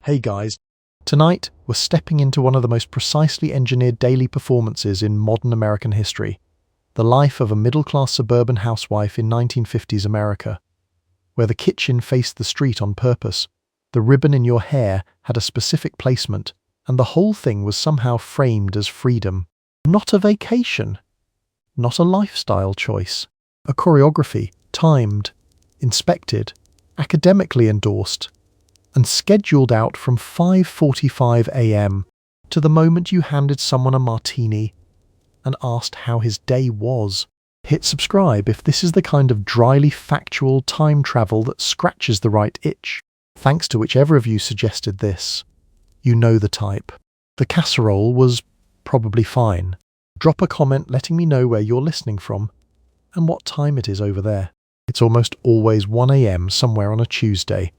Hey guys, tonight we're stepping into one of the most precisely engineered daily performances in modern American history, the life of a middle-class suburban housewife in 1950s America, where the kitchen faced the street on purpose, the ribbon in your hair had a specific placement, and the whole thing was somehow framed as freedom. Not a vacation, not a lifestyle choice, a choreography, timed, inspected, academically endorsed, and scheduled out from 5:45 a.m. to the moment you handed someone a martini and asked how his day was. Hit subscribe if this is the kind of dryly factual time travel that scratches the right itch. Thanks to whichever of you suggested this. You know the type. The casserole was probably fine. Drop a comment letting me know where you're listening from and what time it is over there. It's almost always 1 a.m. somewhere on a Tuesday,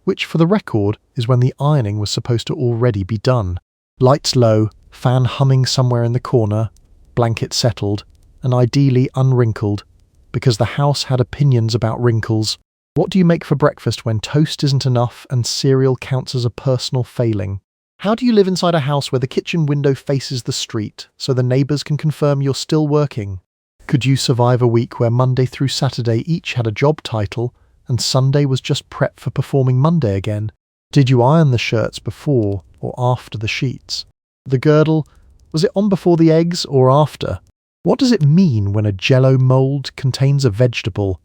which for the record is when the ironing was supposed to already be done. Lights low, fan humming somewhere in the corner, blanket settled, and ideally unwrinkled, because the house had opinions about wrinkles. What do you make for breakfast when toast isn't enough and cereal counts as a personal failing? How do you live inside a house where the kitchen window faces the street so the neighbours can confirm you're still working? Could you survive a week where Monday through Saturday each had a job title and Sunday was just prep for performing Monday again? Did you iron the shirts before or after the sheets? The girdle, was it on before the eggs or after? What does it mean when a jello mould contains a vegetable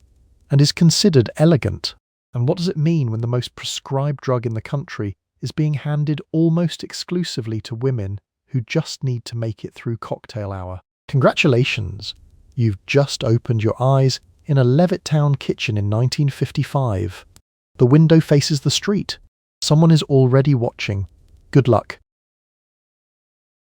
and is considered elegant? And what does it mean when the most prescribed drug in the country is being handed almost exclusively to women who just need to make it through cocktail hour? Congratulations! You've just opened your eyes in a Levittown kitchen in 1955. The window faces the street. Someone is already watching. Good luck.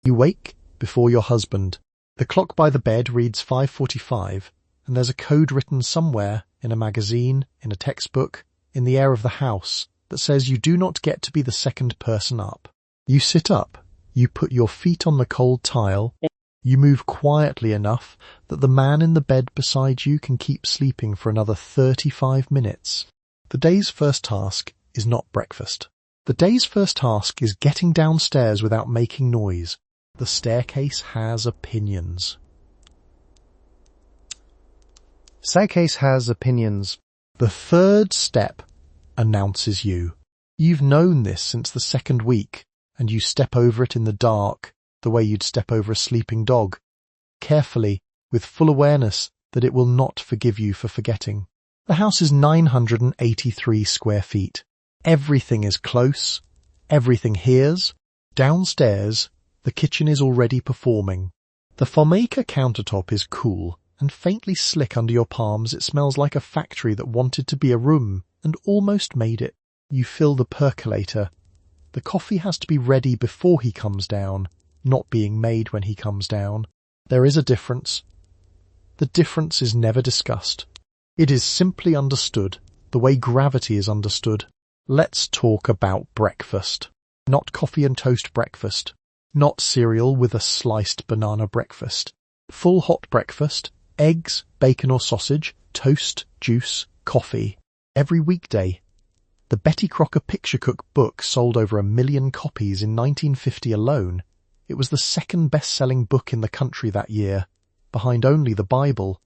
You wake before your husband. The clock by the bed reads 5:45, and there's a code written somewhere in a magazine, in a textbook, in the air of the house that says you do not get to be the second person up. You sit up. You put your feet on the cold tile. You move quietly enough that the man in the bed beside you can keep sleeping for another 35 minutes. The day's first task is not breakfast. The day's first task is getting downstairs without making noise. The staircase has opinions. Staircase has opinions. The third step announces you. You've known this since the second week, and you step over it in the dark, the way you'd step over a sleeping dog, carefully, with full awareness that it will not forgive you for forgetting. The house is 983 square feet. Everything is close. Everything hears. Downstairs, the kitchen is already performing. The Formica countertop is cool, and faintly slick under your palms it smells like a factory that wanted to be a room and almost made it. You fill the percolator. The coffee has to be ready before he comes down, not being made when he comes down. There is a difference. The difference is never discussed. It is simply understood, the way gravity is understood. Let's talk about breakfast. Not coffee and toast breakfast. Not cereal with a sliced banana breakfast. Full hot breakfast, eggs, bacon or sausage, toast, juice, coffee. Every weekday. The Betty Crocker Picture Cook book sold over 1 million copies in 1950 alone. It was the second best-selling book in the country that year, behind only the Bible,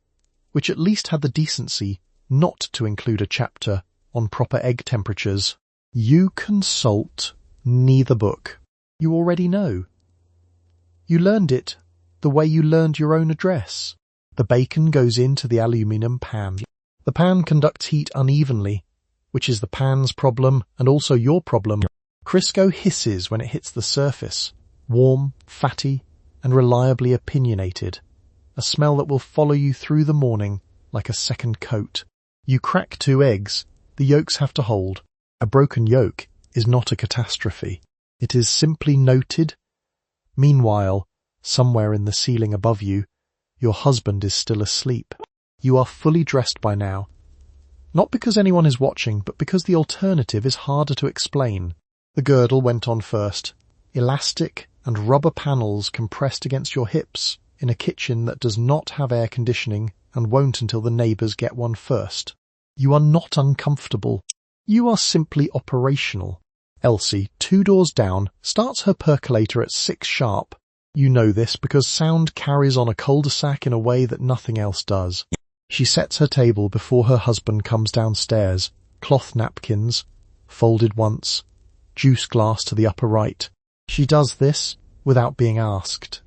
which at least had the decency not to include a chapter on proper egg temperatures. You consult neither book. You already know. You learned it the way you learned your own address. The bacon goes into the aluminium pan. The pan conducts heat unevenly, which is the pan's problem and also your problem. Crisco hisses when it hits the surface. Warm, fatty, and reliably opinionated. A smell that will follow you through the morning like a second coat. You crack 2 eggs. The yolks have to hold. A broken yolk is not a catastrophe. It is simply noted. Meanwhile, somewhere in the ceiling above you, your husband is still asleep. You are fully dressed by now. Not because anyone is watching, but because the alternative is harder to explain. The girdle went on first. Elastic and rubber panels compressed against your hips in a kitchen that does not have air conditioning and won't until the neighbours get one first. You are not uncomfortable. You are simply operational. Elsie, 2 doors down, starts her percolator at 6 sharp. You know this because sound carries on a cul-de-sac in a way that nothing else does. She sets her table before her husband comes downstairs. Cloth napkins, folded once, juice glass to the upper right. She does this without being asked.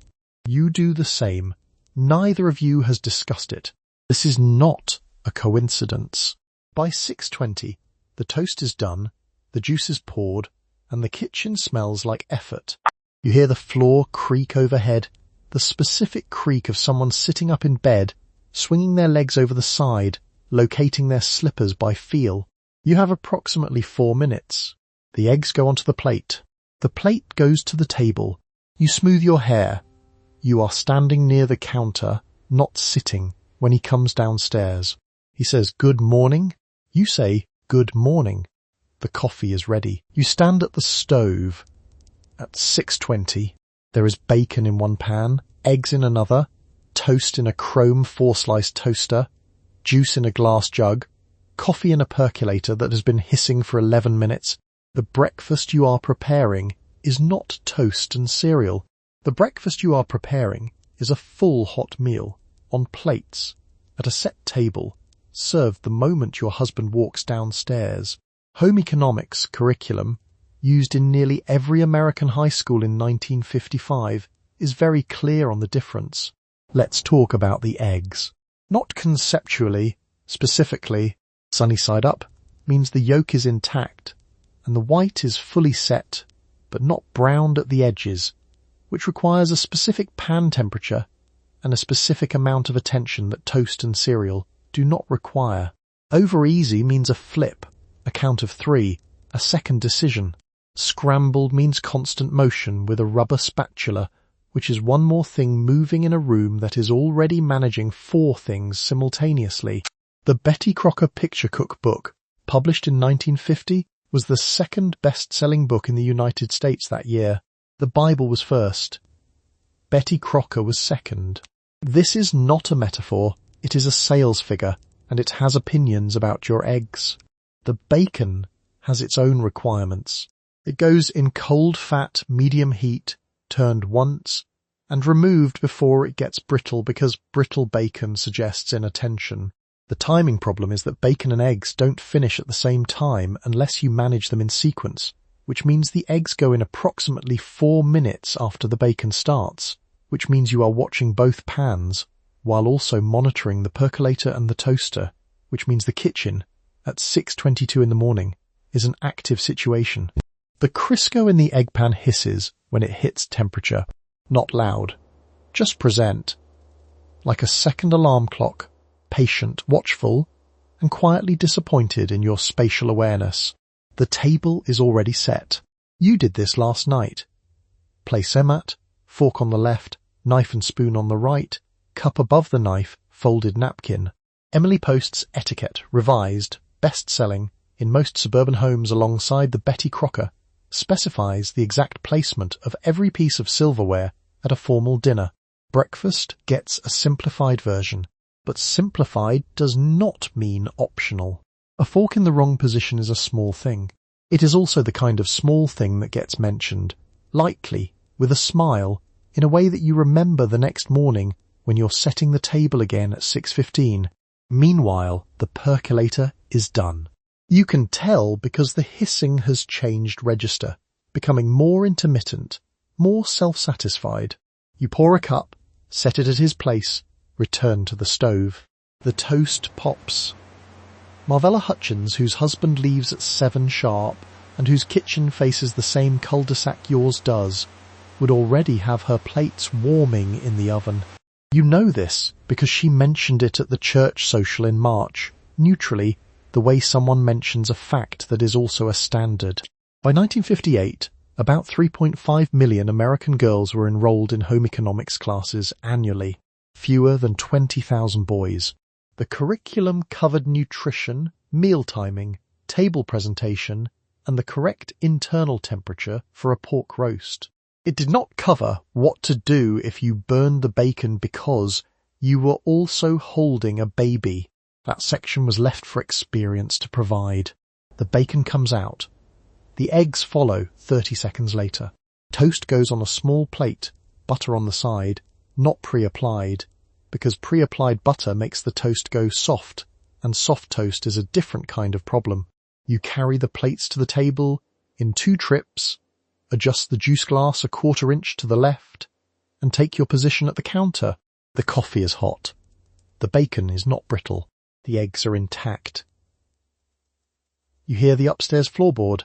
You do the same. Neither of you has discussed it. This is not a coincidence. By 6:20, the toast is done, the juice is poured, and the kitchen smells like effort. You hear the floor creak overhead, the specific creak of someone sitting up in bed, swinging their legs over the side, locating their slippers by feel. You have approximately 4 minutes. The eggs go onto the plate. The plate goes to the table. You smooth your hair. You are standing near the counter, not sitting, when he comes downstairs. He says, "Good morning." You say, "Good morning." The coffee is ready. You stand at the stove. At 6:20, there is bacon in one pan, eggs in another, toast in a chrome 4-slice toaster, juice in a glass jug, coffee in a percolator that has been hissing for 11 minutes. The breakfast you are preparing is not toast and cereal. The breakfast you are preparing is a full hot meal, on plates, at a set table, served the moment your husband walks downstairs. Home economics curriculum, used in nearly every American high school in 1955, is very clear on the difference. Let's talk about the eggs. Not conceptually, specifically, sunny side up means the yolk is intact, and the white is fully set, but not browned at the edges, which requires a specific pan temperature and a specific amount of attention that toast and cereal do not require. Over easy means a flip, a count of 3, a second decision. Scrambled means constant motion with a rubber spatula, which is one more thing moving in a room that is already managing 4 things simultaneously. The Betty Crocker Picture Cook book, published in 1950, was the second best-selling book in the United States that year. The Bible was first. Betty Crocker was second. This is not a metaphor, it is a sales figure, and it has opinions about your eggs. The bacon has its own requirements. It goes in cold fat, medium heat, turned once, and removed before it gets brittle because brittle bacon suggests inattention. The timing problem is that bacon and eggs don't finish at the same time unless you manage them in sequence, which means the eggs go in approximately 4 minutes after the bacon starts, which means you are watching both pans, while also monitoring the percolator and the toaster, which means the kitchen, at 6:22 in the morning, is an active situation. The Crisco in the egg pan hisses when it hits temperature, not loud. Just present, like a second alarm clock, patient, watchful, and quietly disappointed in your spatial awareness. The table is already set. You did this last night. Placemat, fork on the left, knife and spoon on the right, cup above the knife, folded napkin. Emily Post's Etiquette, revised, best-selling, in most suburban homes alongside the Betty Crocker, specifies the exact placement of every piece of silverware at a formal dinner. Breakfast gets a simplified version, but simplified does not mean optional. A fork in the wrong position is a small thing. It is also the kind of small thing that gets mentioned, lightly, with a smile, in a way that you remember the next morning when you're setting the table again at 6:15. Meanwhile, the percolator is done. You can tell because the hissing has changed register, becoming more intermittent, more self-satisfied. You pour a cup, set it at his place, return to the stove. The toast pops. Marvella Hutchins, whose husband leaves at 7 sharp, and whose kitchen faces the same cul-de-sac yours does, would already have her plates warming in the oven. You know this because she mentioned it at the church social in March, neutrally, the way someone mentions a fact that is also a standard. By 1958, about 3.5 million American girls were enrolled in home economics classes annually, fewer than 20,000 boys. The curriculum covered nutrition, meal timing, table presentation, and the correct internal temperature for a pork roast. It did not cover what to do if you burned the bacon because you were also holding a baby. That section was left for experience to provide. The bacon comes out. The eggs follow 30 seconds later. Toast goes on a small plate, butter on the side, not pre-applied, because pre-applied butter makes the toast go soft, and soft toast is a different kind of problem. You carry the plates to the table in 2 trips, adjust the juice glass a 1/4 inch to the left, and take your position at the counter. The coffee is hot. The bacon is not brittle. The eggs are intact. You hear the upstairs floorboard.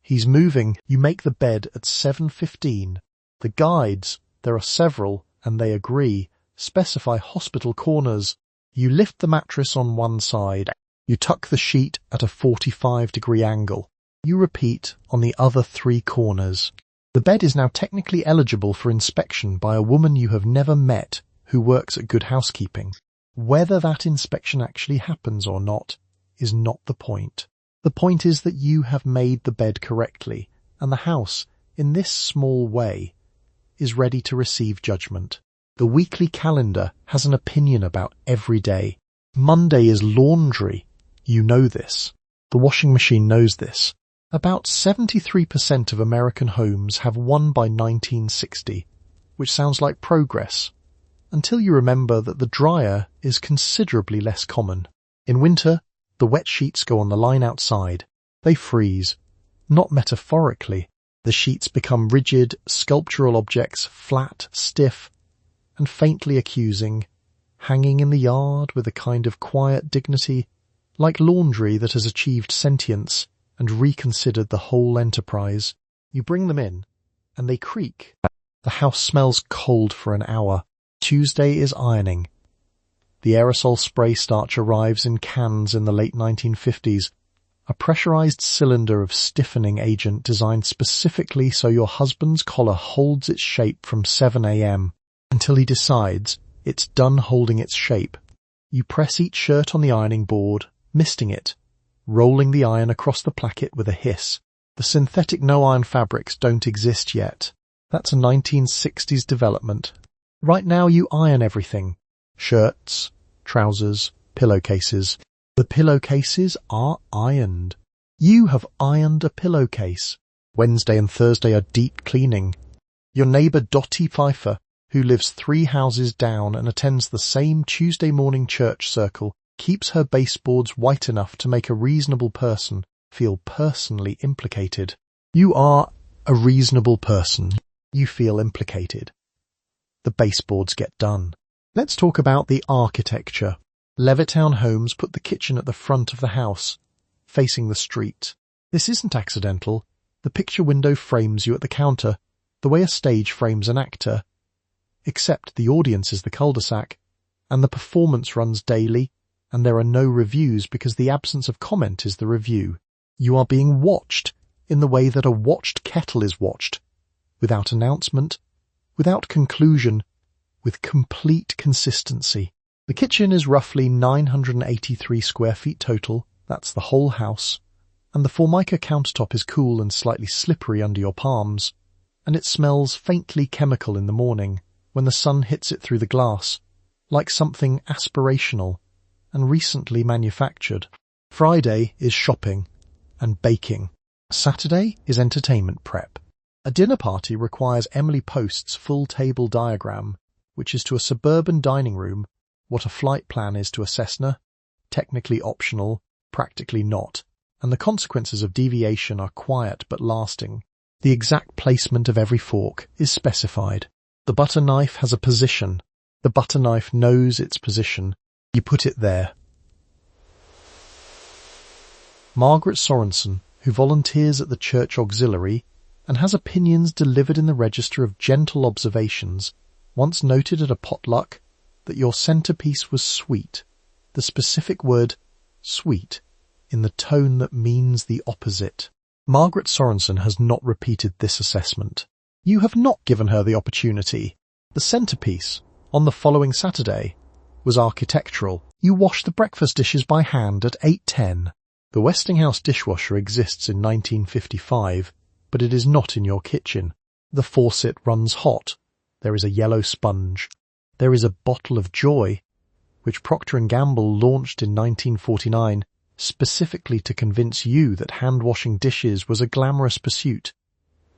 He's moving. You make the bed at 7:15. The guides, there are several, and they agree, specify hospital corners. You lift the mattress on one side. You tuck the sheet at a 45-degree angle. You repeat on the other 3 corners. The bed is now technically eligible for inspection by a woman you have never met who works at Good Housekeeping. Whether that inspection actually happens or not is not the point. The point is that you have made the bed correctly, and the house, in this small way, is ready to receive judgment. The weekly calendar has an opinion about every day. Monday is laundry. You know this. The washing machine knows this. About 73% of American homes have one by 1960, which sounds like progress, until you remember that the dryer is considerably less common. In winter, the wet sheets go on the line outside. They freeze, not metaphorically. The sheets become rigid, sculptural objects, flat, stiff, and faintly accusing, hanging in the yard with a kind of quiet dignity, like laundry that has achieved sentience and reconsidered the whole enterprise. You bring them in, and they creak. The house smells cold for an hour. Tuesday is ironing. The aerosol spray starch arrives in cans in the late 1950s, a pressurized cylinder of stiffening agent designed specifically so your husband's collar holds its shape from 7 a.m. until he decides it's done holding its shape. You press each shirt on the ironing board, misting it, rolling the iron across the placket with a hiss. The synthetic no-iron fabrics don't exist yet. That's a 1960s development. Right now you iron everything. Shirts, trousers, pillowcases. The pillowcases are ironed. You have ironed a pillowcase. Wednesday and Thursday are deep cleaning. Your neighbour Dottie Pfeiffer, who lives 3 houses down and attends the same Tuesday morning church circle, keeps her baseboards white enough to make a reasonable person feel personally implicated. You are a reasonable person. You feel implicated. The baseboards get done. Let's talk about the architecture. Levittown homes put the kitchen at the front of the house, facing the street. This isn't accidental. The picture window frames you at the counter, the way a stage frames an actor. Except the audience is the cul-de-sac, and the performance runs daily, and there are no reviews because the absence of comment is the review. You are being watched in the way that a watched kettle is watched, without announcement, without conclusion, with complete consistency. The kitchen is roughly 983 square feet total, that's the whole house, and the Formica countertop is cool and slightly slippery under your palms, and it smells faintly chemical in the morning when the sun hits it through the glass, like something aspirational and recently manufactured. Friday is shopping and baking. Saturday is entertainment prep. A dinner party requires Emily Post's full table diagram, which is to a suburban dining room what a flight plan is to a Cessna, technically optional, practically not, and the consequences of deviation are quiet but lasting. The exact placement of every fork is specified. The butter knife has a position. The butter knife knows its position. You put it there. Margaret Sorensen, who volunteers at the church auxiliary and has opinions delivered in the register of gentle observations, once noted at a potluck that your centerpiece was sweet, the specific word sweet, in the tone that means the opposite. Margaret Sorensen has not repeated this assessment. You have not given her the opportunity. The centerpiece, on the following Saturday, was architectural. You washed the breakfast dishes by hand at 8:10. The Westinghouse dishwasher exists in 1955, but it is not in your kitchen. The faucet runs hot. There is a yellow sponge. There is a bottle of Joy, which Procter & Gamble launched in 1949, specifically to convince you that hand-washing dishes was a glamorous pursuit.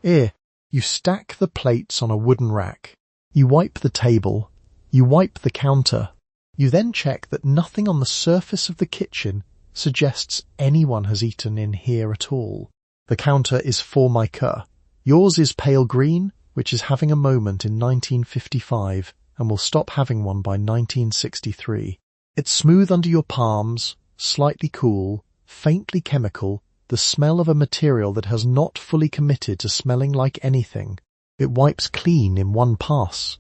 Here, you stack the plates on a wooden rack. You wipe the table. You wipe the counter. You then check that nothing on the surface of the kitchen suggests anyone has eaten in here at all. The counter is Formica. Yours is pale green, which is having a moment in 1955 and will stop having one by 1963. It's smooth under your palms, slightly cool, faintly chemical, the smell of a material that has not fully committed to smelling like anything. It wipes clean in one pass.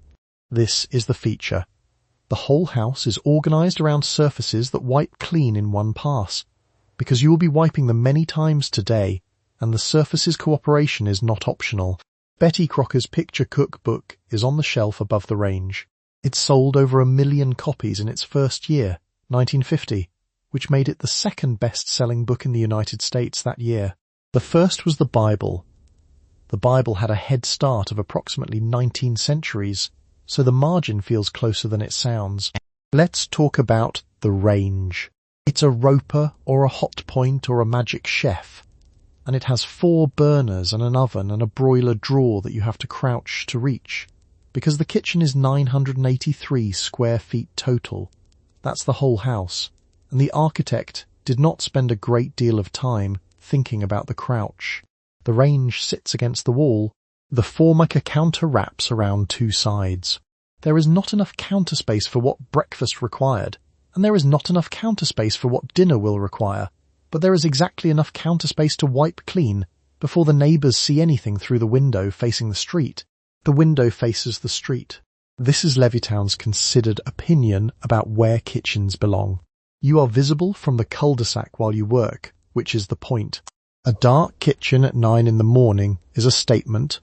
This is the feature. The whole house is organized around surfaces that wipe clean in one pass, because you will be wiping them many times today, and the surface's cooperation is not optional. Betty Crocker's picture cookbook is on the shelf above the range. It sold over 1 million copies in its first year, 1950, which made it the second best-selling book in the United States that year. The first was the Bible. The Bible had a head start of approximately 19 centuries, so the margin feels closer than it sounds. Let's talk about the range. It's a roper or a hot point or a magic chef, and it has 4 burners and an oven and a broiler drawer that you have to crouch to reach, because the kitchen is 983 square feet total. That's the whole house, and the architect did not spend a great deal of time thinking about the crouch. The range sits against the wall. The Formica counter wraps around 2 sides. There is not enough counter space for what breakfast required, and there is not enough counter space for what dinner will require, but there is exactly enough counter space to wipe clean before the neighbours see anything through the window facing the street. The window faces the street. This is Levittown's considered opinion about where kitchens belong. You are visible from the cul-de-sac while you work, which is the point. A dark kitchen at 9 in the morning is a statement,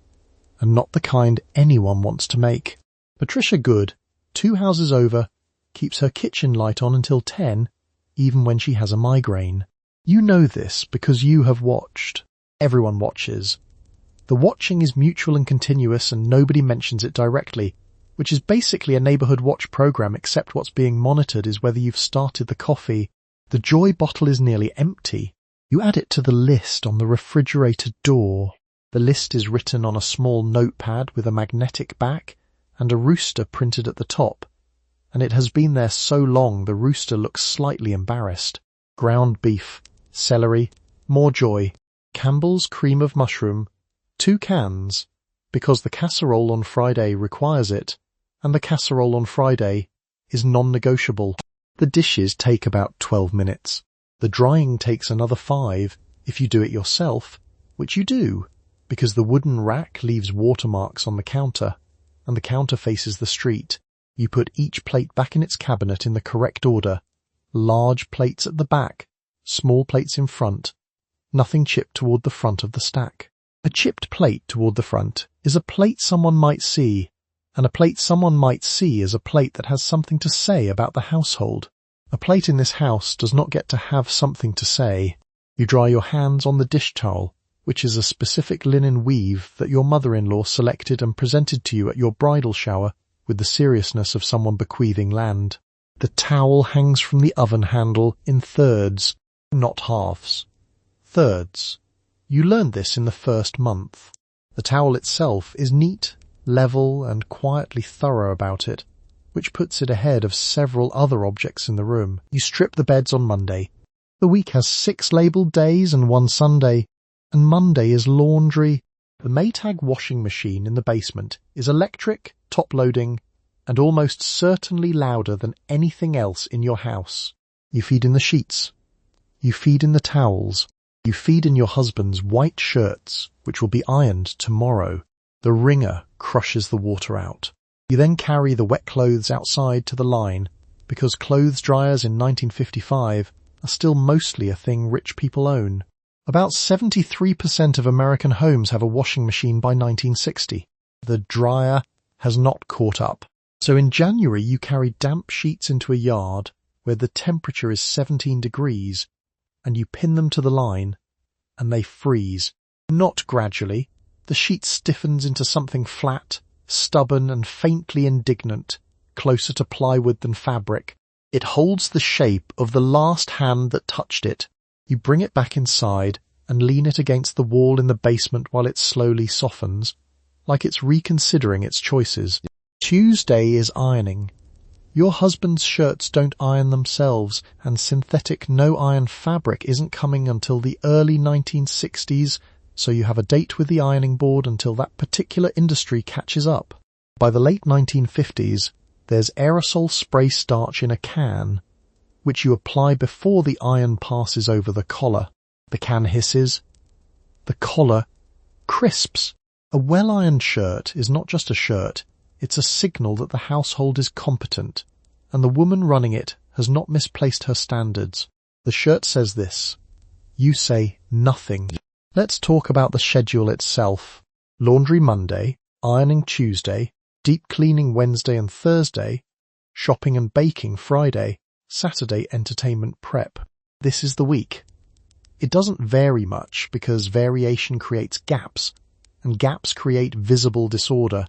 and not the kind anyone wants to make. Patricia Good, 2 houses over, keeps her kitchen light on until 10, even when she has a migraine. You know this because you have watched. Everyone watches. The watching is mutual and continuous, and nobody mentions it directly, which is basically a neighbourhood watch program, except what's being monitored is whether you've started the coffee. The Joy bottle is nearly empty. You add it to the list on the refrigerator door. The list is written on a small notepad with a magnetic back and a rooster printed at the top, and it has been there so long the rooster looks slightly embarrassed. Ground beef, celery, more Joy, Campbell's cream of mushroom, 2 cans, because the casserole on Friday requires it, and the casserole on Friday is non-negotiable. The dishes take about 12 minutes. The drying takes another 5 if you do it yourself, which you do, because the wooden rack leaves watermarks on the counter, and the counter faces the street. You put each plate back in its cabinet in the correct order. Large plates at the back, small plates in front, nothing chipped toward the front of the stack. A chipped plate toward the front is a plate someone might see, and a plate someone might see is a plate that has something to say about the household. A plate in this house does not get to have something to say. You dry your hands on the dish towel, which is a specific linen weave that your mother-in-law selected and presented to you at your bridal shower with the seriousness of someone bequeathing land. The towel hangs from the oven handle in thirds, not halves. Thirds. You learned this in the first month. The towel itself is neat, level, and quietly thorough about it, which puts it ahead of several other objects in the room. You strip the beds on Monday. The week has 6 labelled days and 1 Sunday, and Monday is laundry. The Maytag washing machine in the basement is electric, top-loading, and almost certainly louder than anything else in your house. You feed in the sheets. You feed in the towels. You feed in your husband's white shirts, which will be ironed tomorrow. The wringer crushes the water out. You then carry the wet clothes outside to the line, because clothes dryers in 1955 are still mostly a thing rich people own. About 73% of American homes have a washing machine by 1960. The dryer has not caught up. So in January you carry damp sheets into a yard where the temperature is 17 degrees, and you pin them to the line, and they freeze. Not gradually. The sheet stiffens into something flat, stubborn and faintly indignant, closer to plywood than fabric. It holds the shape of the last hand that touched it, You bring it back inside and lean it against the wall in the basement while it slowly softens, like it's reconsidering its choices. Tuesday is ironing. Your husband's shirts don't iron themselves, and synthetic no-iron fabric isn't coming until the early 1960s, so you have a date with the ironing board until that particular industry catches up. By the late 1950s, there's aerosol spray starch in a can, which you apply before the iron passes over the collar. The can hisses. The collar crisps. A well-ironed shirt is not just a shirt, it's a signal that the household is competent, and the woman running it has not misplaced her standards. The shirt says this. You say nothing. Let's talk about the schedule itself. Laundry Monday, ironing Tuesday, deep cleaning Wednesday and Thursday, shopping and baking Friday, Saturday entertainment prep. This is the week. It doesn't vary much because variation creates gaps, and gaps create visible disorder,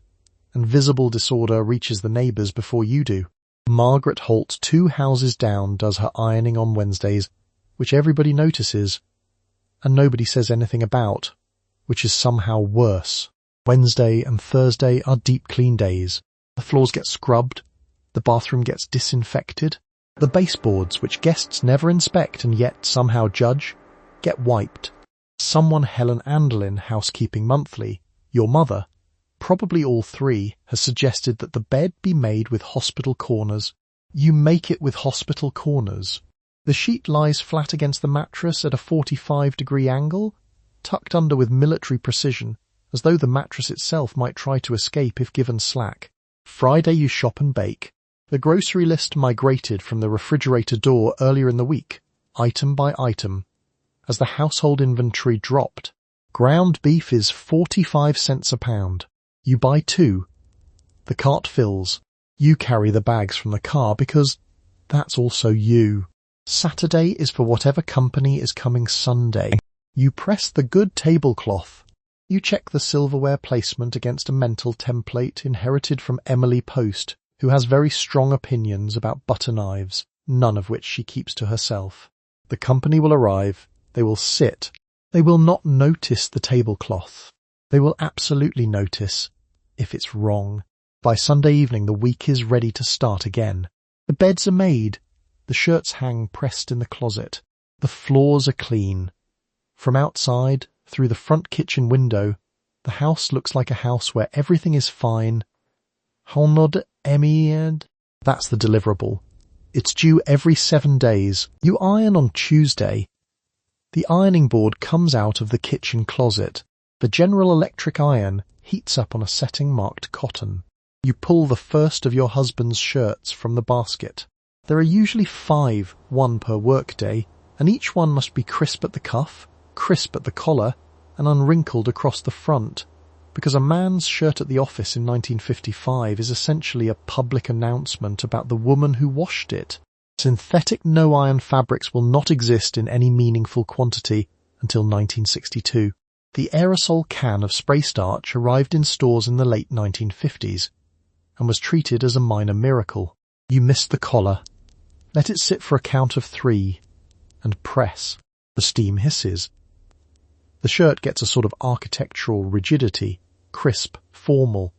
and visible disorder reaches the neighbours before you do. Margaret Holt, 2 houses down, does her ironing on Wednesdays, which everybody notices, and nobody says anything about, which is somehow worse. Wednesday and Thursday are deep clean days. The floors get scrubbed, the bathroom gets disinfected, the baseboards, which guests never inspect and yet somehow judge, get wiped. Someone, Helen Andelin, Housekeeping Monthly, your mother, probably all 3, has suggested that the bed be made with hospital corners. You make it with hospital corners. The sheet lies flat against the mattress at a 45-degree angle, tucked under with military precision, as though the mattress itself might try to escape if given slack. Friday you shop and bake. The grocery list migrated from the refrigerator door earlier in the week, item by item, as the household inventory dropped. Ground beef is 45 cents a pound. You buy 2. The cart fills. You carry the bags from the car because that's also you. Saturday is for whatever company is coming Sunday. You press the good tablecloth. You check the silverware placement against a mental template inherited from Emily Post, who has very strong opinions about butter knives, none of which she keeps to herself. The company will arrive. They will sit. They will not notice the tablecloth. They will absolutely notice if it's wrong. By Sunday evening, the week is ready to start again. The beds are made. The shirts hang pressed in the closet. The floors are clean. From outside, through the front kitchen window, the house looks like a house where everything is fine. Honod Emiad. That's the deliverable. It's due every 7 days. You iron on Tuesday. The ironing board comes out of the kitchen closet. The General Electric iron heats up on a setting marked cotton. You pull the first of your husband's shirts from the basket. There are usually 5, 1 per workday, and each one must be crisp at the cuff, crisp at the collar, and unwrinkled across the front, because a man's shirt at the office in 1955 is essentially a public announcement about the woman who washed it. Synthetic no-iron fabrics will not exist in any meaningful quantity until 1962. The aerosol can of spray starch arrived in stores in the late 1950s and was treated as a minor miracle. You miss the collar. Let it sit for a count of 3 and press. The steam hisses. The shirt gets a sort of architectural rigidity, crisp, formal,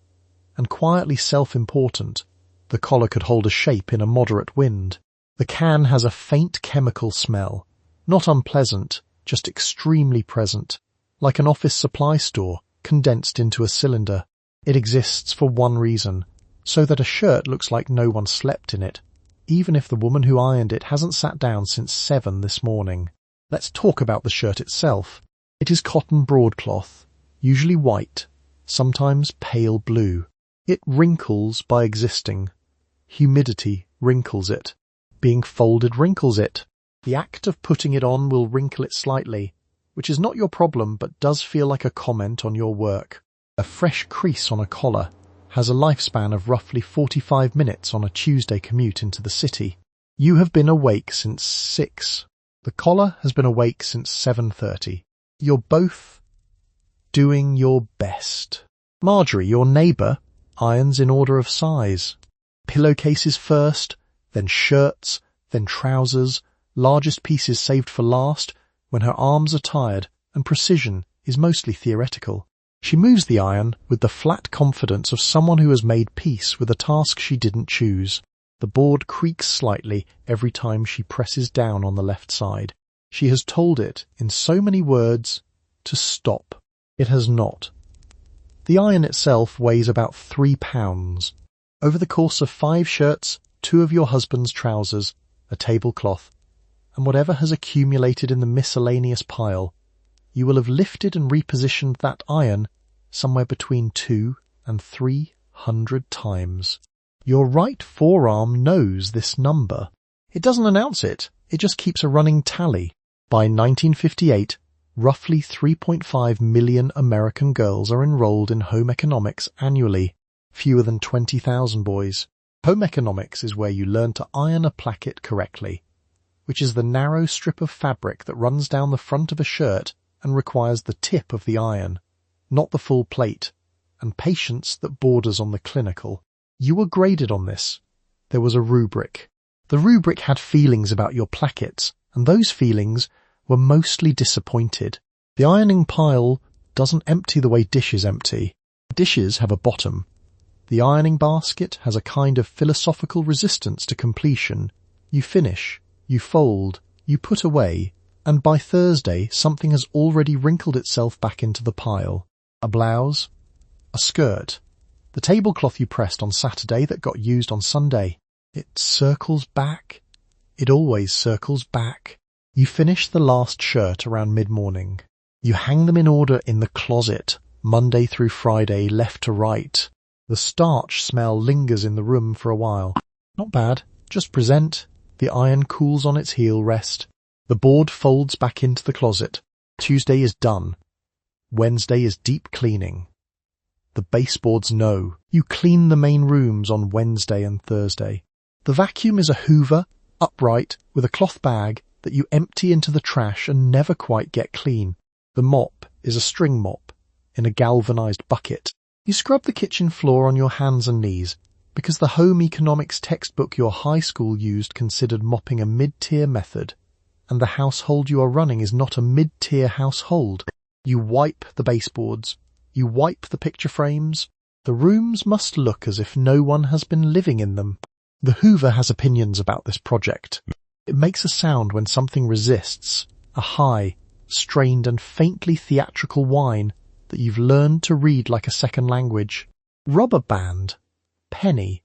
and quietly self-important. The collar could hold a shape in a moderate wind. The can has a faint chemical smell, not unpleasant, just extremely present, like an office supply store condensed into a cylinder. It exists for one reason, so that a shirt looks like no one slept in it, even if the woman who ironed it hasn't sat down since 7 this morning. Let's talk about the shirt itself. It is cotton broadcloth, usually white, sometimes pale blue. It wrinkles by existing. Humidity wrinkles it. Being folded wrinkles it. The act of putting it on will wrinkle it slightly, which is not your problem but does feel like a comment on your work. A fresh crease on a collar has a lifespan of roughly 45 minutes on a Tuesday commute into the city. You have been awake since 6. The collar has been awake since 7:30. You're both doing your best. Marjorie, your neighbour, irons in order of size. Pillowcases first, then shirts, then trousers, largest pieces saved for last, when her arms are tired and precision is mostly theoretical. She moves the iron with the flat confidence of someone who has made peace with a task she didn't choose. The board creaks slightly every time she presses down on the left side. She has told it, in so many words, to stop. It has not. The iron itself weighs about 3 pounds. Over the course of 5 shirts, 2 of your husband's trousers, a tablecloth, and whatever has accumulated in the miscellaneous pile, you will have lifted and repositioned that iron somewhere between 200 and 300 times. Your right forearm knows this number. It doesn't announce it, it just keeps a running tally. By 1958, roughly 3.5 million American girls are enrolled in home economics annually, fewer than 20,000 boys. Home economics is where you learn to iron a placket correctly, which is the narrow strip of fabric that runs down the front of a shirt and requires the tip of the iron, not the full plate, and patience that borders on the clinical. You were graded on this. There was a rubric. The rubric had feelings about your plackets, and those feelings were mostly disappointed. The ironing pile doesn't empty the way dishes empty. Dishes have a bottom. The ironing basket has a kind of philosophical resistance to completion. You finish, you fold, you put away, and by Thursday something has already wrinkled itself back into the pile. A blouse, a skirt, the tablecloth you pressed on Saturday that got used on Sunday. It circles back. It always circles back. You finish the last shirt around mid-morning. You hang them in order in the closet, Monday through Friday, left to right. The starch smell lingers in the room for a while. Not bad, just present. The iron cools on its heel rest. The board folds back into the closet. Tuesday is done. Wednesday is deep cleaning. The baseboards know. You clean the main rooms on Wednesday and Thursday. The vacuum is a Hoover, upright, with a cloth bag that you empty into the trash and never quite get clean. The mop is a string mop in a galvanized bucket. You scrub the kitchen floor on your hands and knees because the home economics textbook your high school used considered mopping a mid-tier method, and the household you are running is not a mid-tier household. You wipe the baseboards. You wipe the picture frames. The rooms must look as if no one has been living in them. The Hoover has opinions about this project. It makes a sound when something resists, a high, strained and faintly theatrical whine that you've learned to read like a second language. Rubber band, penny,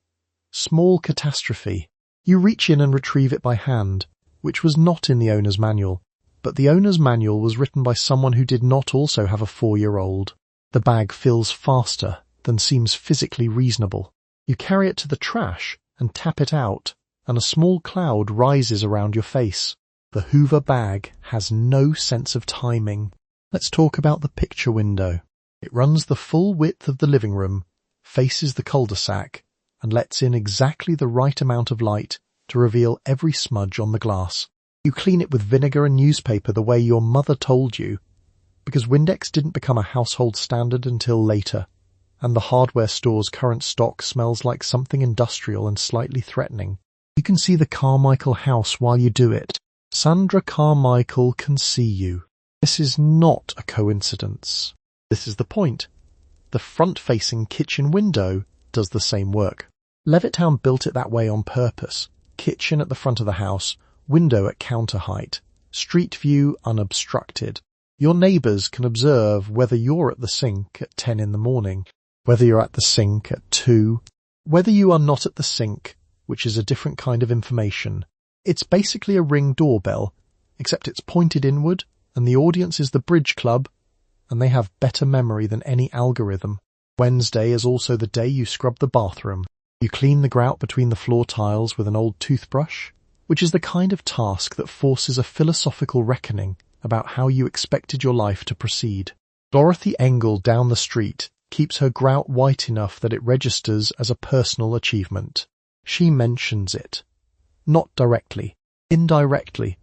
small catastrophe. You reach in and retrieve it by hand, which was not in the owner's manual, but the owner's manual was written by someone who did not also have a 4-year-old. The bag fills faster than seems physically reasonable. You carry it to the trash and tap it out, and a small cloud rises around your face. The Hoover bag has no sense of timing. Let's talk about the picture window. It runs the full width of the living room, faces the cul-de-sac, and lets in exactly the right amount of light to reveal every smudge on the glass. You clean it with vinegar and newspaper the way your mother told you, because Windex didn't become a household standard until later, and the hardware store's current stock smells like something industrial and slightly threatening. You can see the Carmichael house while you do it. Sandra Carmichael can see you. This is not a coincidence. This is the point. The front-facing kitchen window does the same work. Levittown built it that way on purpose. Kitchen at the front of the house, window at counter height, street view unobstructed. Your neighbours can observe whether you're at the sink at 10 in the morning, whether you're at the sink at 2, whether you are not at the sink, which is a different kind of information. It's basically a Ring doorbell, except it's pointed inward, and the audience is the bridge club, and they have better memory than any algorithm. Wednesday is also the day you scrub the bathroom. You clean the grout between the floor tiles with an old toothbrush, which is the kind of task that forces a philosophical reckoning about how you expected your life to proceed. Dorothy Engel down the street keeps her grout white enough that it registers as a personal achievement. She mentions it. Not directly, indirectly,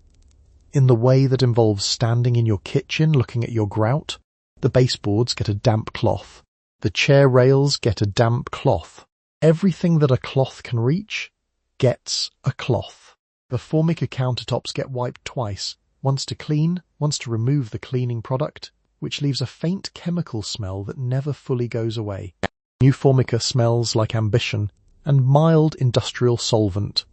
in the way that involves standing in your kitchen looking at your grout. The baseboards get a damp cloth. The chair rails get a damp cloth. Everything that a cloth can reach gets a cloth. The Formica countertops get wiped twice, wants to clean, wants to remove the cleaning product, which leaves a faint chemical smell that never fully goes away. New Formica smells like ambition and mild industrial solvent.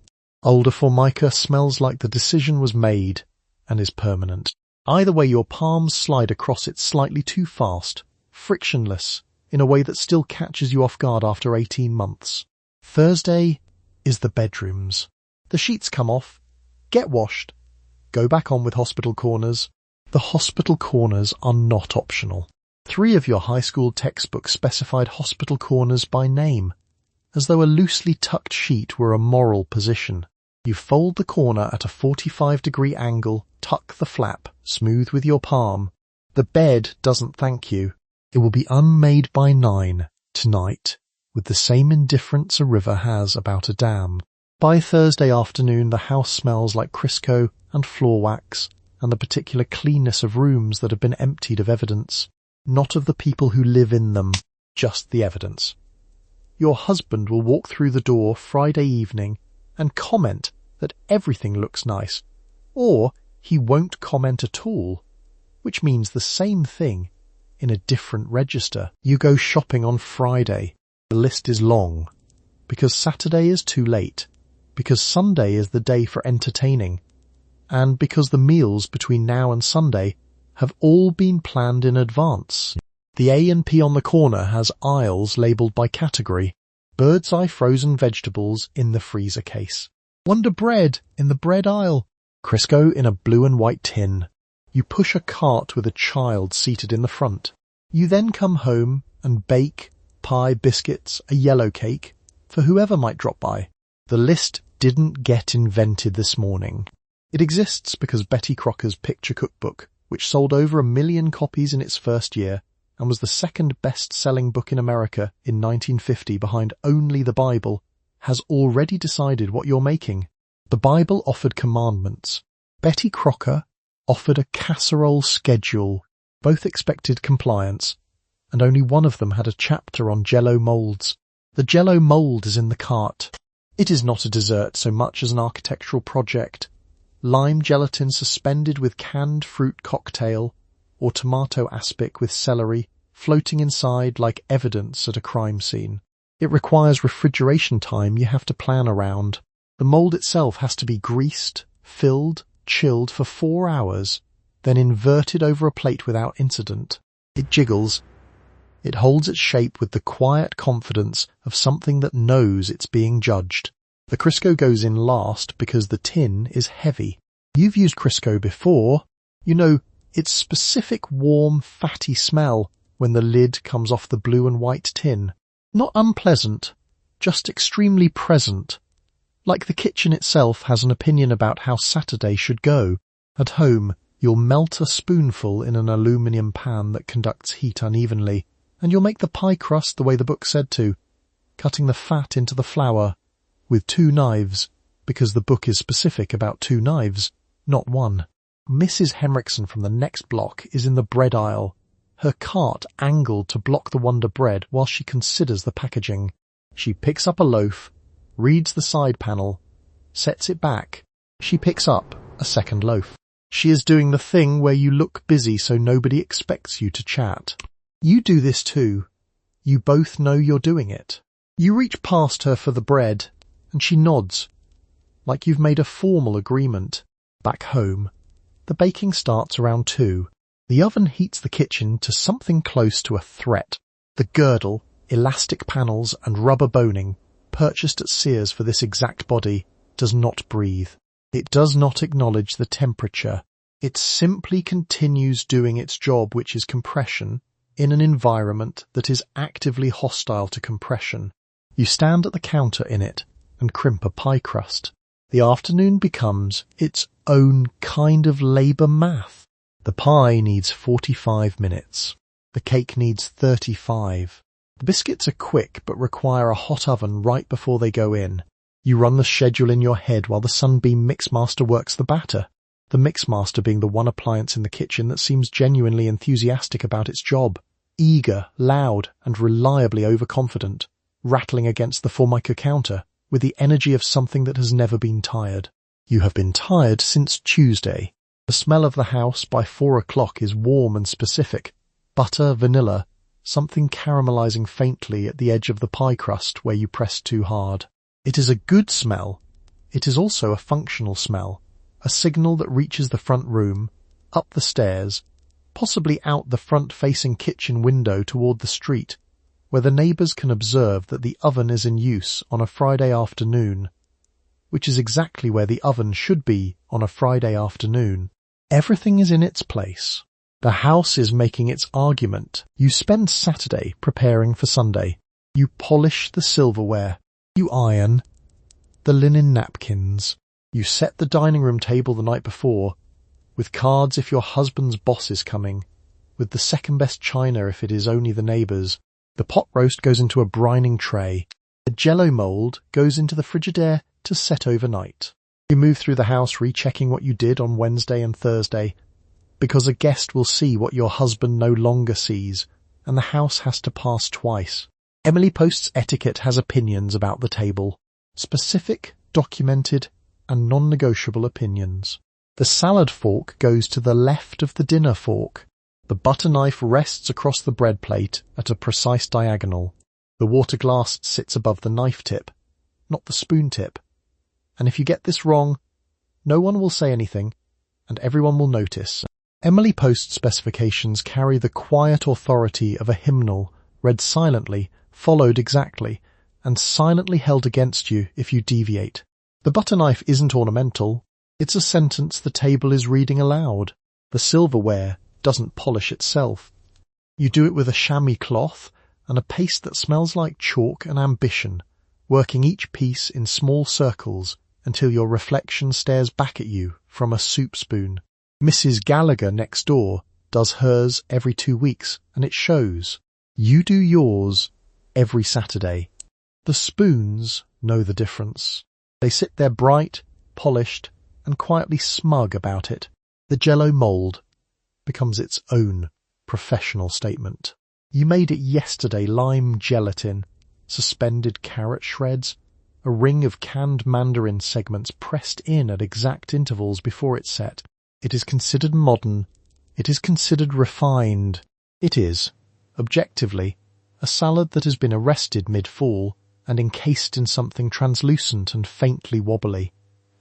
Older Formica smells like the decision was made and is permanent. Either way, your palms slide across it slightly too fast, frictionless, in a way that still catches you off guard after 18 months. Thursday is the bedrooms. The sheets come off, get washed, go back on with hospital corners. The hospital corners are not optional. 3 of your high school textbooks specified hospital corners by name, as though a loosely tucked sheet were a moral position. You fold the corner at a 45-degree angle, tuck the flap, smooth with your palm. The bed doesn't thank you. It will be unmade by 9 tonight, with the same indifference a river has about a dam. By Thursday afternoon, the house smells like Crisco and floor wax, and the particular cleanness of rooms that have been emptied of evidence. Not of the people who live in them, just the evidence. Your husband will walk through the door Friday evening and comment that everything looks nice, or he won't comment at all, which means the same thing in a different register. You go shopping on Friday. The list is long, because Saturday is too late, because Sunday is the day for entertaining, and because the meals between now and Sunday have all been planned in advance. The A&P on the corner has aisles labelled by category. Bird's eye frozen vegetables in the freezer case. Wonder Bread in the bread aisle. Crisco in a blue and white tin. You push a cart with a child seated in the front. You then come home and bake pie, biscuits, a yellow cake for whoever might drop by. The list didn't get invented this morning. It exists because Betty Crocker's picture cookbook, which sold over 1 million copies in its first year and was the second best-selling book in America in 1950 behind only the Bible, has already decided what you're making. The Bible offered commandments. Betty Crocker offered a casserole schedule. Both expected compliance, and only one of them had a chapter on Jell-O molds. The Jell-O mold is in the cart. It is not a dessert so much as an architectural project. Lime gelatin suspended with canned fruit cocktail, or tomato aspic with celery, floating inside like evidence at a crime scene. It requires refrigeration time you have to plan around. The mold itself has to be greased, filled, chilled for 4 hours, then inverted over a plate without incident. It jiggles. It holds its shape with the quiet confidence of something that knows it's being judged. The Crisco goes in last because the tin is heavy. You've used Crisco before. You know its specific warm, fatty smell when the lid comes off the blue and white tin. Not unpleasant, just extremely present. Like the kitchen itself has an opinion about how Saturday should go. At home, you'll melt a spoonful in an aluminium pan that conducts heat unevenly, and you'll make the pie crust the way the book said to, cutting the fat into the flour with 2 knives, because the book is specific about 2 knives, not 1. Mrs. Henriksen from the next block is in the bread aisle, her cart angled to block the Wonder Bread while she considers the packaging. She picks up a loaf, reads the side panel, sets it back. She picks up a second loaf. She is doing the thing where you look busy so nobody expects you to chat. You do this too. You both know you're doing it. You reach past her for the bread, and she nods, like you've made a formal agreement. Back home, the baking starts around 2. The oven heats the kitchen to something close to a threat. The girdle, elastic panels and rubber boning, purchased at Sears for this exact body, does not breathe. It does not acknowledge the temperature. It simply continues doing its job, which is compression, in an environment that is actively hostile to compression. You stand at the counter in it and crimp a pie crust. The afternoon becomes its own kind of labour math. The pie needs 45 minutes. The cake needs 35. The biscuits are quick but require a hot oven right before they go in. You run the schedule in your head while the Sunbeam Mixmaster works the batter. The Mixmaster being the one appliance in the kitchen that seems genuinely enthusiastic about its job. Eager, loud, and reliably overconfident, rattling against the Formica counter with the energy of something that has never been tired. You have been tired since Tuesday. The smell of the house by 4 o'clock is warm and specific. Butter, vanilla, something caramelizing faintly at the edge of the pie crust where you press too hard. It is a good smell. It is also a functional smell, a signal that reaches the front room, up the stairs, possibly out the front-facing kitchen window toward the street, where the neighbours can observe that the oven is in use on a Friday afternoon, which is exactly where the oven should be on a Friday afternoon. Everything is in its place. The house is making its argument. You spend Saturday preparing for Sunday. You polish the silverware. You iron the linen napkins. You set the dining room table the night before, with cards if your husband's boss is coming, with the second best china if it is only the neighbours. The pot roast goes into a brining tray. The jello mould goes into the Frigidaire to set overnight. You move through the house rechecking what you did on Wednesday and Thursday, because a guest will see what your husband no longer sees, and the house has to pass twice. Emily Post's etiquette has opinions about the table. Specific, documented, and non-negotiable opinions. The salad fork goes to the left of the dinner fork. The butter knife rests across the bread plate at a precise diagonal. The water glass sits above the knife tip, not the spoon tip. And if you get this wrong, no one will say anything, and everyone will notice. Emily Post's specifications carry the quiet authority of a hymnal, read silently, followed exactly, and silently held against you if you deviate. The butter knife isn't ornamental. It's a sentence the table is reading aloud. The silverware doesn't polish itself. You do it with a chamois cloth and a paste that smells like chalk and ambition, working each piece in small circles until your reflection stares back at you from a soup spoon. Mrs. Gallagher next door does hers every 2 weeks, and it shows. You do yours every Saturday. The spoons know the difference. They sit there bright, polished, and quietly smug about it. The jello mould becomes its own professional statement. You made it yesterday, lime gelatin, suspended carrot shreds, a ring of canned mandarin segments pressed in at exact intervals before it's set. It is considered modern. It is considered refined. It is, objectively, a salad that has been arrested mid-fall and encased in something translucent and faintly wobbly,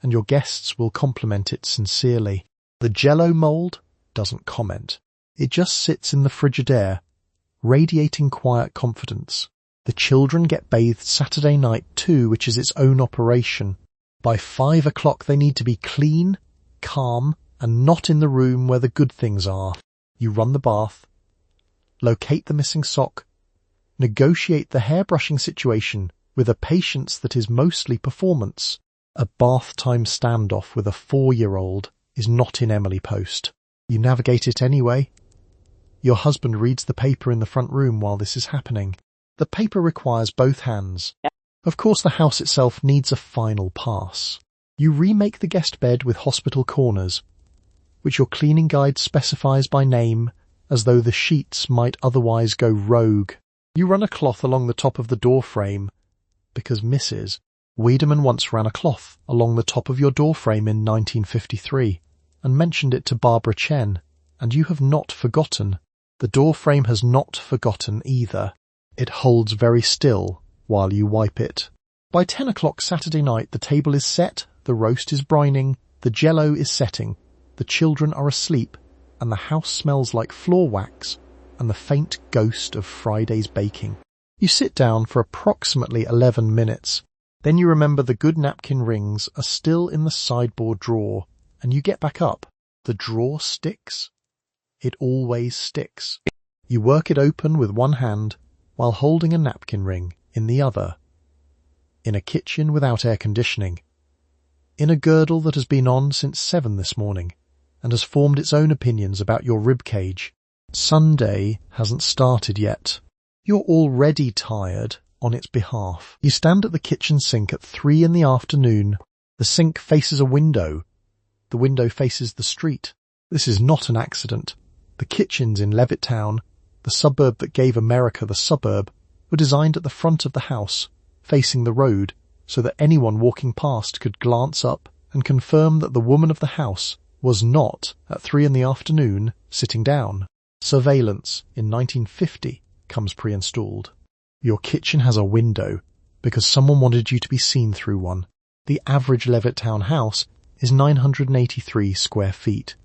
and your guests will compliment it sincerely. The jello mould doesn't comment. It just sits in the Frigidaire, radiating quiet confidence. The children get bathed Saturday night too, which is its own operation. By 5 o'clock they need to be clean, calm, and not in the room where the good things are. You run the bath, locate the missing sock, negotiate the hairbrushing situation with a patience that is mostly performance. A bath time standoff with a 4-year-old is not in Emily Post. You navigate it anyway. Your husband reads the paper in the front room while this is happening. The paper requires both hands. Of course, the house itself needs a final pass. You remake the guest bed with hospital corners, which your cleaning guide specifies by name, as though the sheets might otherwise go rogue. You run a cloth along the top of the door frame, because Mrs. Wiedemann once ran a cloth along the top of your door frame in 1953, and mentioned it to Barbara Chen, and you have not forgotten. The door frame has not forgotten either. It holds very still while you wipe it. By 10 o'clock Saturday night, the table is set, the roast is brining, the jello is setting, the children are asleep, and the house smells like floor wax and the faint ghost of Friday's baking. You sit down for approximately 11 minutes. Then you remember the good napkin rings are still in the sideboard drawer, and you get back up. The drawer sticks. It always sticks. You work it open with one hand while holding a napkin ring in the other. In a kitchen without air conditioning. In a girdle that has been on since 7 this morning and has formed its own opinions about your rib cage. Sunday hasn't started yet. You're already tired on its behalf. You stand at the kitchen sink at 3 in the afternoon. The sink faces a window. The window faces the street. This is not an accident. The kitchens in Levittown, the suburb that gave America the suburb, were designed at the front of the house, facing the road, so that anyone walking past could glance up and confirm that the woman of the house was not, at 3 in the afternoon, sitting down. Surveillance in 1950 comes pre-installed. Your kitchen has a window because someone wanted you to be seen through one. The average Levittown house is 983 square feet.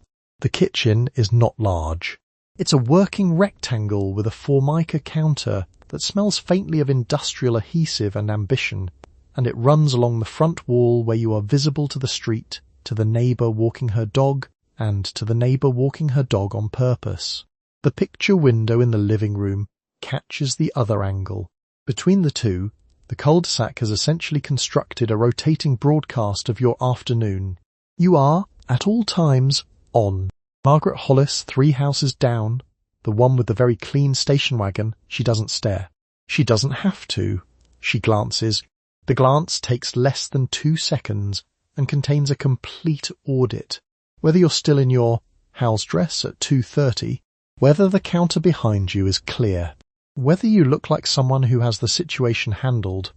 The kitchen is not large. It's a working rectangle with a Formica counter that smells faintly of industrial adhesive and ambition, and it runs along the front wall where you are visible to the street, to the neighbour walking her dog, and to the neighbour walking her dog on purpose. The picture window in the living room catches the other angle. Between the two, the cul-de-sac has essentially constructed a rotating broadcast of your afternoon. You are, at all times, on. Margaret Hollis, 3 houses down, the one with the very clean station wagon, she doesn't stare. She doesn't have to. She glances. The glance takes less than 2 seconds and contains a complete audit. Whether you're still in your house dress at 2:30, whether the counter behind you is clear, whether you look like someone who has the situation handled,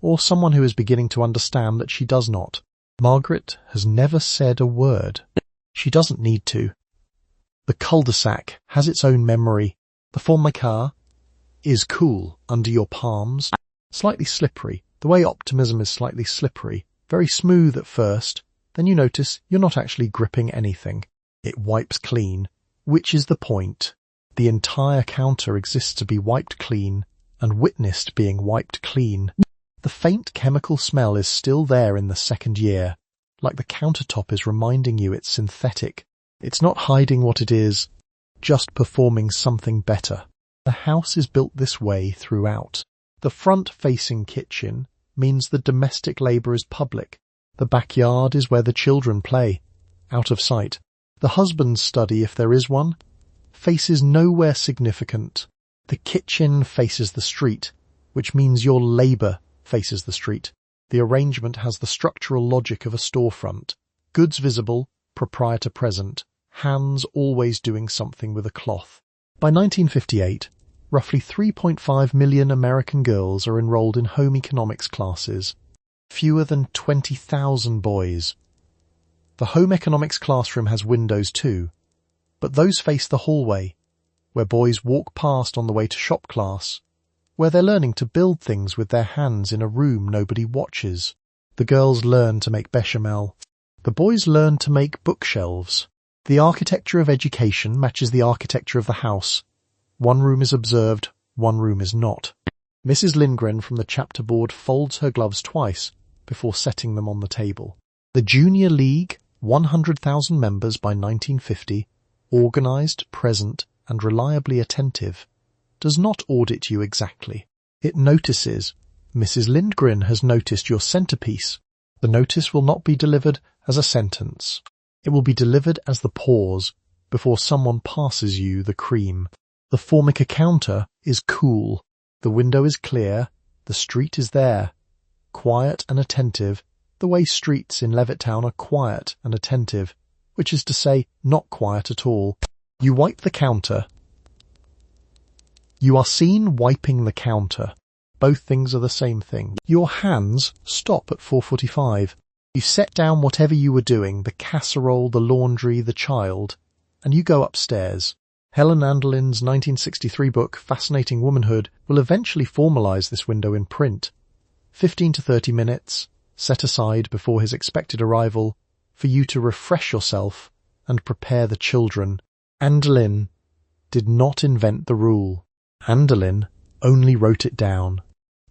or someone who is beginning to understand that she does not. Margaret has never said a word. She doesn't need to. The cul-de-sac has its own memory. The Formica is cool under your palms, slightly slippery, the way optimism is slightly slippery, very smooth at first, then you notice you're not actually gripping anything. It wipes clean, which is the point. The entire counter exists to be wiped clean and witnessed being wiped clean. The faint chemical smell is still there in the second year, like the countertop is reminding you it's synthetic. It's not hiding what it is, just performing something better. The house is built this way throughout. The front-facing kitchen means the domestic labour is public. The backyard is where the children play, out of sight. The husband's study, if there is one, faces nowhere significant. The kitchen faces the street, which means your labour faces the street. The arrangement has the structural logic of a storefront. Goods visible, proprietor present, hands always doing something with a cloth. By 1958, roughly 3.5 million American girls are enrolled in home economics classes, fewer than 20,000 boys. The home economics classroom has windows too, but those face the hallway, where boys walk past on the way to shop class, where they're learning to build things with their hands in a room nobody watches. The girls learn to make bechamel. The boys learn to make bookshelves. The architecture of education matches the architecture of the house. One room is observed, one room is not. Mrs. Lindgren from the chapter board folds her gloves twice before setting them on the table. The Junior League, 100,000 members by 1950, organised, present, and reliably attentive, does not audit you exactly. It notices. Mrs. Lindgren has noticed your centrepiece. The notice will not be delivered as a sentence. It will be delivered as the pause before someone passes you the cream. The Formica counter is cool. The window is clear. The street is there. Quiet and attentive, the way streets in Levittown are quiet and attentive, which is to say, not quiet at all. You wipe the counter. You are seen wiping the counter. Both things are the same thing. Your hands stop at 4:45. You set down whatever you were doing, the casserole, the laundry, the child, and you go upstairs. Helen Anderlin's 1963 book, Fascinating Womanhood, will eventually formalize this window in print. 15 to 30 minutes, set aside before his expected arrival, for you to refresh yourself and prepare the children. Anderlin did not invent the rule. Anderlin only wrote it down.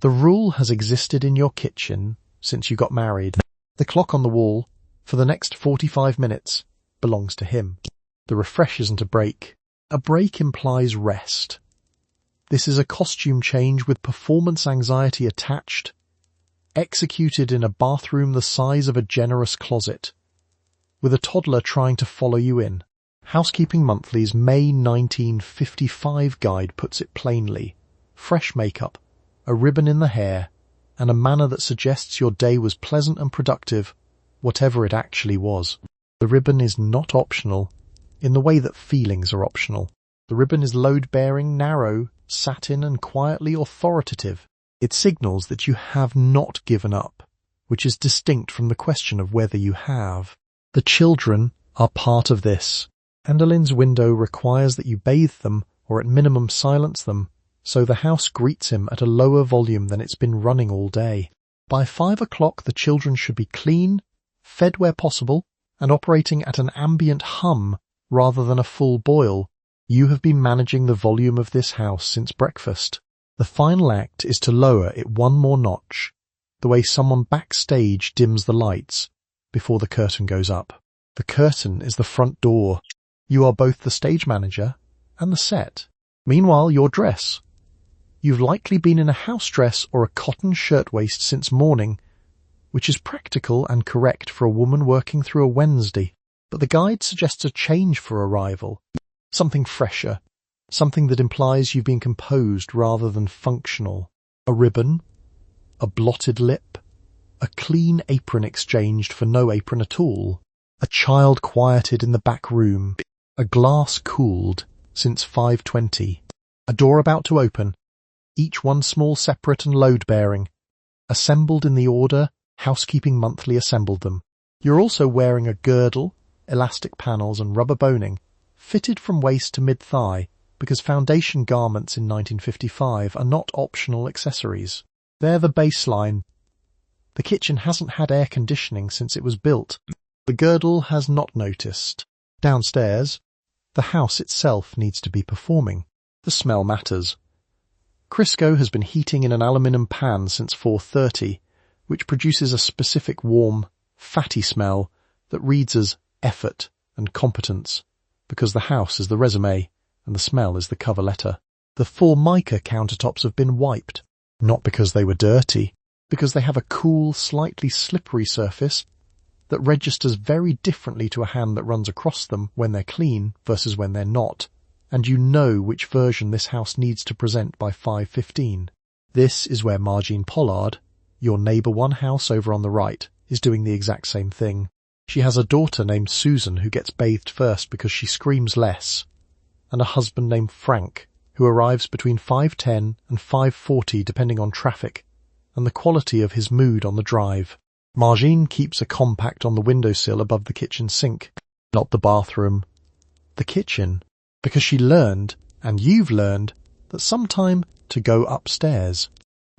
The rule has existed in your kitchen since you got married. The clock on the wall, for the next 45 minutes, belongs to him. The refresh isn't a break. A break implies rest. This is a costume change with performance anxiety attached, executed in a bathroom the size of a generous closet, with a toddler trying to follow you in. Housekeeping Monthly's May 1955 guide puts it plainly. Fresh makeup, a ribbon in the hair, and a manner that suggests your day was pleasant and productive, whatever it actually was. The ribbon is not optional, in the way that feelings are optional. The ribbon is load-bearing, narrow, satin, and quietly authoritative. It signals that you have not given up, which is distinct from the question of whether you have. The children are part of this. Enderlin's window requires that you bathe them, or at minimum silence them, so the house greets him at a lower volume than it's been running all day. By 5 o'clock the children should be clean, fed where possible, and operating at an ambient hum rather than a full boil. You have been managing the volume of this house since breakfast. The final act is to lower it one more notch, the way someone backstage dims the lights before the curtain goes up. The curtain is the front door. You are both the stage manager and the set. Meanwhile, your dress. You've likely been in a house dress or a cotton shirtwaist since morning, which is practical and correct for a woman working through a Wednesday. But the guide suggests a change for arrival. Something fresher. Something that implies you've been composed rather than functional. A ribbon. A blotted lip. A clean apron exchanged for no apron at all. A child quieted in the back room. A glass cooled since 5:20. A door about to open. Each one small, separate and load-bearing. Assembled in the order Housekeeping Monthly assembled them. You're also wearing a girdle, elastic panels and rubber boning, fitted from waist to mid-thigh, because foundation garments in 1955 are not optional accessories. They're the baseline. The kitchen hasn't had air conditioning since it was built. The girdle has not noticed. Downstairs, the house itself needs to be performing. The smell matters. Crisco has been heating in an aluminium pan since 4:30, which produces a specific warm, fatty smell that reads as effort and competence, because the house is the resume and the smell is the cover letter. The 4 mica countertops have been wiped, not because they were dirty, because they have a cool, slightly slippery surface that registers very differently to a hand that runs across them when they're clean versus when they're not, and you know which version this house needs to present by 5:15. This is where Margene Pollard, your neighbour one house over on the right, is doing the exact same thing. She has a daughter named Susan who gets bathed first because she screams less, and a husband named Frank who arrives between 5:10 and 5:40 depending on traffic and the quality of his mood on the drive. Margene keeps a compact on the windowsill above the kitchen sink, not the bathroom, the kitchen, because she learned, and you've learned, that sometime to go upstairs.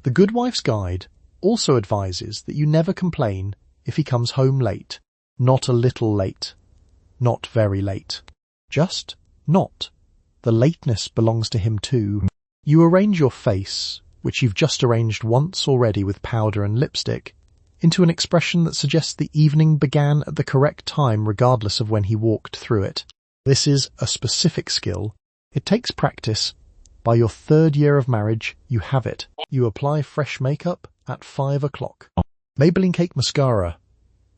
The Good Wife's Guide also advises that you never complain if he comes home late. Not a little late. Not very late. Just not. The lateness belongs to him too. You arrange your face, which you've just arranged once already with powder and lipstick, into an expression that suggests the evening began at the correct time regardless of when he walked through it. This is a specific skill. It takes practice. By your 3rd year of marriage, you have it. You apply fresh makeup at 5 o'clock. Maybelline Cake Mascara.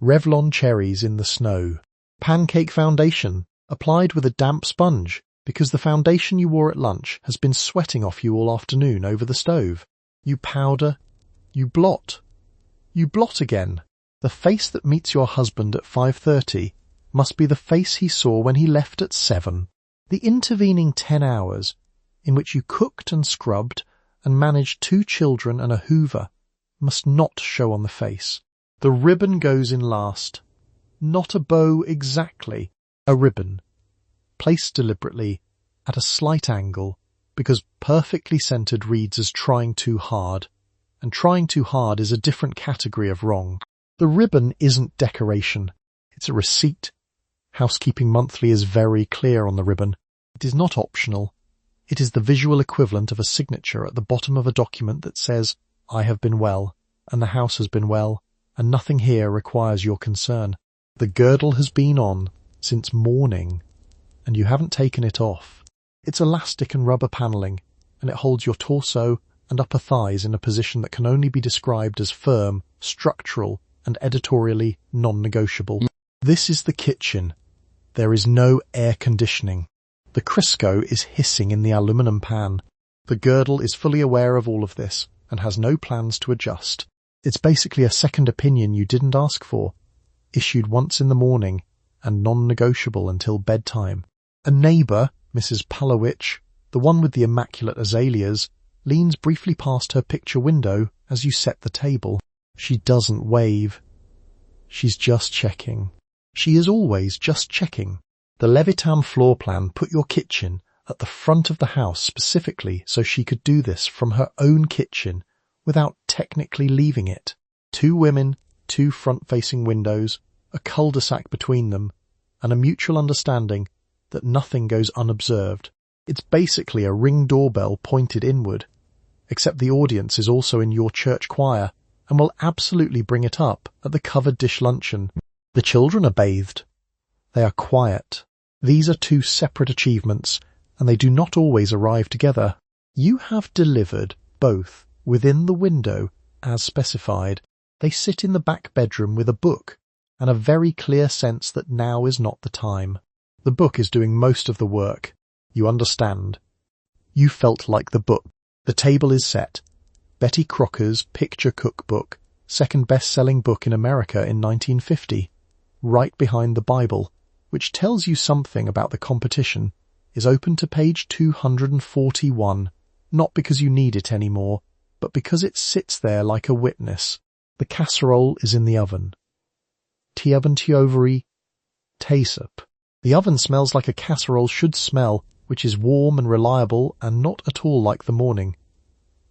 Revlon cherries in the snow. Pancake foundation, applied with a damp sponge, because the foundation you wore at lunch has been sweating off you all afternoon over the stove. You powder. You blot. You blot again. The face that meets your husband at 5:30 must be the face he saw when he left at 7. The intervening 10 hours, in which you cooked and scrubbed and managed 2 children and a Hoover, must not show on the face. The ribbon goes in last. Not a bow exactly, a ribbon, placed deliberately at a slight angle, because perfectly centered reads as trying too hard, and trying too hard is a different category of wrong. The ribbon isn't decoration. It's a receipt. Housekeeping Monthly is very clear on the ribbon. It is not optional. It is the visual equivalent of a signature at the bottom of a document that says, I have been well, and the house has been well, and nothing here requires your concern. The girdle has been on since morning, and you haven't taken it off. It's elastic and rubber paneling, and it holds your torso and upper thighs in a position that can only be described as firm, structural, and editorially non-negotiable. This is the kitchen. There is no air conditioning. The Crisco is hissing in the aluminum pan. The girdle is fully aware of all of this and has no plans to adjust. It's basically a second opinion you didn't ask for, issued once in the morning and non-negotiable until bedtime. A neighbour, Mrs. Palowitch, the one with the immaculate azaleas, leans briefly past her picture window as you set the table. She doesn't wave. She's just checking. She is always just checking. The Levittown floor plan put your kitchen at the front of the house specifically so she could do this from her own kitchen without technically leaving it. 2 women, 2 front-facing windows, a cul-de-sac between them, and a mutual understanding that nothing goes unobserved. It's basically a Ring doorbell pointed inward, except the audience is also in your church choir and will absolutely bring it up at the covered dish luncheon. The children are bathed. They are quiet. These are 2 separate achievements, and they do not always arrive together. You have delivered both within the window as specified. They sit in the back bedroom with a book and a very clear sense that now is not the time. The book is doing most of the work. You understand. You felt like the book. The table is set. Betty Crocker's picture cookbook, second best-selling book in America in 1950, right behind the Bible, which tells you something about the competition, is open to page 241, not because you need it anymore, but because it sits there like a witness. The casserole is in the oven. Tea-oven tea-ovary, Taysop. The oven smells like a casserole should smell, which is warm and reliable and not at all like the morning,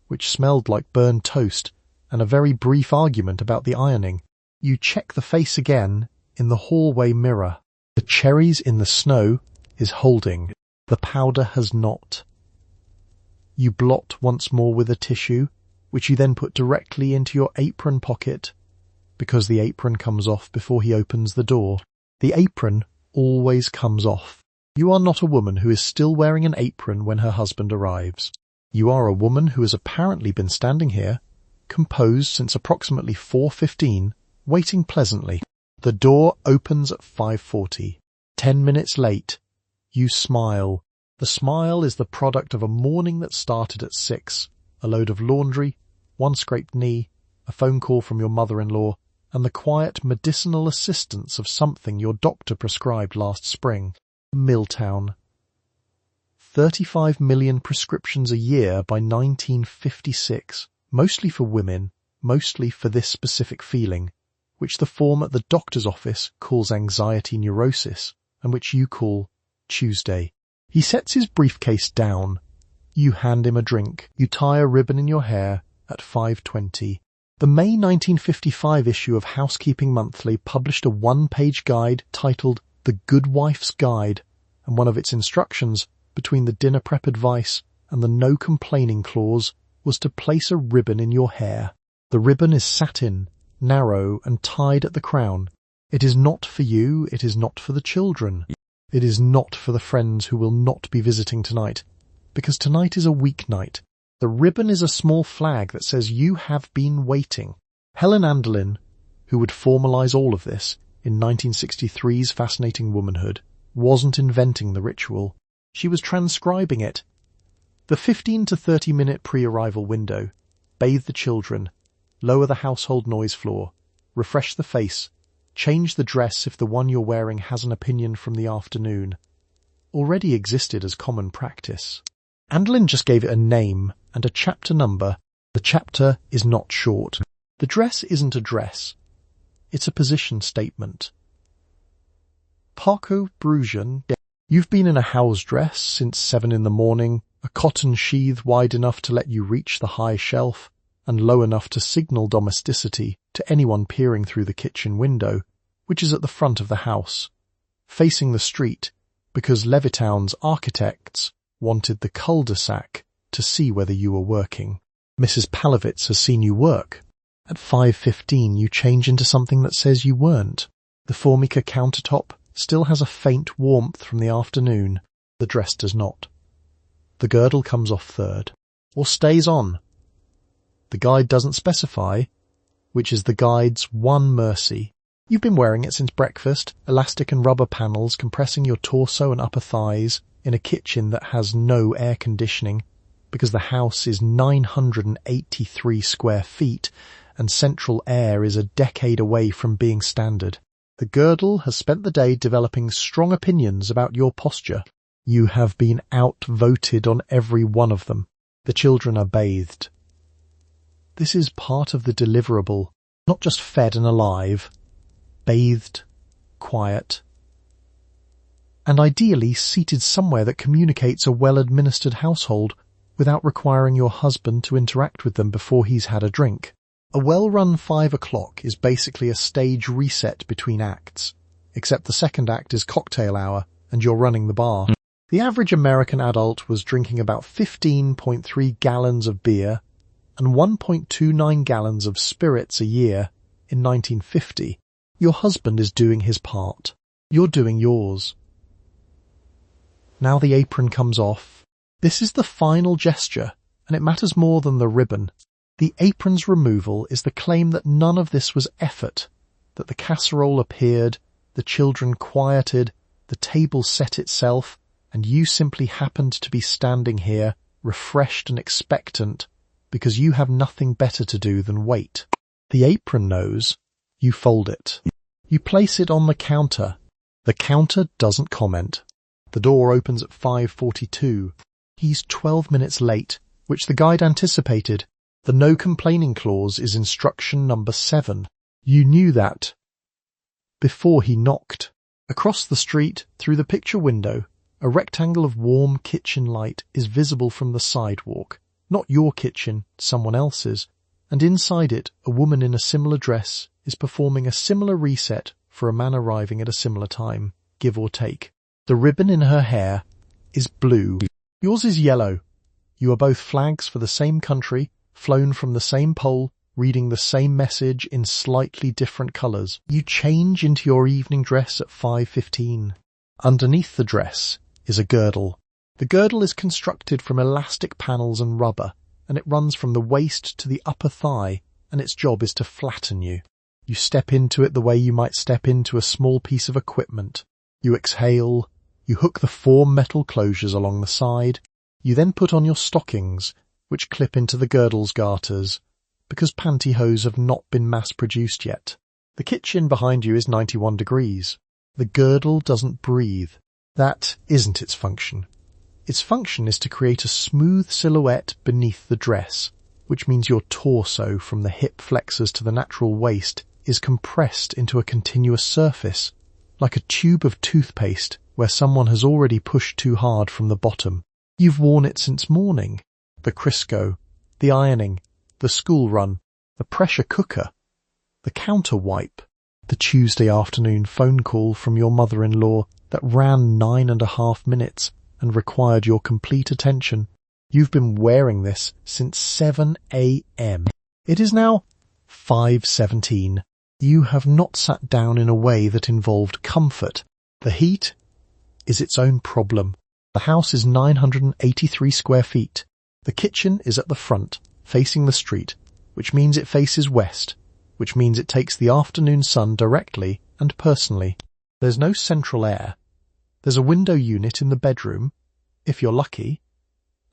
which smelled like burned toast and a very brief argument about the ironing. You check the face again in the hallway mirror. The cherries in the snow is holding. The powder has not. You blot once more with a tissue, which you then put directly into your apron pocket, because the apron comes off before he opens the door. The apron always comes off. You are not a woman who is still wearing an apron when her husband arrives. You are a woman who has apparently been standing here, composed since approximately 4:15, waiting pleasantly. The door opens at 5:40. 10 minutes late. You smile. The smile is the product of a morning that started at 6, a load of laundry, 1 scraped knee, a phone call from your mother-in-law, and the quiet medicinal assistance of something your doctor prescribed last spring. Milltown. 35 million prescriptions a year by 1956, mostly for women, mostly for this specific feeling, which the form at the doctor's office calls anxiety neurosis, and which you call Tuesday. He sets his briefcase down. You hand him a drink. You tie a ribbon in your hair at 5:20. The May 1955 issue of Housekeeping Monthly published a 1-page guide titled The Good Wife's Guide, and one of its instructions, between the dinner prep advice and the no complaining clause, was to place a ribbon in your hair. The ribbon is satin, narrow, and tied at the crown. It is not for you, it is not for the children. It is not for the friends who will not be visiting tonight, because tonight is a weeknight. The ribbon is a small flag that says you have been waiting. Helen Anderlin, who would formalize all of this in 1963's Fascinating Womanhood, wasn't inventing the ritual. She was transcribing it. The 15 to 30 minute pre-arrival window. Bathe the children. Lower the household noise floor. Refresh the face. Change the dress if the one you're wearing has an opinion from the afternoon. Already existed as common practice. Anderlin just gave it a name and a chapter number. The chapter is not short. The dress isn't a dress. It's a position statement. Parco Brujan. You've been in a house dress since 7 in the morning, a cotton sheath wide enough to let you reach the high shelf, and low enough to signal domesticity to anyone peering through the kitchen window, which is at the front of the house, facing the street, because Levittown's architects wanted the cul-de-sac to see whether you were working. Mrs. Palovitz has seen you work. At 5:15 you change into something that says you weren't. The Formica countertop still has a faint warmth from the afternoon. The dress does not. The girdle comes off third, or stays on. The guide doesn't specify, which is the guide's one mercy. You've been wearing it since breakfast, elastic and rubber panels compressing your torso and upper thighs in a kitchen that has no air conditioning, because the house is 983 square feet and central air is a decade away from being standard. The girdle has spent the day developing strong opinions about your posture. You have been outvoted on every one of them. The children are bathed. This is part of the deliverable, not just fed and alive, bathed, quiet, and ideally seated somewhere that communicates a well-administered household without requiring your husband to interact with them before he's had a drink. A well-run 5 o'clock is basically a stage reset between acts, except the second act is cocktail hour and you're running the bar. The average American adult was drinking about 15.3 gallons of beer and 1.29 gallons of spirits a year in 1950. Your husband is doing his part. You're doing yours. Now the apron comes off. This is the final gesture, and it matters more than the ribbon. The apron's removal is the claim that none of this was effort, that the casserole appeared, the children quieted, the table set itself, and you simply happened to be standing here, refreshed and expectant, because you have nothing better to do than wait. The apron knows. You fold it. You place it on the counter. The counter doesn't comment. The door opens at 5:42. He's 12 minutes late, which the guide anticipated. The no complaining clause is instruction number 7. You knew that before he knocked. Across the street, through the picture window, a rectangle of warm kitchen light is visible from the sidewalk. Not your kitchen, someone else's. And inside it, a woman in a similar dress is performing a similar reset for a man arriving at a similar time, give or take. The ribbon in her hair is blue. Yours is yellow. You are both flags for the same country, flown from the same pole, reading the same message in slightly different colours. You change into your evening dress at 5:15. Underneath the dress is a girdle. The girdle is constructed from elastic panels and rubber, and it runs from the waist to the upper thigh, and its job is to flatten you. You step into it the way you might step into a small piece of equipment. You exhale. You hook the 4 metal closures along the side. You then put on your stockings, which clip into the girdle's garters, because pantyhose have not been mass-produced yet. The kitchen behind you is 91 degrees. The girdle doesn't breathe. That isn't its function. Its function is to create a smooth silhouette beneath the dress, which means your torso from the hip flexors to the natural waist is compressed into a continuous surface, like a tube of toothpaste where someone has already pushed too hard from the bottom. You've worn it since morning. The Crisco, the ironing, the school run, the pressure cooker, the counter wipe, the Tuesday afternoon phone call from your mother-in-law that ran 9.5 minutes and required your complete attention. You've been wearing this since 7 a.m. It is now 5:17. You have not sat down in a way that involved comfort. The heat is its own problem. The house is 983 square feet. The kitchen is at the front, facing the street, which means it faces west, which means it takes the afternoon sun directly and personally. There's no central air. There's a window unit in the bedroom, if you're lucky,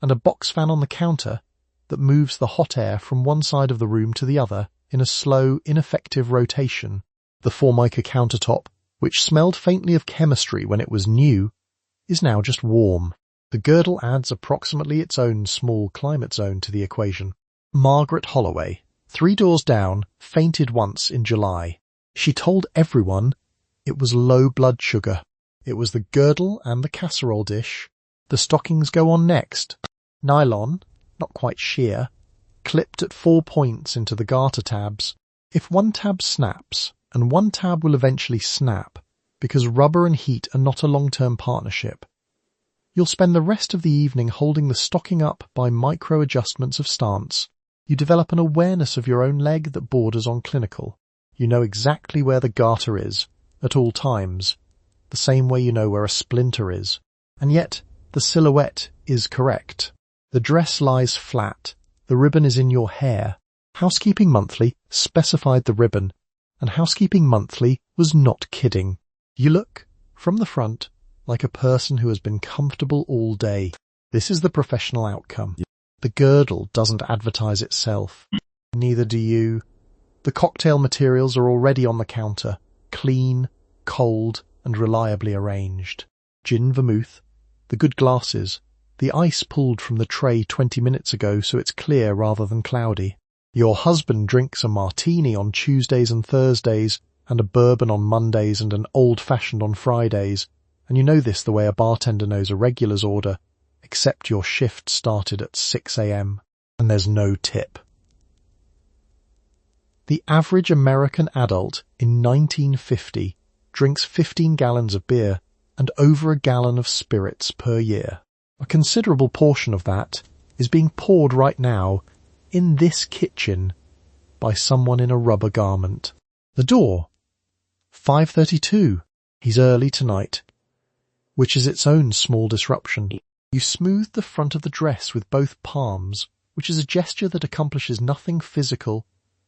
and a box fan on the counter that moves the hot air from one side of the room to the other in a slow, ineffective rotation. The Formica countertop, which smelled faintly of chemistry when it was new, is now just warm. The girdle adds approximately its own small climate zone to the equation. Margaret Holloway, 3 doors down, fainted once in July. She told everyone it was low blood sugar. It was the girdle and the casserole dish. The stockings go on next. Nylon, not quite sheer, clipped at 4 points into the garter tabs. If one tab snaps, and one tab will eventually snap, because rubber and heat are not a long-term partnership, you'll spend the rest of the evening holding the stocking up by micro-adjustments of stance. You develop an awareness of your own leg that borders on clinical. You know exactly where the garter is, at all times, the same way you know where a splinter is. And yet, the silhouette is correct. The dress lies flat. The ribbon is in your hair. Housekeeping Monthly specified the ribbon, and Housekeeping Monthly was not kidding. You look, from the front, like a person who has been comfortable all day. This is the professional outcome. The girdle doesn't advertise itself. Neither do you. The cocktail materials are already on the counter, clean, cold, and reliably arranged. Gin vermouth, the good glasses, the ice pulled from the tray 20 minutes ago so it's clear rather than cloudy. Your husband drinks a martini on Tuesdays and Thursdays, and a bourbon on Mondays and an old-fashioned on Fridays, and you know this the way a bartender knows a regular's order, except your shift started at 6 a.m. and there's no tip. The average American adult in 1950 drinks 15 gallons of beer and over a gallon of spirits per year. A considerable portion of that is being poured right now in this kitchen by someone in a rubber garment. The door. 5:32. He's early tonight, which is its own small disruption. You smooth the front of the dress with both palms, which is a gesture that accomplishes nothing physical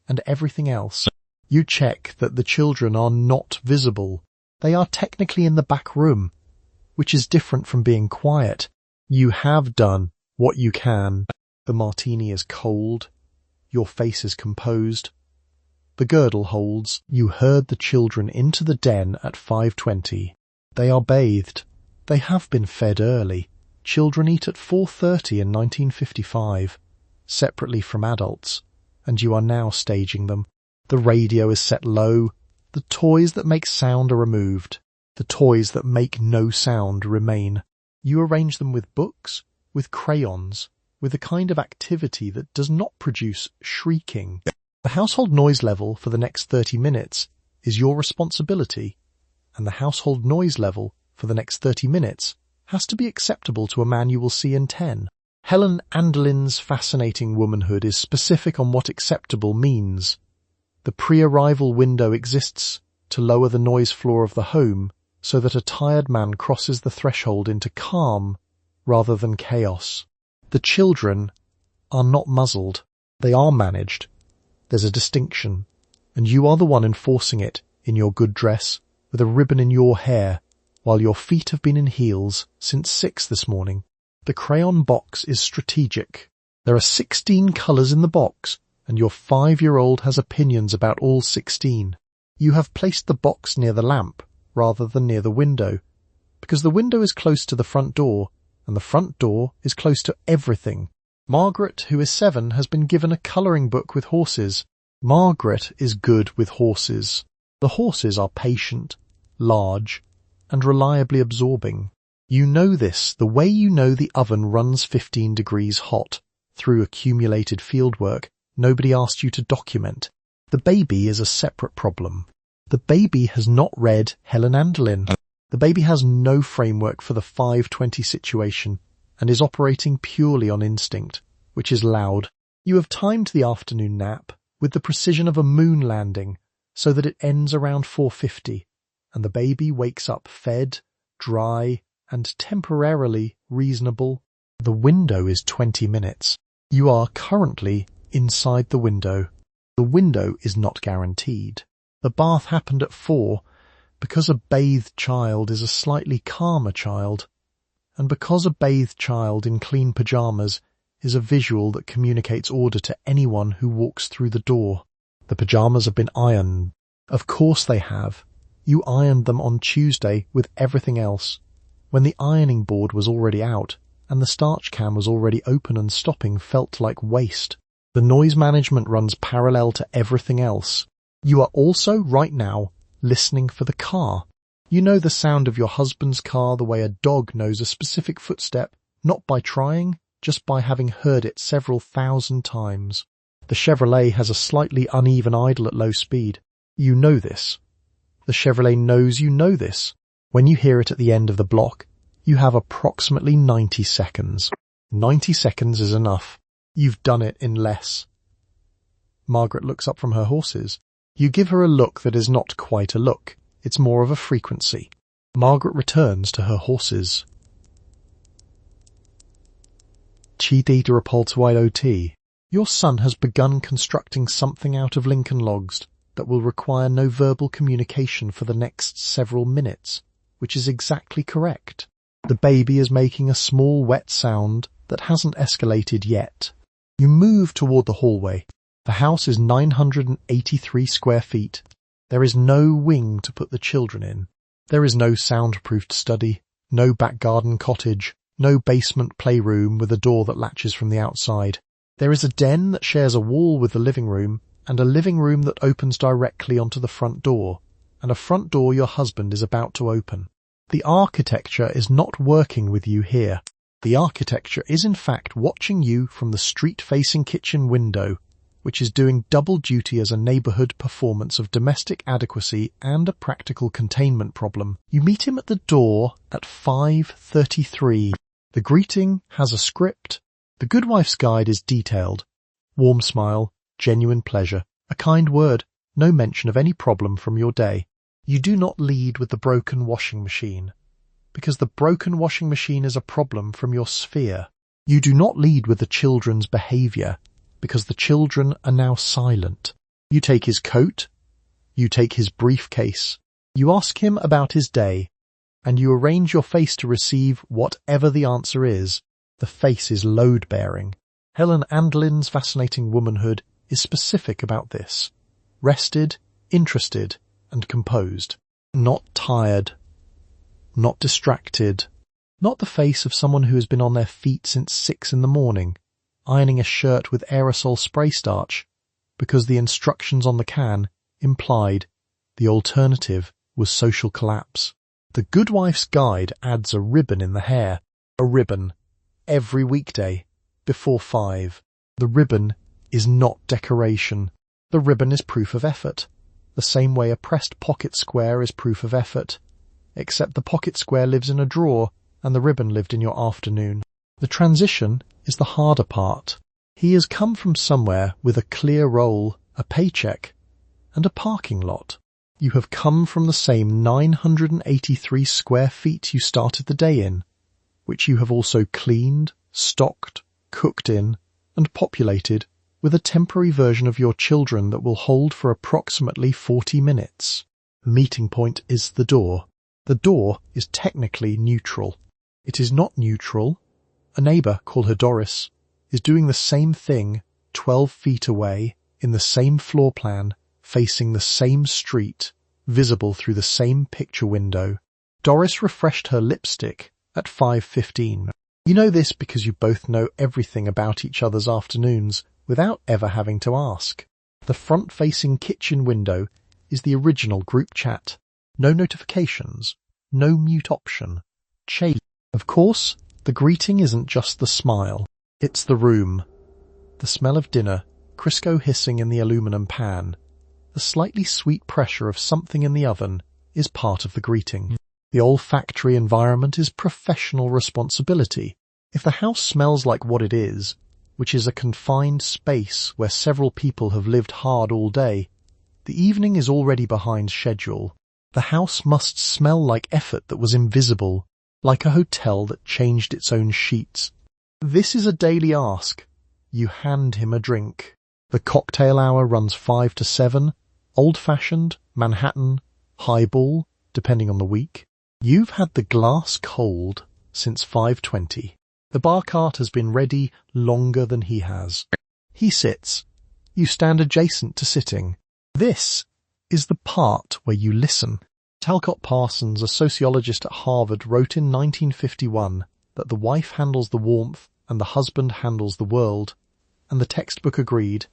and everything else. You check that the children are not visible. They are technically in the back room, which is different from being quiet. You have done what you can. The martini is cold. Your face is composed. The girdle holds. You herd the children into the den at 5:20. They are bathed. They have been fed early. Children eat at 4:30 in 1955, separately from adults, and you are now staging them. The radio is set low. The toys that make sound are removed. The toys that make no sound remain. You arrange them with books, with crayons, with a kind of activity that does not produce shrieking. The household noise level for the next 30 minutes is your responsibility, and the household noise level for the next 30 minutes has to be acceptable to a man you will see in 10. Helen Andelin's fascinating womanhood is specific on what acceptable means. The pre-arrival window exists to lower the noise floor of the home so that a tired man crosses the threshold into calm rather than chaos. The children are not muzzled. They are managed. There's a distinction, and you are the one enforcing it in your good dress with a ribbon in your hair while your feet have been in heels since 6 this morning. The crayon box is strategic. There are 16 colours in the box, and your 5-year-old has opinions about all 16. You have placed the box near the lamp rather than near the window, because the window is close to the front door, and the front door is close to everything. Margaret, who is 7, has been given a colouring book with horses. Margaret is good with horses. The horses are patient, large, and reliably absorbing. You know this the way you know the oven runs 15 degrees hot through accumulated fieldwork nobody asked you to document. The baby is a separate problem. The baby has not read Helen Andelin. The baby has no framework for the 5:20 situation and is operating purely on instinct, which is loud. You have timed the afternoon nap with the precision of a moon landing so that it ends around 4:50, and the baby wakes up fed, dry, and temporarily reasonable. The window is 20 minutes. You are currently inside the window. The window is not guaranteed. The bath happened at 4 because a bathed child is a slightly calmer child, and because a bathed child in clean pyjamas is a visual that communicates order to anyone who walks through the door. The pyjamas have been ironed. Of course they have. You ironed them on Tuesday with everything else, when the ironing board was already out and the starch can was already open and stopping felt like waste. The noise management runs parallel to everything else. You are also, right now, listening for the car. You know the sound of your husband's car the way a dog knows a specific footstep, not by trying, just by having heard it several thousand times. The Chevrolet has a slightly uneven idle at low speed. You know this. The Chevrolet knows you know this. When you hear it at the end of the block, you have approximately 90 seconds. 90 seconds is enough. You've done it in less. Margaret looks up from her horses. You give her a look that is not quite a look. It's more of a frequency. Margaret returns to her horses. Chidi de Rapoltawai. Your son has begun constructing something out of Lincoln logs that will require no verbal communication for the next several minutes, which is exactly correct. The baby is making a small wet sound that hasn't escalated yet. You move toward the hallway. The house is 983 square feet. There is no wing to put the children in. There is no soundproofed study, no back garden cottage, no basement playroom with a door that latches from the outside. There is a den that shares a wall with the living room and a living room that opens directly onto the front door, and a front door your husband is about to open. The architecture is not working with you here. The architecture is in fact watching you from the street-facing kitchen window, which is doing double duty as a neighborhood performance of domestic adequacy and a practical containment problem. You meet him at the door at 5:33. The greeting has a script. The Good Wife's Guide is detailed. Warm smile, genuine pleasure, a kind word, no mention of any problem from your day. You do not lead with the broken washing machine, because the broken washing machine is a problem from your sphere. You do not lead with the children's behavior, because the children are now silent. You take his coat, you take his briefcase, you ask him about his day, and you arrange your face to receive whatever the answer is. The face is load-bearing. Helen Andlin's fascinating womanhood is specific about this. Rested, interested, and composed. Not tired. Not distracted. Not the face of someone who has been on their feet since 6 in the morning, ironing a shirt with aerosol spray starch, because the instructions on the can implied the alternative was social collapse. The Good Wife's Guide adds a ribbon in the hair. A ribbon. Every weekday. Before 5. The ribbon is not decoration. The ribbon is proof of effort. The same way a pressed pocket square is proof of effort. Except the pocket square lives in a drawer and the ribbon lived in your afternoon. The transition is the harder part. He has come from somewhere with a clear role, a paycheck, and a parking lot. You have come from the same 983 square feet you started the day in, which you have also cleaned, stocked, cooked in, and populated with a temporary version of your children that will hold for approximately 40 minutes. The meeting point is the door. The door is technically neutral. It is not neutral. A neighbour, call her Doris, is doing the same thing 12 feet away, in the same floor plan, facing the same street, visible through the same picture window. Doris refreshed her lipstick at 5:15. You know this because you both know everything about each other's afternoons without ever having to ask. The front-facing kitchen window is the original group chat. No notifications, no mute option. Chase. Of course, the greeting isn't just the smile. It's the room. The smell of dinner, Crisco hissing in the aluminum pan, the slightly sweet pressure of something in the oven is part of the greeting. The olfactory environment is professional responsibility. If the house smells like what it is, which is a confined space where several people have lived hard all day, the evening is already behind schedule. The house must smell like effort that was invisible, like a hotel that changed its own sheets. This is a daily ask. You hand him a drink. The cocktail hour runs 5 to 7, old-fashioned, Manhattan, highball, depending on the week. You've had the glass cold since 5:20. The bar cart has been ready longer than he has. He sits. You stand adjacent to sitting. This is the part where you listen. Talcott Parsons, a sociologist at Harvard, wrote in 1951 that the wife handles the warmth and the husband handles the world, and the textbook agreed,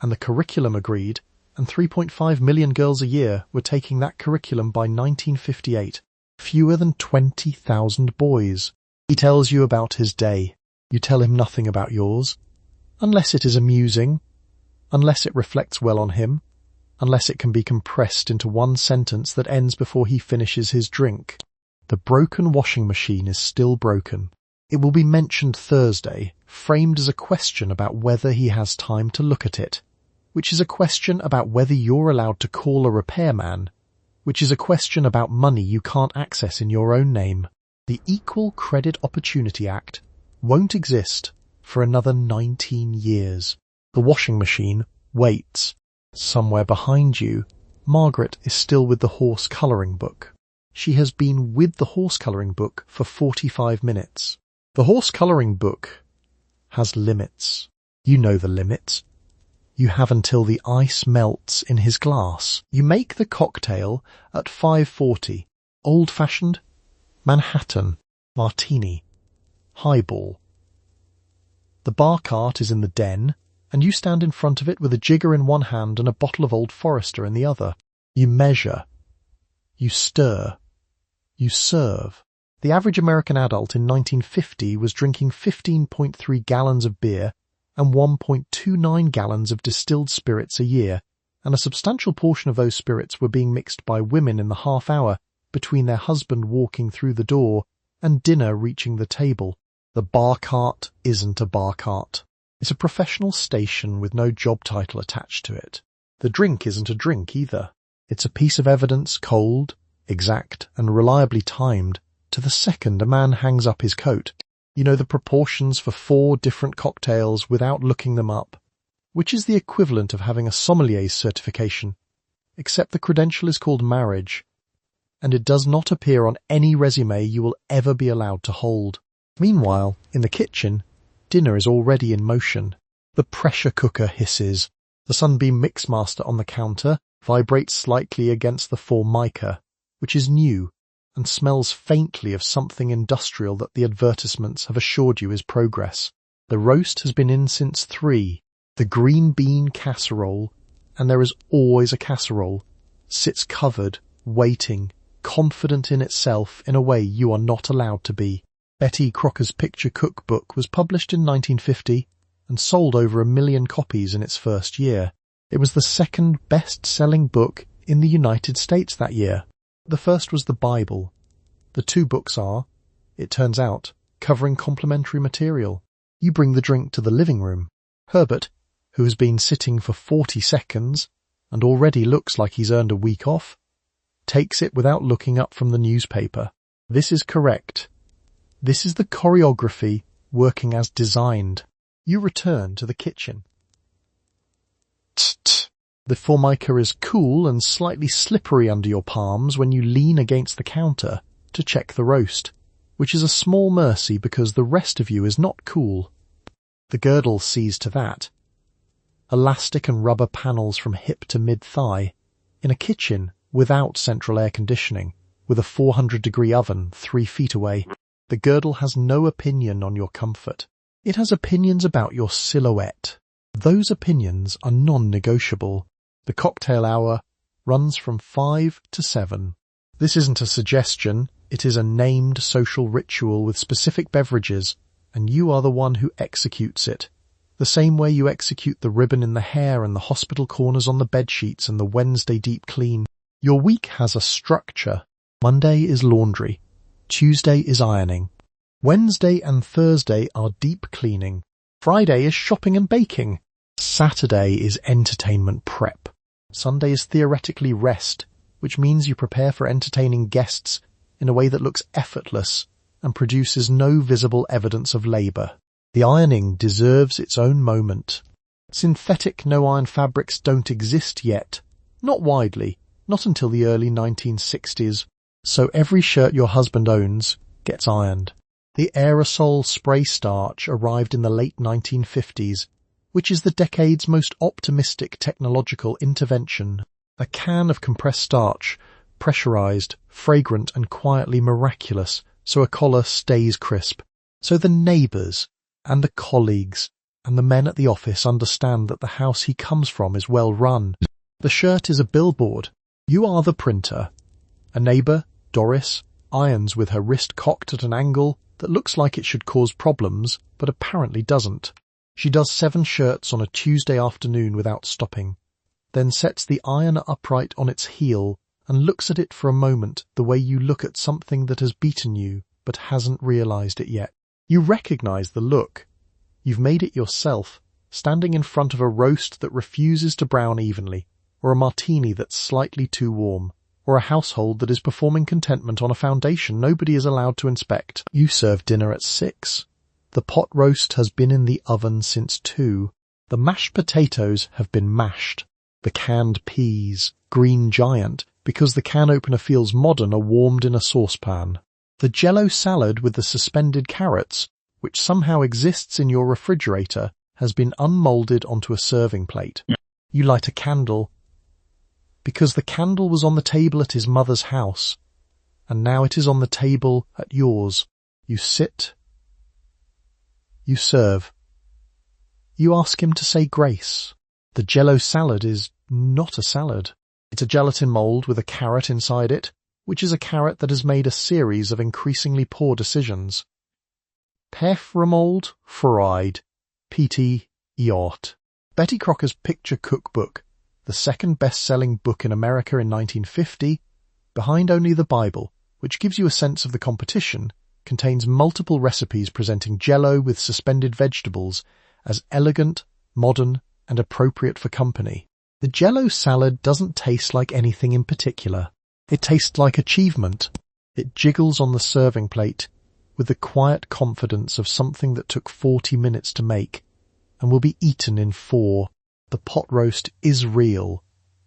and the curriculum agreed, and 3.5 million girls a year were taking that curriculum by 1958. Fewer than 20,000 boys. He tells you about his day. You tell him nothing about yours, unless it is amusing, unless it reflects well on him, unless it can be compressed into one sentence that ends before he finishes his drink. The broken washing machine is still broken. It will be mentioned Thursday, framed as a question about whether he has time to look at it, which is a question about whether you're allowed to call a repairman, which is a question about money you can't access in your own name. The Equal Credit Opportunity Act won't exist for another 19 years. The washing machine waits. Somewhere behind you, Margaret is still with the horse colouring book. She has been with the horse colouring book for 45 minutes. The horse colouring book has limits. You know the limits. You have until the ice melts in his glass. You make the cocktail at 5:40. Old-fashioned, Manhattan, martini, highball. The bar cart is in the den, and you stand in front of it with a jigger in one hand and a bottle of Old Forester in the other. You measure. You stir. You serve. The average American adult in 1950 was drinking 15.3 gallons of beer and 1.29 gallons of distilled spirits a year, and a substantial portion of those spirits were being mixed by women in the half hour between their husband walking through the door and dinner reaching the table. The bar cart isn't a bar cart. It's a professional station with no job title attached to it. The drink isn't a drink either. It's a piece of evidence, cold, exact, and reliably timed to the second a man hangs up his coat. You know the proportions for 4 different cocktails without looking them up, which is the equivalent of having a sommelier's certification, except the credential is called marriage, and it does not appear on any resume you will ever be allowed to hold. Meanwhile, in the kitchen, dinner is already in motion. The pressure cooker hisses. The Sunbeam Mixmaster on the counter vibrates slightly against the Formica, which is new and smells faintly of something industrial that the advertisements have assured you is progress. The roast has been in since 3. The green bean casserole, and there is always a casserole, sits covered, waiting, confident in itself in a way you are not allowed to be. Betty Crocker's picture cookbook was published in 1950 and sold over 1 million copies in its first year. It was the second best-selling book in the United States that year. The first was the Bible. The 2 books are, it turns out, covering complementary material. You bring the drink to the living room. Herbert, who has been sitting for 40 seconds and already looks like he's earned a week off, takes it without looking up from the newspaper. This is correct. This is the choreography working as designed. You return to the kitchen. Tst. The Formica is cool and slightly slippery under your palms when you lean against the counter to check the roast, which is a small mercy because the rest of you is not cool. The girdle sees to that. Elastic and rubber panels from hip to mid-thigh, in a kitchen without central air conditioning, with a 400-degree oven 3 feet away. The girdle has no opinion on your comfort. It has opinions about your silhouette. Those opinions are non-negotiable. The cocktail hour runs from 5 to 7. This isn't a suggestion, it is a named social ritual with specific beverages, and you are the one who executes it. The same way you execute the ribbon in the hair and the hospital corners on the bedsheets and the Wednesday deep clean. Your week has a structure. Monday is laundry. Tuesday is ironing. Wednesday and Thursday are deep cleaning. Friday is shopping and baking. Saturday is entertainment prep. Sunday is theoretically rest, which means you prepare for entertaining guests in a way that looks effortless and produces no visible evidence of labour. The ironing deserves its own moment. Synthetic no-iron fabrics don't exist yet. Not widely, not until the early 1960s. So every shirt your husband owns gets ironed. The aerosol spray starch arrived in the late 1950s, which is the decade's most optimistic technological intervention. A can of compressed starch, pressurized, fragrant and quietly miraculous, so a collar stays crisp. So the neighbours and the colleagues and the men at the office understand that the house he comes from is well run. The shirt is a billboard. You are the printer. A neighbour, Doris, irons with her wrist cocked at an angle that looks like it should cause problems, but apparently doesn't. She does 7 shirts on a Tuesday afternoon without stopping, then sets the iron upright on its heel and looks at it for a moment the way you look at something that has beaten you but hasn't realised it yet. You recognise the look. You've made it yourself, standing in front of a roast that refuses to brown evenly, or a martini that's slightly too warm, or a household that is performing contentment on a foundation nobody is allowed to inspect. You serve dinner at 6. The pot roast has been in the oven since 2. The mashed potatoes have been mashed. The canned peas, green giant, because the can opener feels modern, are warmed in a saucepan. The Jell-O salad with the suspended carrots, which somehow exists in your refrigerator, has been unmolded onto a serving plate. You light a candle, because the candle was on the table at his mother's house, and now it is on the table at yours. You sit. You serve. You ask him to say grace. The Jell-O salad is not a salad. It's a gelatin mold with a carrot inside it, which is a carrot that has made a series of increasingly poor decisions. Pefremold fried, P.T. Yacht. Betty Crocker's Picture Cookbook, the second best-selling book in America in 1950, behind only the Bible, which gives you a sense of the competition, contains multiple recipes presenting Jell-O with suspended vegetables as elegant, modern, and appropriate for company. The Jell-O salad doesn't taste like anything in particular. It tastes like achievement. It jiggles on the serving plate with the quiet confidence of something that took 40 minutes to make and will be eaten in 4. The pot roast is real.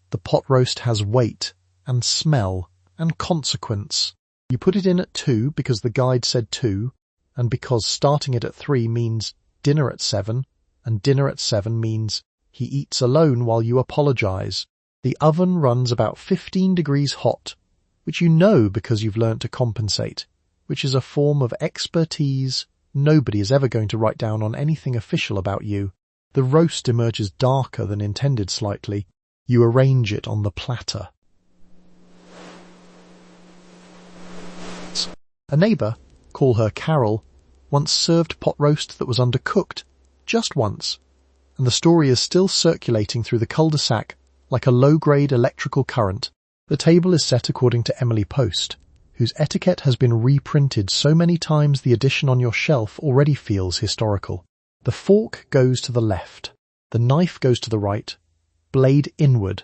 The pot roast has weight and smell and consequence. You put it in at 2 because the guide said 2, and because starting it at 3 means dinner at 7, and dinner at 7 means he eats alone while you apologize. The oven runs about 15 degrees hot, which you know because you've learnt to compensate, which is a form of expertise nobody is ever going to write down on anything official about you. The roast emerges darker than intended slightly. You arrange it on the platter. A neighbour, call her Carol, once served pot roast that was undercooked, just once, and the story is still circulating through the cul-de-sac like a low-grade electrical current. The table is set according to Emily Post, whose etiquette has been reprinted so many times the addition on your shelf already feels historical. The fork goes to the left, the knife goes to the right, blade inward,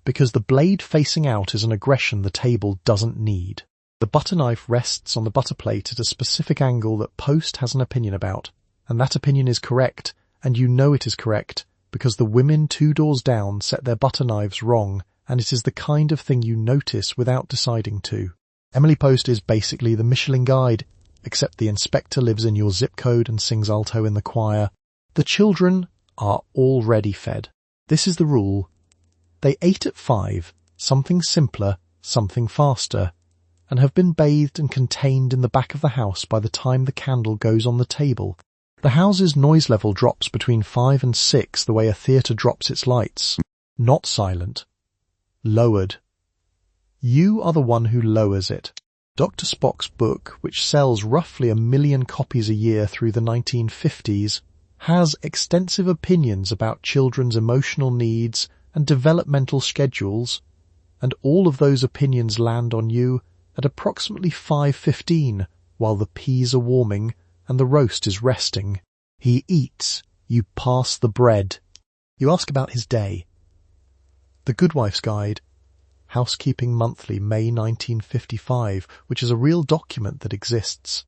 because the blade facing out is an aggression the table doesn't need. The butter knife rests on the butter plate at a specific angle that Post has an opinion about, and that opinion is correct, and you know it is correct, because the women 2 doors down set their butter knives wrong, and it is the kind of thing you notice without deciding to. Emily Post is basically the Michelin Guide, except the inspector lives in your zip code and sings alto in the choir. The children are already fed. This is the rule. They ate at 5, something simpler, something faster, and have been bathed and contained in the back of the house by the time the candle goes on the table. The house's noise level drops between 5 and 6 the way a theatre drops its lights. Not silent. Lowered. You are the one who lowers it. Dr. Spock's book, which sells roughly 1 million copies a year through the 1950s, has extensive opinions about children's emotional needs and developmental schedules, and all of those opinions land on you at approximately 5:15 while the peas are warming and the roast is resting. He eats. You pass the bread. You ask about his day. The Good Wife's Guide, Housekeeping Monthly, May 1955, which is a real document that exists,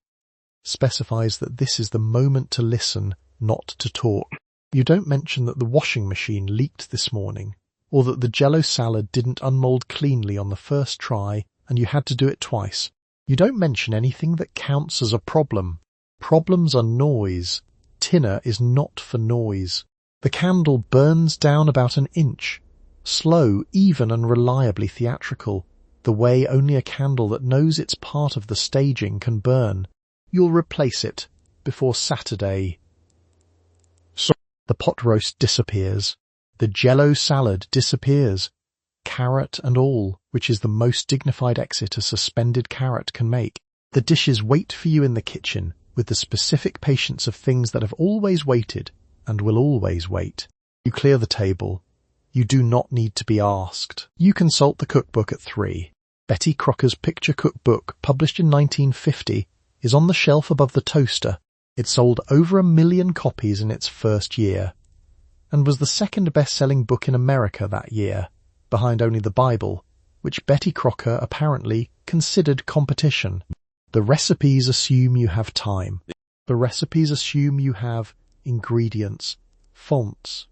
specifies that this is the moment to listen, not to talk. You don't mention that the washing machine leaked this morning, or that the Jell-O salad didn't unmold cleanly on the first try and you had to do it twice. You don't mention anything that counts as a problem. Problems are noise. Tinner is not for noise. The candle burns down about an inch. Slow, even and reliably theatrical, the way only a candle that knows it's part of the staging can burn. You'll replace it before Saturday. So the pot roast disappears. The Jell-O salad disappears. Carrot and all, which is the most dignified exit a suspended carrot can make. The dishes wait for you in the kitchen with the specific patience of things that have always waited and will always wait. You clear the table. You do not need to be asked. You consult the cookbook at 3. Betty Crocker's Picture Cookbook, published in 1950, is on the shelf above the toaster. It sold over 1 million copies in its first year, and was the second best-selling book in America that year, behind only the Bible, which Betty Crocker apparently considered competition. The recipes assume you have time. The recipes assume you have ingredients, fonts,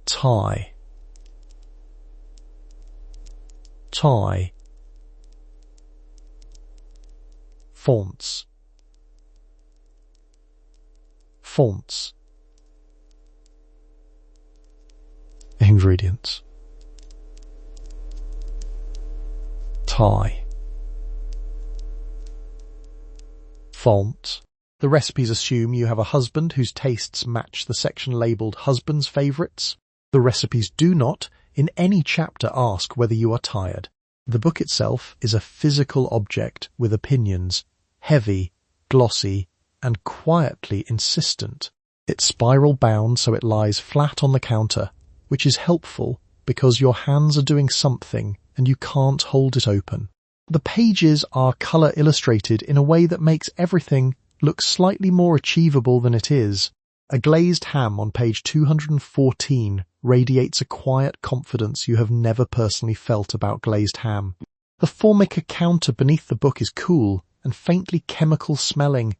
tie, fonts, ingredients, tie, font. The recipes assume you have a husband whose tastes match the section labelled Husband's Favourites. The recipes do not, In any chapter, ask whether you are tired. The book itself is a physical object with opinions, heavy, glossy, and quietly insistent. It's spiral bound so it lies flat on the counter, which is helpful because your hands are doing something and you can't hold it open. The pages are colour illustrated in a way that makes everything look slightly more achievable than it is. A glazed ham on page 214 radiates a quiet confidence you have never personally felt about glazed ham. The Formica counter beneath the book is cool and faintly chemical smelling,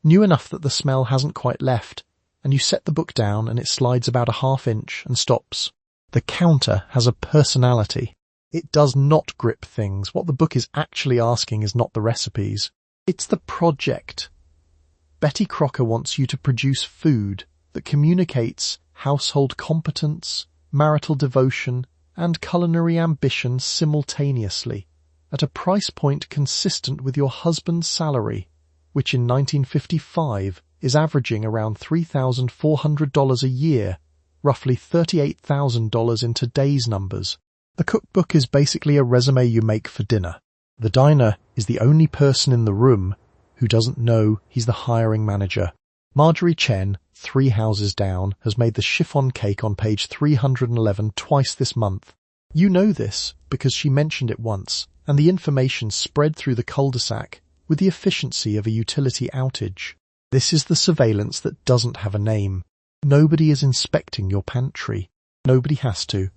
new enough that the smell hasn't quite left, and you set the book down and it slides about a ½ inch and stops. The counter has a personality. It does not grip things. What the book is actually asking is not the recipes. It's the project. Betty Crocker wants you to produce food that communicates household competence, marital devotion, and culinary ambition simultaneously, at a price point consistent with your husband's salary, which in 1955 is averaging around $3,400 a year, roughly $38,000 in today's numbers. The cookbook is basically a resume you make for dinner. The diner is the only person in the room who doesn't know he's the hiring manager. Marjorie Chen, 3 houses down, has made the chiffon cake on page 311 twice this month. You know this because she mentioned it once, and the information spread through the cul-de-sac with the efficiency of a utility outage. This is the surveillance that doesn't have a name. Nobody is inspecting your pantry. Nobody has to.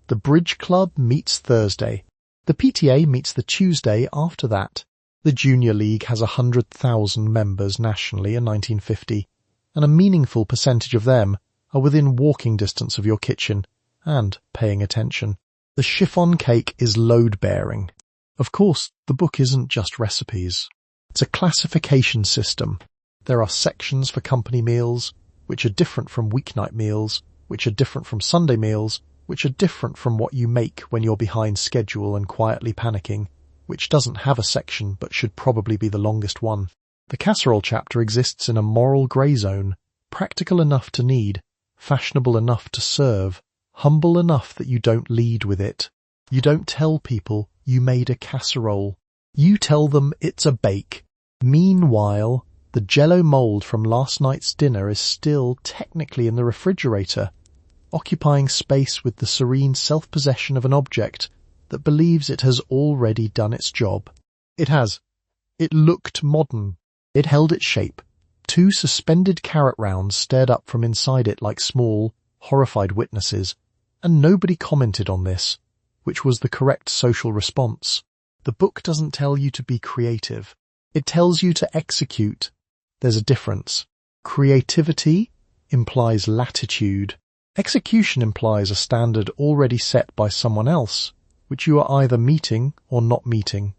The Bridge Club meets Thursday. The PTA meets the Tuesday after that. The Junior League has 100,000 members nationally in 1950, and a meaningful percentage of them are within walking distance of your kitchen and paying attention. The chiffon cake is load-bearing. Of course, the book isn't just recipes. It's a classification system. There are sections for company meals, which are different from weeknight meals, which are different from Sunday meals, which are different from what you make when you're behind schedule and quietly panicking, which doesn't have a section but should probably be the longest one. The casserole chapter exists in a moral grey zone, practical enough to need, fashionable enough to serve, humble enough that you don't lead with it. You don't tell people you made a casserole. You tell them it's a bake. Meanwhile, the Jell-O mould from last night's dinner is still technically in the refrigerator, occupying space with the serene self-possession of an object that believes it has already done its job. It has. It looked modern. It held its shape. 2 suspended carrot rounds stared up from inside it like small, horrified witnesses, and nobody commented on this, which was the correct social response. The book doesn't tell you to be creative. It tells you to execute. There's a difference. Creativity implies latitude. Execution implies a standard already set by someone else, which you are either meeting or not meeting,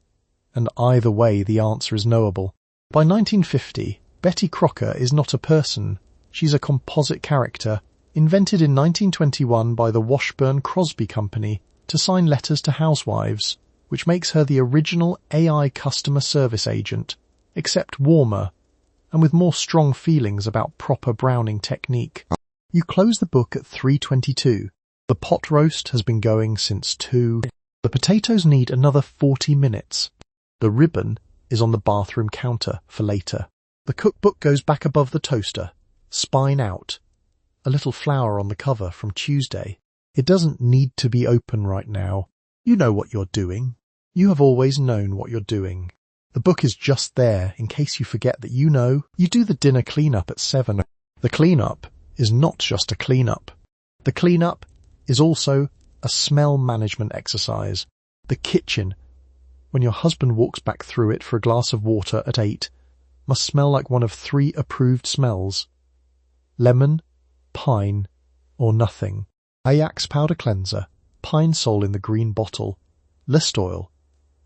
and either way the answer is knowable. By 1950, Betty Crocker is not a person. She's a composite character, invented in 1921 by the Washburn Crosby Company to sign letters to housewives, which makes her the original AI customer service agent, except warmer, and with more strong feelings about proper browning technique. You close the book at 3:22. The pot roast has been going since 2. The potatoes need another 40 minutes. The ribbon is on the bathroom counter for later. The cookbook goes back above the toaster, spine out. A little flower on the cover from Tuesday. It doesn't need to be open right now. You know what you're doing. You have always known what you're doing. The book is just there in case you forget that you know. You do the dinner clean-up at 7. The clean-up is not just a clean-up. The clean-up is also a smell management exercise. The kitchen, when your husband walks back through it for a glass of water at 8, must smell like one of 3 approved smells. Lemon, pine, or nothing. Ajax powder cleanser, Pine Sol in the green bottle, List oil,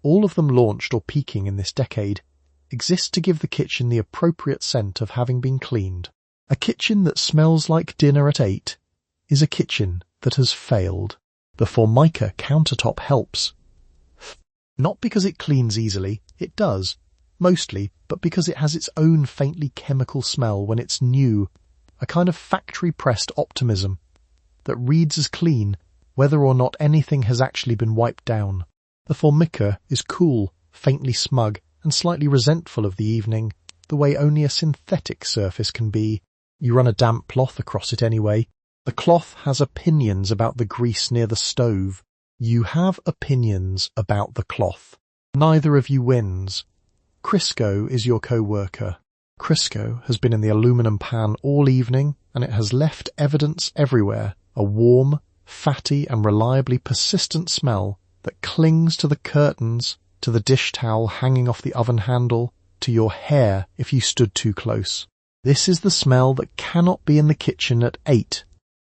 all of them launched or peaking in this decade, exist to give the kitchen the appropriate scent of having been cleaned. A kitchen that smells like dinner at 8 is a kitchen that has failed. The Formica countertop helps. Not because it cleans easily, it does, mostly, but because it has its own faintly chemical smell when it's new, a kind of factory-pressed optimism that reads as clean whether or not anything has actually been wiped down. The Formica is cool, faintly smug, and slightly resentful of the evening, the way only a synthetic surface can be. You run a damp cloth across it anyway. The cloth has opinions about the grease near the stove. You have opinions about the cloth. Neither of you wins. Crisco is your co-worker. Crisco has been in the aluminum pan all evening, and it has left evidence everywhere, a warm, fatty and reliably persistent smell that clings to the curtains, to the dish towel hanging off the oven handle, to your hair if you stood too close. This is the smell that cannot be in the kitchen at 8.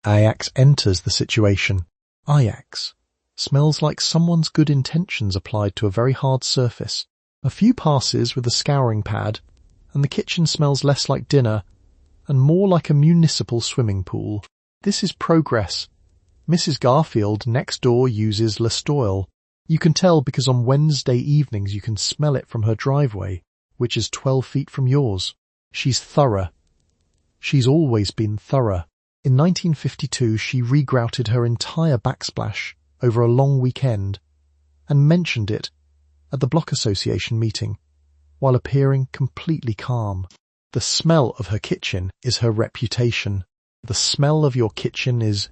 Ajax enters the situation. Ajax smells like someone's good intentions applied to a very hard surface. A few passes with a scouring pad, and the kitchen smells less like dinner and more like a municipal swimming pool. This is progress. Mrs. Garfield next door uses Listoil. You can tell because on Wednesday evenings you can smell it from her driveway, which is 12 feet from yours. She's thorough. She's always been thorough. In 1952 she regrouted her entire backsplash over a long weekend and mentioned it at the Block Association meeting while appearing completely calm. The smell of her kitchen is her reputation. The smell of your kitchen is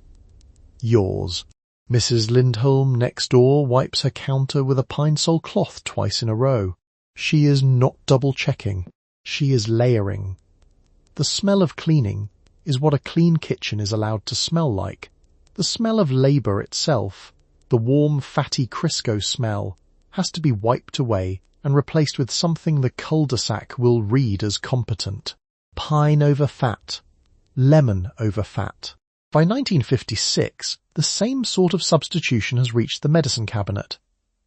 yours. Mrs. Lindholm next door wipes her counter with a pine-sol cloth twice in a row. She is not double-checking. She is layering. The smell of cleaning is what a clean kitchen is allowed to smell like. The smell of labour itself, the warm, fatty Crisco smell, has to be wiped away and replaced with something the cul-de-sac will read as competent. Pine over fat. Lemon over fat. By 1956, the same sort of substitution has reached the medicine cabinet.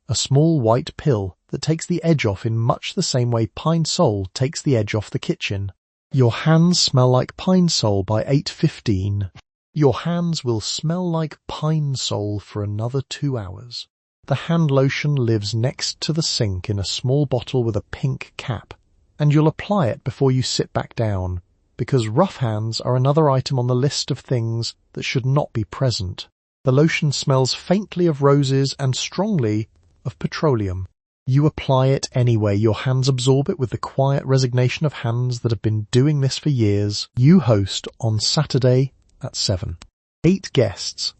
A small white pill that takes the edge off in much the same way pine-sol takes the edge off the kitchen. Your hands smell like pine-sol by 8:15. Your hands will smell like pine-sol for another 2 hours. The hand lotion lives next to the sink in a small bottle with a pink cap, and you'll apply it before you sit back down, because rough hands are another item on the list of things that should not be present. The lotion smells faintly of roses and strongly of petroleum. You apply it anyway. Your hands absorb it with the quiet resignation of hands that have been doing this for years. You host on Saturday at 7. 8 guests.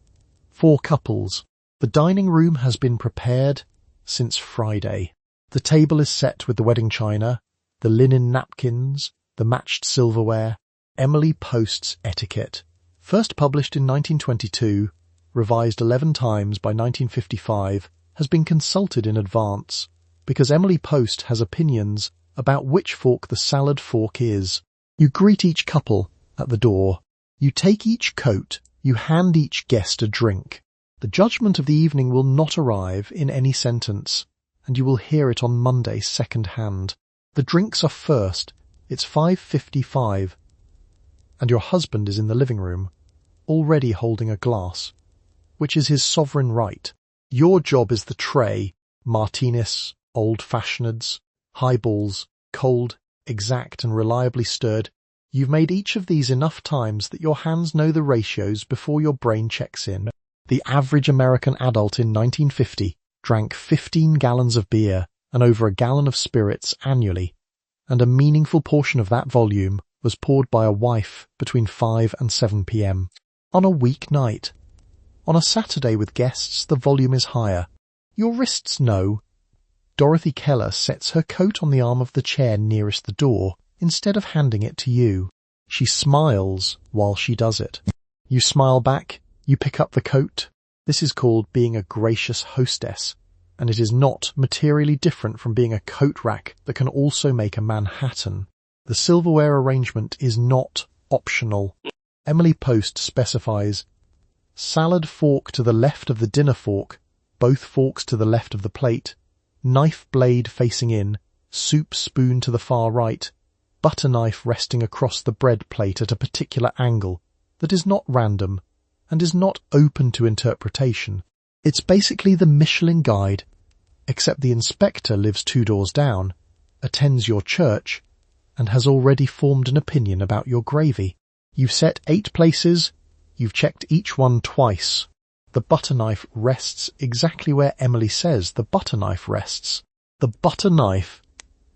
4 couples. The dining room has been prepared since Friday. The table is set with the wedding china, the linen napkins, the matched silverware. Emily Post's etiquette. First published in 1922, revised 11 times by 1955, has been consulted in advance, because Emily Post has opinions about which fork the salad fork is. You greet each couple at the door. You take each coat. You hand each guest a drink. The judgment of the evening will not arrive in any sentence, and you will hear it on Monday second hand. The drinks are first. It's 5:55, and your husband is in the living room, already holding a glass, which is his sovereign right. Your job is the tray, martinis, old-fashioneds, highballs, cold, exact and reliably stirred. You've made each of these enough times that your hands know the ratios before your brain checks in. The average American adult in 1950 drank 15 gallons of beer and over a gallon of spirits annually, and a meaningful portion of that volume was poured by a wife between 5 and 7 p.m. on a weeknight. On a Saturday with guests, the volume is higher. Your wrists know. Dorothy Keller sets her coat on the arm of the chair nearest the door, instead of handing it to you. She smiles while she does it. You smile back, you pick up the coat. This is called being a gracious hostess, and it is not materially different from being a coat rack that can also make a Manhattan. The silverware arrangement is not optional. Emily Post specifies salad fork to the left of the dinner fork, both forks to the left of the plate, knife blade facing in, soup spoon to the far right, butter knife resting across the bread plate at a particular angle that is not random and is not open to interpretation. It's basically the Michelin Guide, except the inspector lives 2 doors down, attends your church, and has already formed an opinion about your gravy. You've set 8 places, you've checked each one twice. The butter knife rests exactly where Emily says the butter knife rests. The butter knife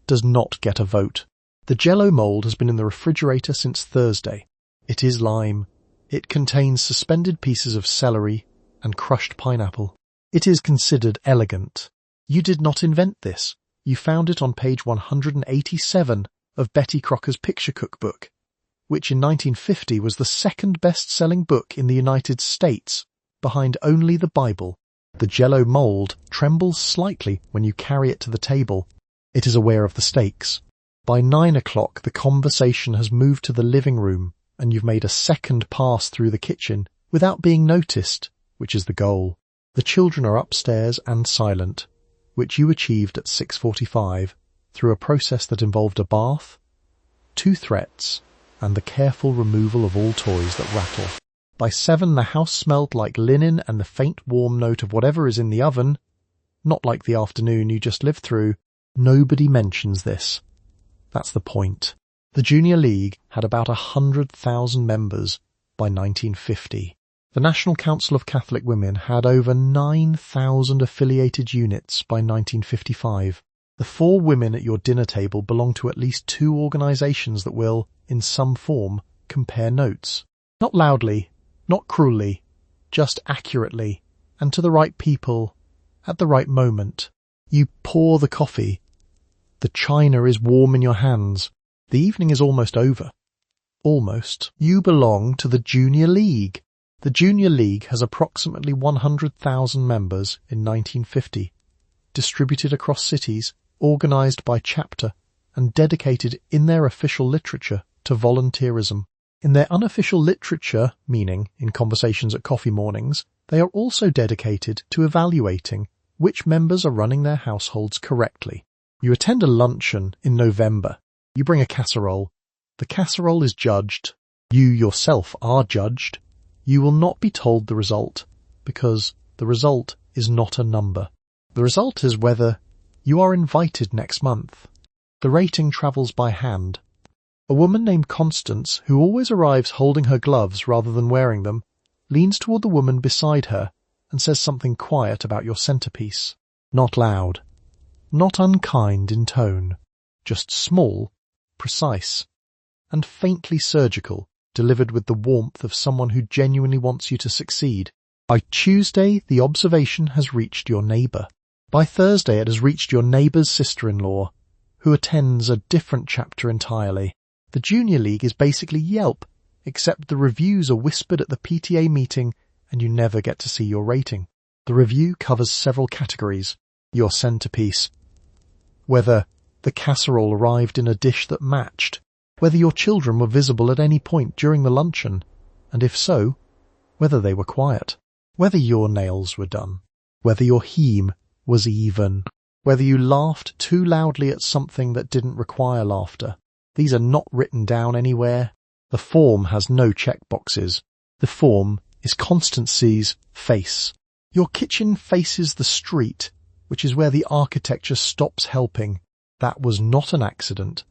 does not get a vote. The Jell-O mould has been in the refrigerator since Thursday. It is lime. It contains suspended pieces of celery and crushed pineapple. It is considered elegant. You did not invent this. You found it on page 187 of Betty Crocker's picture cookbook, which in 1950 was the second best-selling book in the United States, behind only the Bible. The Jell-O mould trembles slightly when you carry it to the table. It is aware of the stakes. By 9 o'clock, the conversation has moved to the living room, and you've made a second pass through the kitchen without being noticed, which is the goal. The children are upstairs and silent, which you achieved at 6:45 through a process that involved a bath, 2 threats, and the careful removal of all toys that rattle. By 7, the house smelled like linen and the faint warm note of whatever is in the oven, not like the afternoon you just lived through. Nobody mentions this. That's the point. The Junior League had about 100,000 members by 1950. The National Council of Catholic Women had over 9,000 affiliated units by 1955. The 4 women at your dinner table belong to at least 2 organizations that will, in some form, compare notes. Not loudly, not cruelly, just accurately, and to the right people, at the right moment. You pour the coffee. The china is warm in your hands. The evening is almost over. Almost. You belong to the Junior League. The Junior League has approximately 100,000 members in 1950, distributed across cities, organized by chapter, and dedicated in their official literature to volunteerism. In their unofficial literature, meaning in conversations at coffee mornings, they are also dedicated to evaluating which members are running their households correctly. You attend a luncheon in November. You bring a casserole. The casserole is judged. You yourself are judged. You will not be told the result, because the result is not a number. The result is whether you are invited next month. The rating travels by hand. A woman named Constance, who always arrives holding her gloves rather than wearing them, leans toward the woman beside her and says something quiet about your centerpiece. Not loud. Not unkind in tone. Just small, precise, and faintly surgical, delivered with the warmth of someone who genuinely wants you to succeed. By Tuesday, the observation has reached your neighbour. By Thursday, it has reached your neighbour's sister-in-law, who attends a different chapter entirely. The Junior League is basically Yelp, except the reviews are whispered at the PTA meeting and you never get to see your rating. The review covers several categories. Your centerpiece. Whether the casserole arrived in a dish that matched. Whether your children were visible at any point during the luncheon, and if so, whether they were quiet. Whether your nails were done. Whether your heme was even. Whether you laughed too loudly at something that didn't require laughter. These are not written down anywhere. The form has no checkboxes. The form is Constance's face. Your kitchen faces the street, which is where the architecture stops helping. That was not an accident.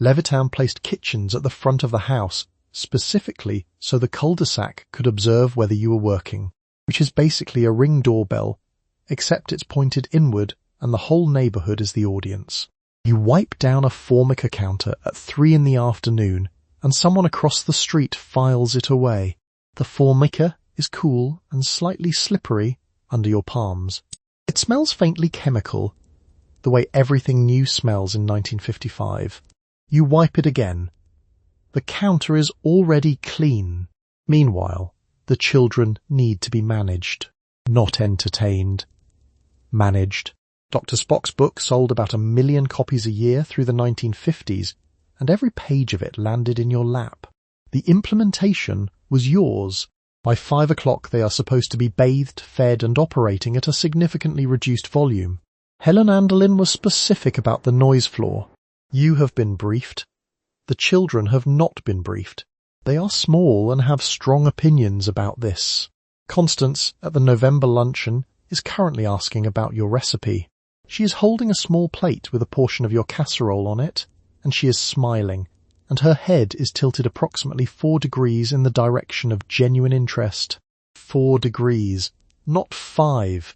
Levittown placed kitchens at the front of the house, specifically so the cul-de-sac could observe whether you were working, which is basically a ring doorbell, except it's pointed inward and the whole neighbourhood is the audience. You wipe down a Formica counter at 3 in the afternoon, and someone across the street files it away. The Formica is cool and slightly slippery under your palms. It smells faintly chemical, the way everything new smells in 1955. You wipe it again. The counter is already clean. Meanwhile, the children need to be managed, not entertained. Managed. Dr. Spock's book sold about 1 million copies a year through the 1950s, and every page of it landed in your lap. The implementation was yours. By 5 o'clock they are supposed to be bathed, fed, and operating at a significantly reduced volume. Helen Anderlin was specific about the noise floor. You have been briefed. The children have not been briefed. They are small and have strong opinions about this. Constance, at the November luncheon, is currently asking about your recipe. She is holding a small plate with a portion of your casserole on it, and she is smiling, and her head is tilted approximately 4 degrees in the direction of genuine interest. 4 degrees, not 5.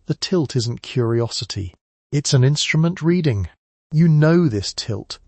The tilt isn't curiosity. It's an instrument reading. You know this tilt.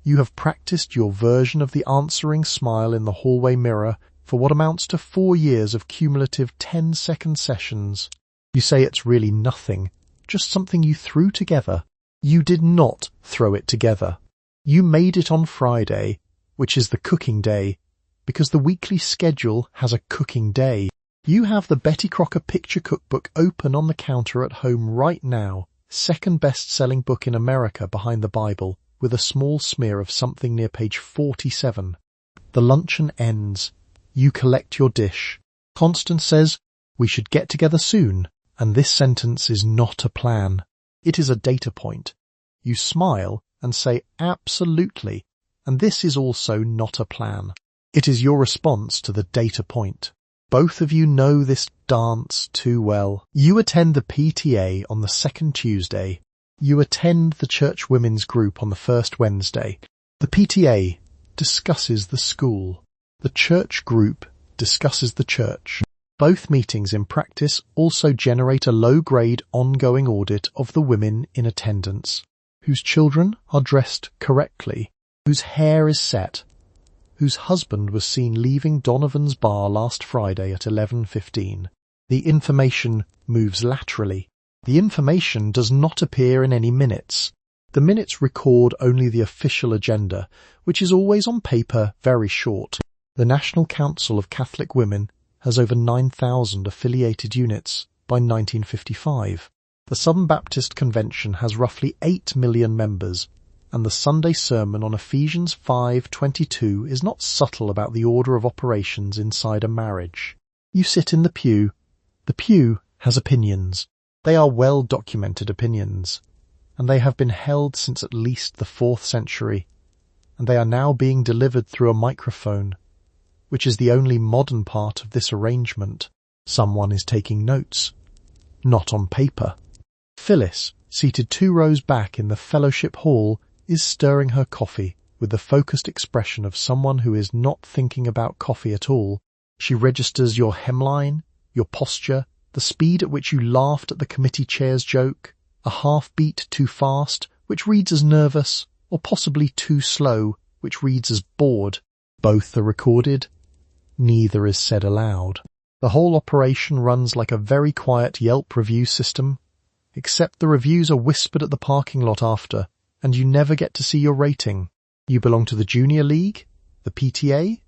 You have practiced your version of the answering smile in the hallway mirror for what amounts to 4 years of cumulative 10-second sessions. You say it's really nothing, just something you threw together. You did not throw it together. You made it on Friday, which is the cooking day, because the weekly schedule has a cooking day. You have the Betty Crocker picture cookbook open on the counter at home right now, second best-selling book in America behind the Bible, with a small smear of something near page 47. The luncheon ends. You collect your dish. Constance says, "We should get together soon," and this sentence is not a plan. It is a data point. You smile and say absolutely, and this is also not a plan. It is your response to the data point. Both of you know this dance too well. You attend the PTA on the second Tuesday. You attend the church women's group on the first Wednesday. The PTA discusses the school. The church group discusses the church. Both meetings in practice also generate a low-grade ongoing audit of the women in attendance, whose children are dressed correctly, whose hair is set, whose husband was seen leaving Donovan's bar last Friday at 11:15. The information moves laterally. The information does not appear in any minutes. The minutes record only the official agenda, which is always on paper very short. The National Council of Catholic Women has over 9,000 affiliated units by 1955. The Southern Baptist Convention has roughly 8 million members, and the Sunday sermon on Ephesians 5:22 is not subtle about the order of operations inside a marriage. You sit in the pew. The pew has opinions. They are well-documented opinions, and they have been held since at least the 4th century, and they are now being delivered through a microphone, which is the only modern part of this arrangement. Someone is taking notes, not on paper. Phyllis, seated 2 rows back in the fellowship hall, is stirring her coffee with the focused expression of someone who is not thinking about coffee at all. She registers your hemline, your posture, the speed at which you laughed at the committee chair's joke, a half-beat too fast, which reads as nervous, or possibly too slow, which reads as bored. Both are recorded. Neither is said aloud. The whole operation runs like a very quiet Yelp review system, except the reviews are whispered at the parking lot after, and you never get to see your rating. You belong to the Junior League, the PTA,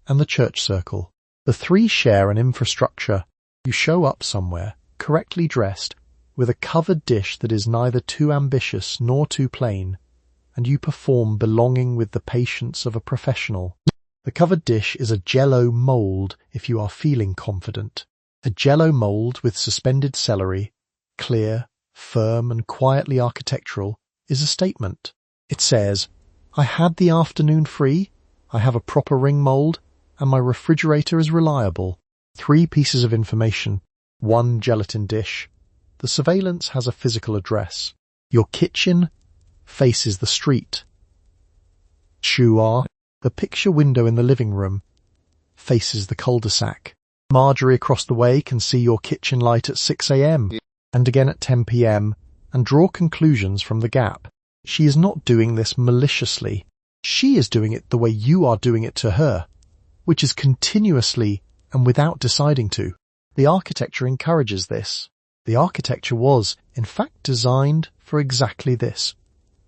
and the Church Circle. The 3 share an infrastructure. You show up somewhere, correctly dressed, with a covered dish that is neither too ambitious nor too plain, and you perform belonging with the patience of a professional. The covered dish is a Jell-O mould if you are feeling confident. A Jell-O mould with suspended celery, clear, firm and quietly architectural, is a statement. It says, "I had the afternoon free, I have a proper ring mould, and my refrigerator is reliable." 3 pieces of information, 1 gelatin dish. The surveillance has a physical address. Your kitchen faces the street. Chore, the picture window in the living room, faces the cul-de-sac. Marjorie across the way can see your kitchen light at 6 a.m. and again at 10 p.m. and draw conclusions from the gap. She is not doing this maliciously. She is doing it the way you are doing it to her, which is continuously and without deciding to. The architecture encourages this. The architecture was, in fact, designed for exactly this,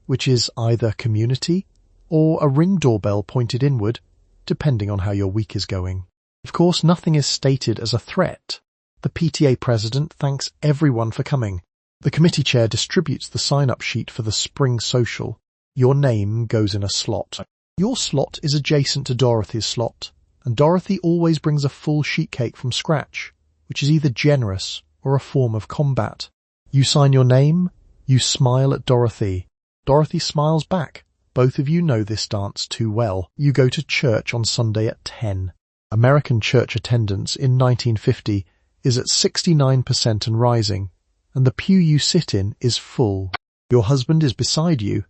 which is either community or a ring doorbell pointed inward, depending on how your week is going. Of course, nothing is stated as a threat. The PTA president thanks everyone for coming. The committee chair distributes the sign-up sheet for the spring social. Your name goes in a slot. Your slot is adjacent to Dorothy's slot, and Dorothy always brings a full sheet cake from scratch, which is either generous or a form of combat. You sign your name, you smile at Dorothy. Dorothy smiles back. Both of you know this dance too well. You go to church on Sunday at 10. American church attendance in 1950 is at 69% and rising, and the pew you sit in is full. Your husband is beside you.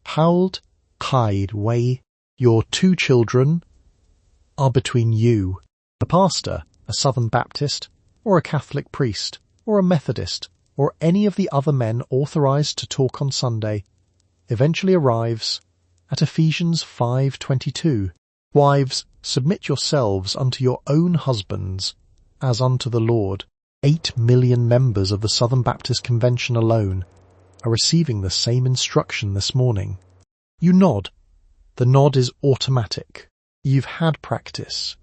Howled, hide, way. Your 2 children are between you. The pastor, a Southern Baptist, or a Catholic priest, or a Methodist, or any of the other men authorized to talk on Sunday, eventually arrives at Ephesians 5:22. Wives, submit yourselves unto your own husbands, as unto the Lord. 8 million members of the Southern Baptist Convention alone are receiving the same instruction this morning. You nod. The nod is automatic. You've had practice.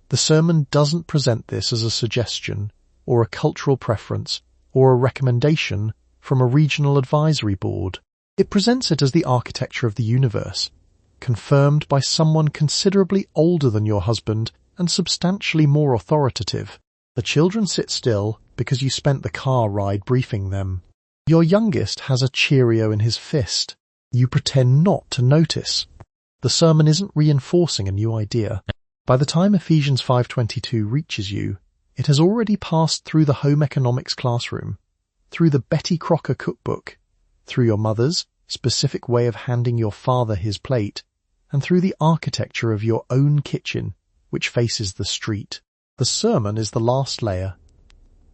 The sermon doesn't present this as a suggestion, or a cultural preference, or a recommendation from a regional advisory board. It presents it as the architecture of the universe, confirmed by someone considerably older than your husband and substantially more authoritative. The children sit still because you spent the car ride briefing them. Your youngest has a Cheerio in his fist. You pretend not to notice. The sermon isn't reinforcing a new idea. By the time Ephesians 5:22 reaches you, it has already passed through the home economics classroom, through the Betty Crocker cookbook, through your mother's specific way of handing your father his plate, and through the architecture of your own kitchen, which faces the street. The sermon is the last layer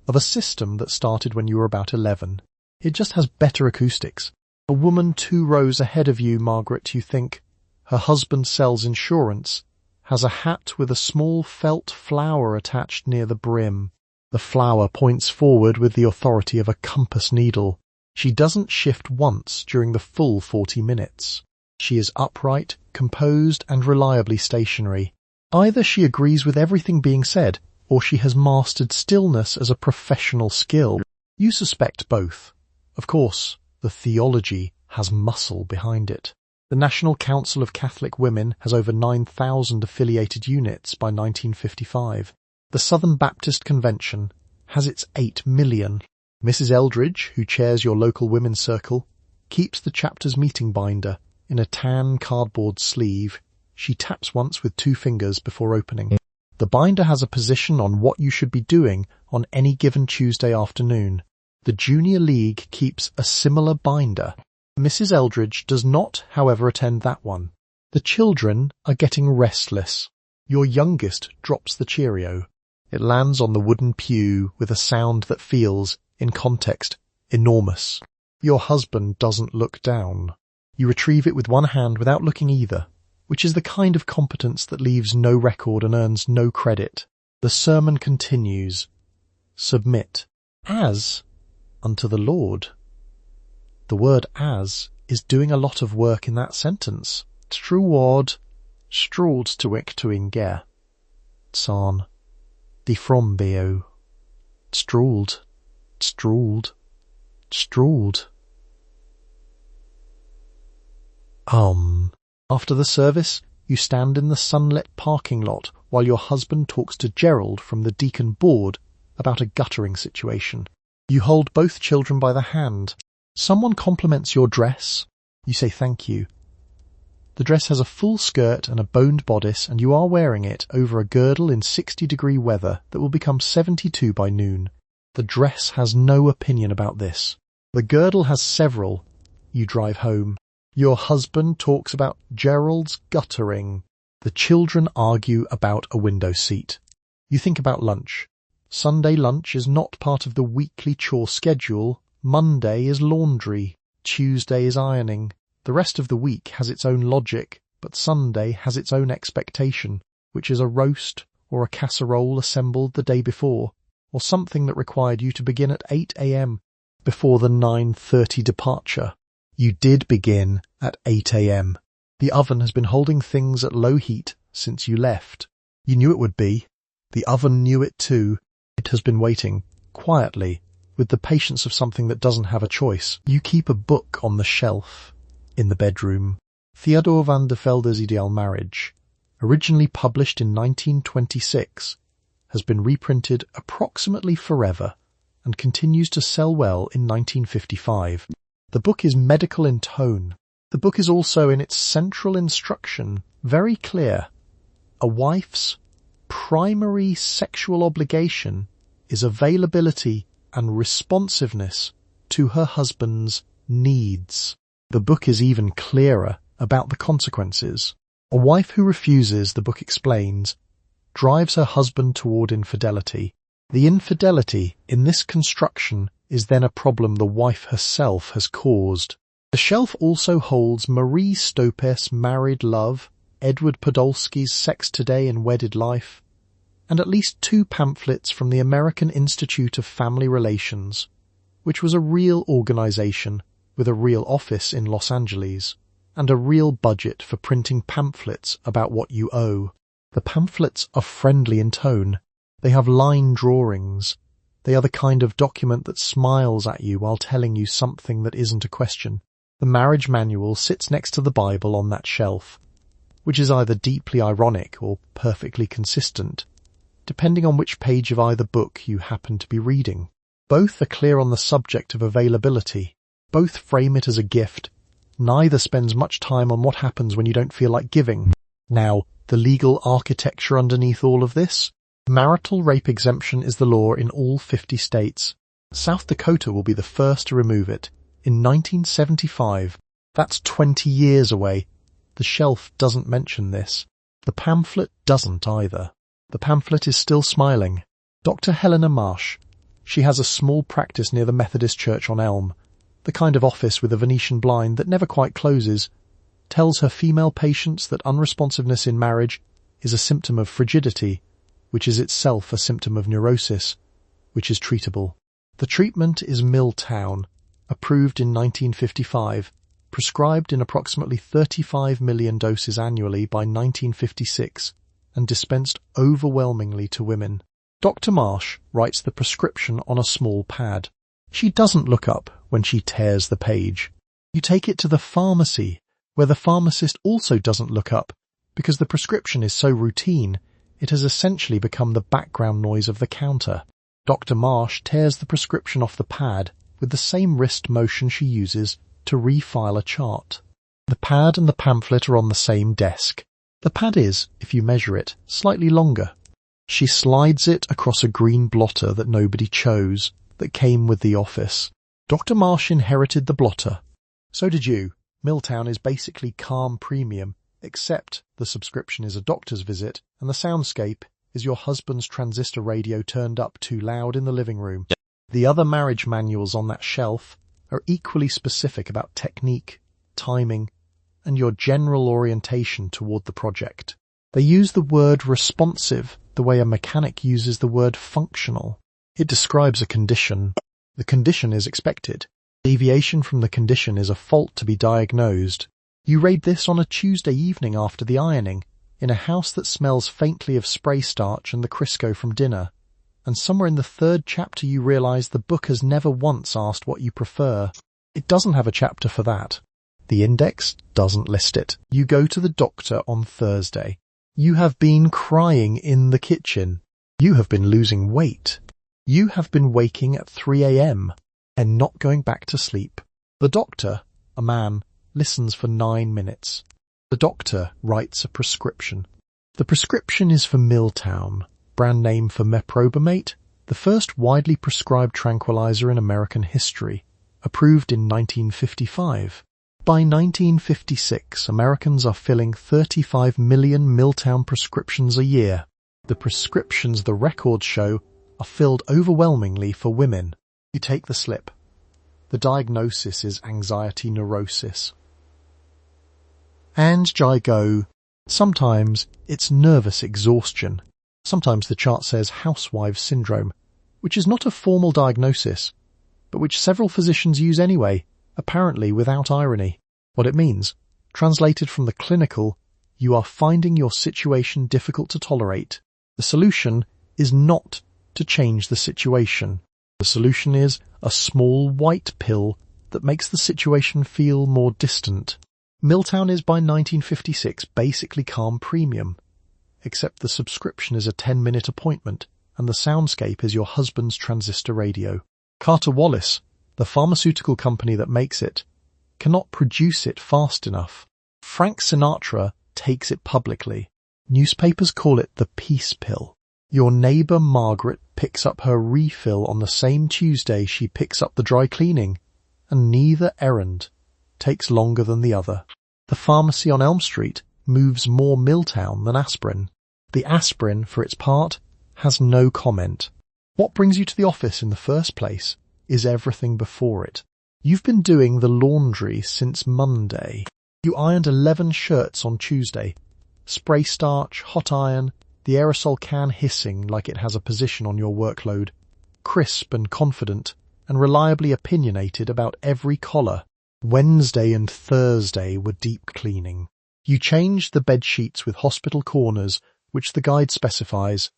of a system that started when you were about 11. It just has better acoustics. A woman 2 rows ahead of you, Margaret, you think. Her husband sells insurance, has a hat with a small felt flower attached near the brim. The flower points forward with the authority of a compass needle. She doesn't shift once during the full 40 minutes. She is upright, composed, and reliably stationary. Either she agrees with everything being said, or she has mastered stillness as a professional skill. You suspect both. Of course, the theology has muscle behind it. The National Council of Catholic Women has over 9,000 affiliated units by 1955. The Southern Baptist Convention has its 8 million. Mrs. Eldridge, who chairs your local women's circle, keeps the chapter's meeting binder in a tan cardboard sleeve. She taps once with 2 fingers before opening. The binder has a position on what you should be doing on any given Tuesday afternoon. The Junior League keeps a similar binder. Mrs. Eldridge does not, however, attend that one. The children are getting restless. Your youngest drops the Cheerio. It lands on the wooden pew with a sound that feels, in context, enormous. Your husband doesn't look down. You retrieve it with one hand without looking either, which is the kind of competence that leaves no record and earns no credit. The sermon continues. Submit, as unto the Lord. The word as is doing a lot of work in that sentence. Struward, struld tuic tuinger. San, di frombeo. Struld, struld, struld. After the service, you stand in the sunlit parking lot while your husband talks to Gerald from the deacon board about a guttering situation. You hold both children by the hand. Someone compliments your dress. You say thank you. The dress has a full skirt and a boned bodice, and you are wearing it over a girdle in 60-degree weather that will become 72 by noon. The dress has no opinion about this. The girdle has several. You drive home. Your husband talks about Gerald's guttering. The children argue about a window seat. You think about lunch. Sunday lunch is not part of the weekly chore schedule. Monday is laundry. Tuesday is ironing. The rest of the week has its own logic, but Sunday has its own expectation, which is a roast or a casserole assembled the day before, or something that required you to begin at 8 a.m. before the 9:30 departure. You did begin at 8 a.m. The oven has been holding things at low heat since you left. You knew it would be. The oven knew it too. It has been waiting, quietly, with the patience of something that doesn't have a choice. You keep a book on the shelf in the bedroom. Theodore van der Velde's Ideal Marriage, originally published in 1926, has been reprinted approximately forever and continues to sell well in 1955. The book is medical in tone. The book is also in its central instruction very clear. A wife's primary sexual obligation is availability and responsiveness to her husband's needs. The book is even clearer about the consequences. A wife who refuses, the book explains, drives her husband toward infidelity. The infidelity in this construction is then a problem the wife herself has caused. The shelf also holds Marie Stopes' Married Love, Edward Podolsky's Sex Today and Wedded Life, and at least 2 pamphlets from the American Institute of Family Relations, which was a real organization with a real office in Los Angeles and a real budget for printing pamphlets about what you owe. The pamphlets are friendly in tone. They have line drawings. They are the kind of document that smiles at you while telling you something that isn't a question. The marriage manual sits next to the Bible on that shelf, which is either deeply ironic or perfectly consistent, depending on which page of either book you happen to be reading. Both are clear on the subject of availability. Both frame it as a gift. Neither spends much time on what happens when you don't feel like giving. Now, the legal architecture underneath all of this? Marital rape exemption is the law in all 50 states. South Dakota will be the first to remove it. In 1975. That's 20 years away. The shelf doesn't mention this. The pamphlet doesn't either. The pamphlet is still smiling. Dr. Helena Marsh. She has a small practice near the Methodist Church on Elm, the kind of office with a Venetian blind that never quite closes, tells her female patients that unresponsiveness in marriage is a symptom of frigidity, which is itself a symptom of neurosis, which is treatable. The treatment is Milltown, approved in 1955, prescribed in approximately 35 million doses annually by 1956, and dispensed overwhelmingly to women. Dr. Marsh writes the prescription on a small pad. She doesn't look up when she tears the page. You take it to the pharmacy, where the pharmacist also doesn't look up, because the prescription is so routine, it has essentially become the background noise of the counter. Dr. Marsh tears the prescription off the pad with the same wrist motion she uses to refile a chart. The pad and the pamphlet are on the same desk. The pad is, if you measure it, slightly longer. She slides it across a green blotter that nobody chose, that came with the office. Dr. Marsh inherited the blotter. So did you. Milltown is basically calm premium, except the subscription is a doctor's visit, and the soundscape is your husband's transistor radio turned up too loud in the living room. The other marriage manuals on that shelf are equally specific about technique, timing, and your general orientation toward the project. They use the word responsive the way a mechanic uses the word functional. It describes a condition. The condition is expected. Deviation from the condition is a fault to be diagnosed. You read this on a Tuesday evening after the ironing, in a house that smells faintly of spray starch and the Crisco from dinner, and somewhere in the 3rd chapter you realize the book has never once asked what you prefer. It doesn't have a chapter for that. The index doesn't list it. You go to the doctor on Thursday. You have been crying in the kitchen. You have been losing weight. You have been waking at 3 a.m. and not going back to sleep. The doctor, a man, listens for 9 minutes. The doctor writes a prescription. The prescription is for Milltown, brand name for meprobamate, the first widely prescribed tranquilizer in American history, approved in 1955. By 1956, Americans are filling 35 million Milltown prescriptions a year. The prescriptions, the records show, are filled overwhelmingly for women. You take the slip. The diagnosis is anxiety neurosis. And I go, sometimes it's nervous exhaustion. Sometimes the chart says housewives syndrome, which is not a formal diagnosis, but which several physicians use anyway, apparently without irony. What it means, translated from the clinical, you are finding your situation difficult to tolerate. The solution is not to change the situation. The solution is a small white pill that makes the situation feel more distant. Milltown is by 1956 basically calm premium, except the subscription is a 10-minute appointment and the soundscape is your husband's transistor radio. Carter Wallace, the pharmaceutical company that makes it, cannot produce it fast enough. Frank Sinatra takes it publicly. Newspapers call it the peace pill. Your neighbor Margaret picks up her refill on the same Tuesday she picks up the dry cleaning, and neither errand takes longer than the other. The pharmacy on Elm Street moves more Milltown than aspirin. The aspirin, for its part, has no comment. What brings you to the office in the first place is everything before it. You've been doing the laundry since Monday. You ironed 11 shirts on Tuesday. Spray starch, hot iron, the aerosol can hissing like it has a position on your workload. Crisp and confident, and reliably opinionated about every collar. Wednesday and Thursday were deep cleaning. You changed the bed sheets with hospital corners, which the guide specifies,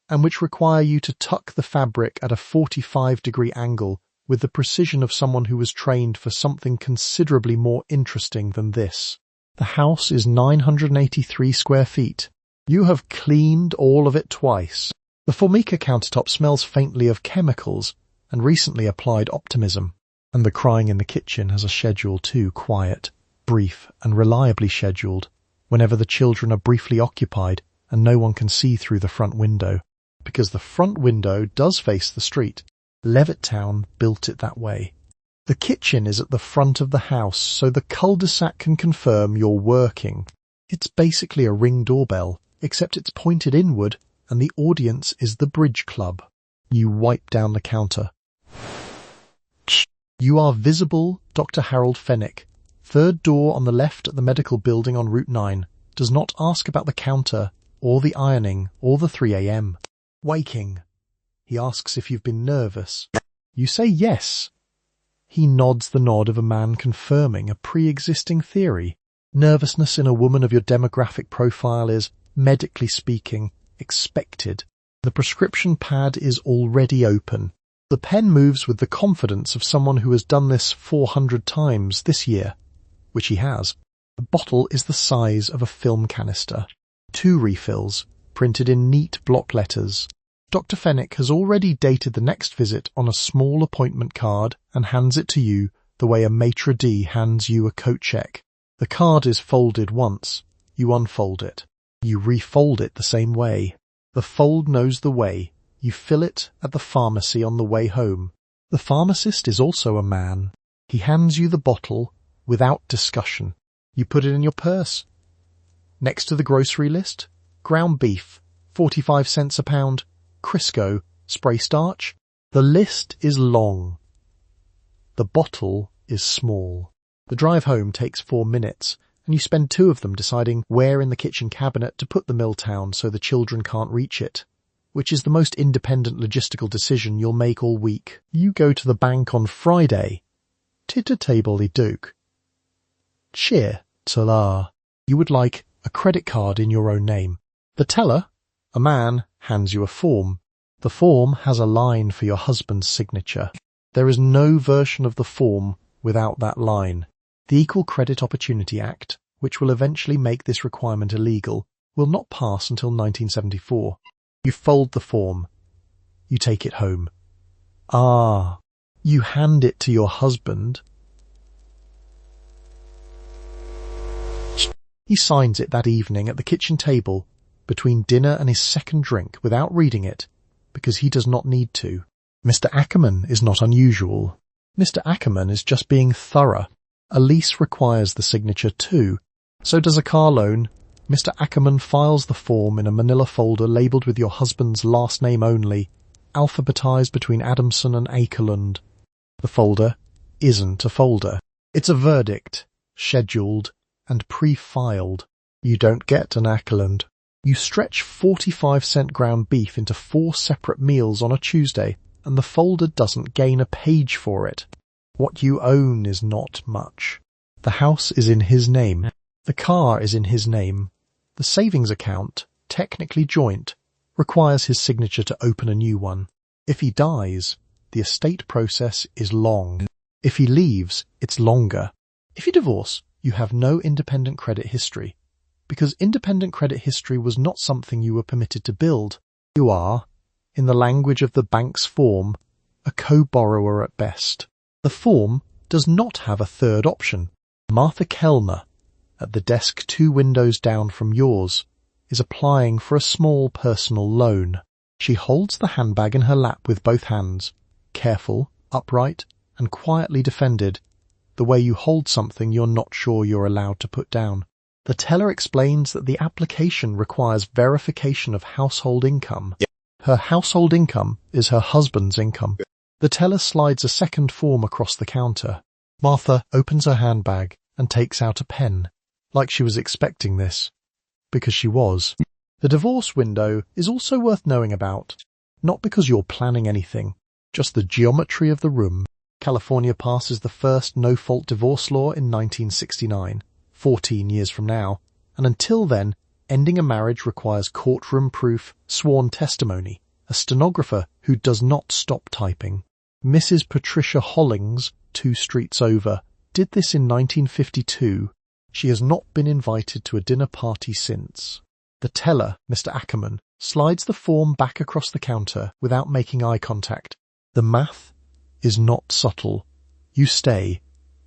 and which require you to tuck the fabric at a 45-degree angle with the precision of someone who was trained for something considerably more interesting than this. The house is 983 square feet. You have cleaned all of it twice. The Formica countertop smells faintly of chemicals and recently applied optimism, and the crying in the kitchen has a schedule too, quiet, brief, and reliably scheduled, whenever the children are briefly occupied and no one can see through the front window, because the front window does face the street. Levittown built it that way. The kitchen is at the front of the house, so the cul-de-sac can confirm you're working. It's basically a Ring doorbell, except it's pointed inward, and the audience is the bridge club. You wipe down the counter. You are visible, Dr. Harold Fennick. Third door on the left at the medical building on Route 9. Does not ask about the counter, or the ironing, or the 3 a.m. Waking. He asks if you've been nervous. You say yes. He nods the nod of a man confirming a pre-existing theory. Nervousness in a woman of your demographic profile is, medically speaking, expected. The prescription pad is already open. The pen moves with the confidence of someone who has done this 400 times this year, which he has. The bottle is the size of a film canister. 2 refills, printed in neat block letters. Dr. Fennick has already dated the next visit on a small appointment card and hands it to you the way a maitre d' hands you a coat check. The card is folded once. You unfold it. You refold it the same way. The fold knows the way. You fill it at the pharmacy on the way home. The pharmacist is also a man. He hands you the bottle without discussion. You put it in your purse. Next to the grocery list, ground beef, 45 cents a pound, Crisco, spray starch. The list is long. The bottle is small. The drive home takes 4 minutes, and you spend 2 of them deciding where in the kitchen cabinet to put the Milltown so the children can't reach it, which is the most independent logistical decision you'll make all week. You go to the bank on Friday. Titter-table duke. Cheer, tala. You would like a credit card in your own name. The teller, a man, hands you a form. The form has a line for your husband's signature. There is no version of the form without that line. The Equal Credit Opportunity Act, which will eventually make this requirement illegal, will not pass until 1974. You fold the form. You take it home. You hand it to your husband. He signs it that evening at the kitchen table between dinner and his second drink without reading it, because he does not need to. Mr. Ackerman is not unusual. Mr. Ackerman is just being thorough. A lease requires the signature too. So does a car loan. Mr. Ackerman files the form in a manila folder labelled with your husband's last name only, alphabetized between Adamson and Akerlund. The folder isn't a folder. It's a verdict, scheduled and pre-filed. You don't get an Akerlund. You stretch 45-cent ground beef into 4 separate meals on a Tuesday, and the folder doesn't gain a page for it. What you own is not much. The house is in his name. The car is in his name. The savings account, technically joint, requires his signature to open a new one. If he dies, the estate process is long. If he leaves, it's longer. If you divorce, you have no independent credit history, because independent credit history was not something you were permitted to build. You are, in the language of the bank's form, a co-borrower at best. The form does not have a third option. Martha Kellner, at the desk 2 windows down from yours, is applying for a small personal loan. She holds the handbag in her lap with both hands, careful, upright, and quietly defended, the way you hold something you're not sure you're allowed to put down. The teller explains that the application requires verification of household income. Her household income is her husband's income. The teller slides a second form across the counter. Martha opens her handbag and takes out a pen, like she was expecting this, because she was. The divorce window is also worth knowing about, not because you're planning anything, just the geometry of the room. California passes the first no-fault divorce law in 1969, 14 years from now, and until then, ending a marriage requires courtroom-proof, sworn testimony, a stenographer who does not stop typing. Mrs. Patricia Hollings, 2 streets over, did this in 1952. She has not been invited to a dinner party since. The teller, Mr. Ackerman, slides the form back across the counter without making eye contact. The math is not subtle. You stay,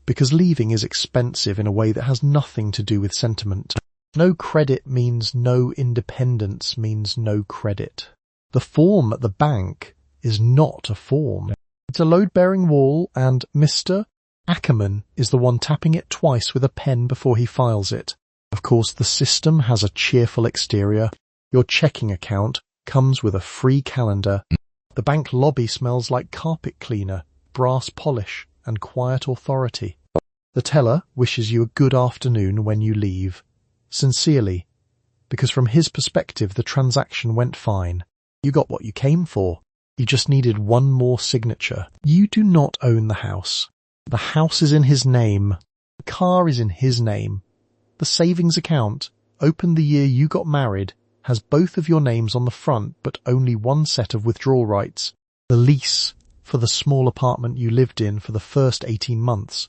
because leaving is expensive in a way that has nothing to do with sentiment. No credit means no independence means no credit. The form at the bank is not a form. It's a load-bearing wall, and Mr. Ackerman is the one tapping it twice with a pen before he files it. Of course, the system has a cheerful exterior. Your checking account comes with a free calendar. The bank lobby smells like carpet cleaner, brass polish, and quiet authority. The teller wishes you a good afternoon when you leave. Sincerely, because from his perspective the transaction went fine. You got what you came for. You just needed one more signature. You do not own the house. The house is in his name. The car is in his name. The savings account, opened the year you got married, has both of your names on the front but only one set of withdrawal rights. The lease for the small apartment you lived in for the first 18 months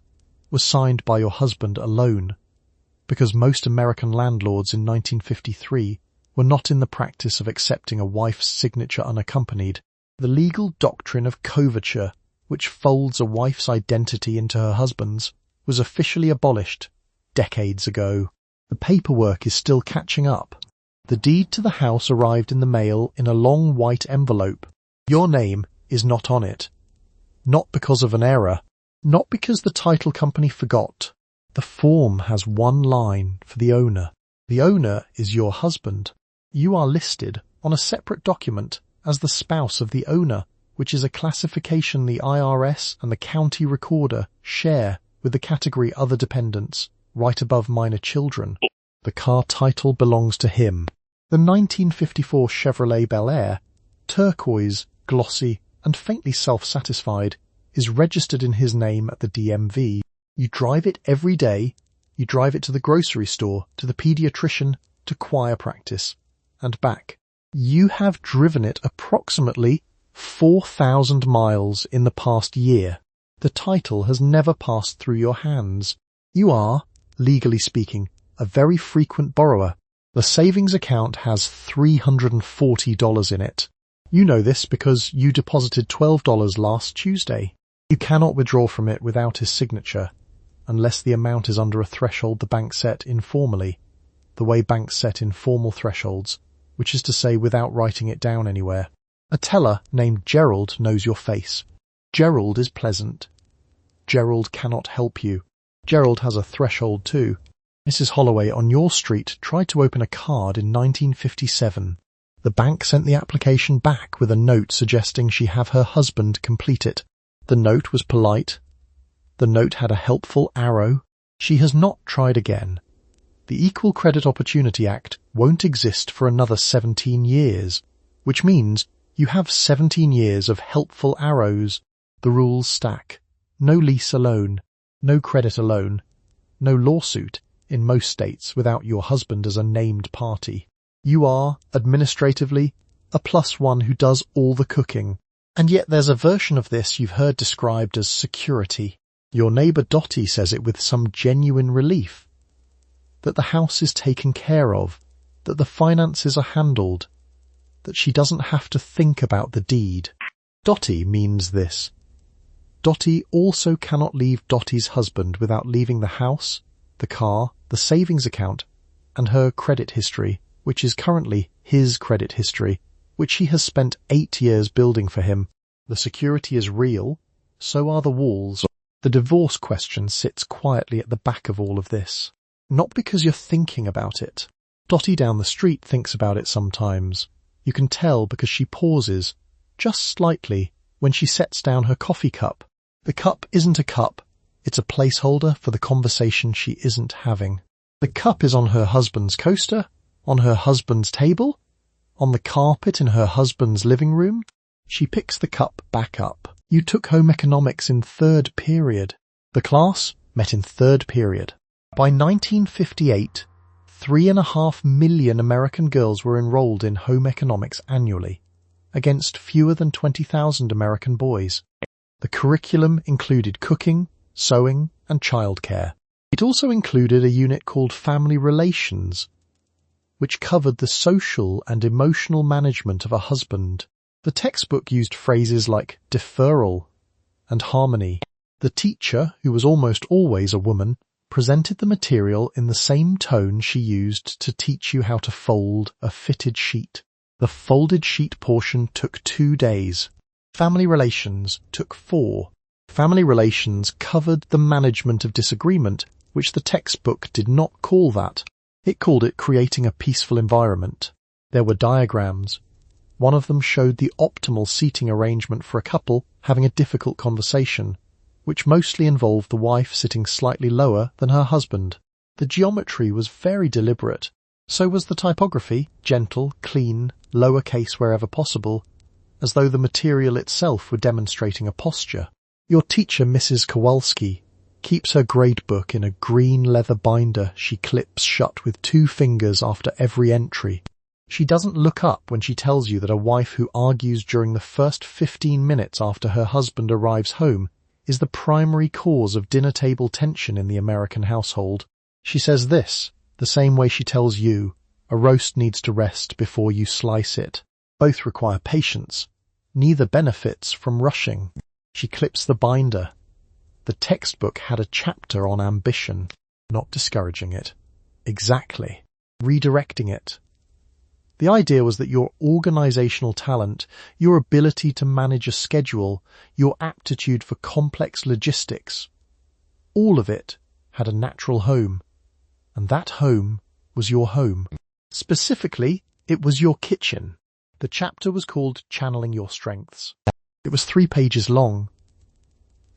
was signed by your husband alone, because most American landlords in 1953 were not in the practice of accepting a wife's signature unaccompanied. The legal doctrine of coverture, which folds a wife's identity into her husband's, was officially abolished decades ago. The paperwork is still catching up. The deed to the house arrived in the mail in a long white envelope. Your name is not on it. Not because of an error. Not because the title company forgot. The form has one line for the owner. The owner is your husband. You are listed on a separate document as the spouse of the owner, which is a classification the IRS and the county recorder share with the category other dependents, right above minor children. The car title belongs to him. The 1954 Chevrolet Bel Air, turquoise, glossy, and faintly self-satisfied, is registered in his name at the DMV. You drive it every day. You drive it to the grocery store, to the pediatrician, to choir practice, and back. You have driven it approximately 4,000 miles in the past year. The title has never passed through your hands. You are, legally speaking, a very frequent borrower. The savings account has $340 in it. You know this because you deposited $12 last Tuesday. You cannot withdraw from it without his signature, unless the amount is under a threshold the bank set informally, the way banks set informal thresholds, which is to say without writing it down anywhere. A teller named Gerald knows your face. Gerald is pleasant. Gerald cannot help you. Gerald has a threshold too. Mrs. Holloway on your street tried to open a card in 1957. The bank sent the application back with a note suggesting she have her husband complete it. The note was polite. The note had a helpful arrow. She has not tried again. The Equal Credit Opportunity Act won't exist for another 17 years, which means you have 17 years of helpful arrows. The rules stack. No lease alone, no credit alone, no lawsuit in most states without your husband as a named party. You are, administratively, a +1 who does all the cooking. And yet there's a version of this you've heard described as security. Your neighbour Dottie says it with some genuine relief. That the house is taken care of, that the finances are handled, that she doesn't have to think about the deed. Dottie means this. Dottie also cannot leave Dottie's husband without leaving the house, the car, the savings account, and her credit history, which is currently his credit history, which he has spent 8 years building for him. The security is real, so are the walls. The divorce question sits quietly at the back of all of this. Not because you're thinking about it. Dottie down the street thinks about it sometimes. You can tell because she pauses, just slightly, when she sets down her coffee cup. The cup isn't a cup. It's a placeholder for the conversation she isn't having. The cup is on her husband's coaster, on her husband's table, on the carpet in her husband's living room. She picks the cup back up. You took home economics in third period. The class met in third period. By 1958, 3.5 million American girls were enrolled in home economics annually, against fewer than 20,000 American boys. The curriculum included cooking, sewing, and childcare. It also included a unit called Family Relations, which covered the social and emotional management of a husband. The textbook used phrases like deferral and harmony. The teacher, who was almost always a woman, presented the material in the same tone she used to teach you how to fold a fitted sheet. The folded sheet portion took 2 days. Family Relations took 4. Family Relations covered the management of disagreement, which the textbook did not call that. It called it creating a peaceful environment. There were diagrams. One of them showed the optimal seating arrangement for a couple having a difficult conversation, which mostly involved the wife sitting slightly lower than her husband. The geometry was very deliberate. So was the typography, gentle, clean, lowercase wherever possible, as though the material itself were demonstrating a posture. Your teacher, Mrs. Kowalski, keeps her grade book in a green leather binder she clips shut with 2 fingers after every entry. She doesn't look up when she tells you that a wife who argues during the first 15 minutes after her husband arrives home is the primary cause of dinner table tension in the American household. She says this, the same way she tells you, a roast needs to rest before you slice it. Both require patience. Neither benefits from rushing. She clips the binder. The textbook had a chapter on ambition, not discouraging it. Exactly. Redirecting it. The idea was that your organizational talent, your ability to manage a schedule, your aptitude for complex logistics, all of it had a natural home. And that home was your home. Specifically, it was your kitchen. The chapter was called Channeling Your Strengths. It was 3 pages long.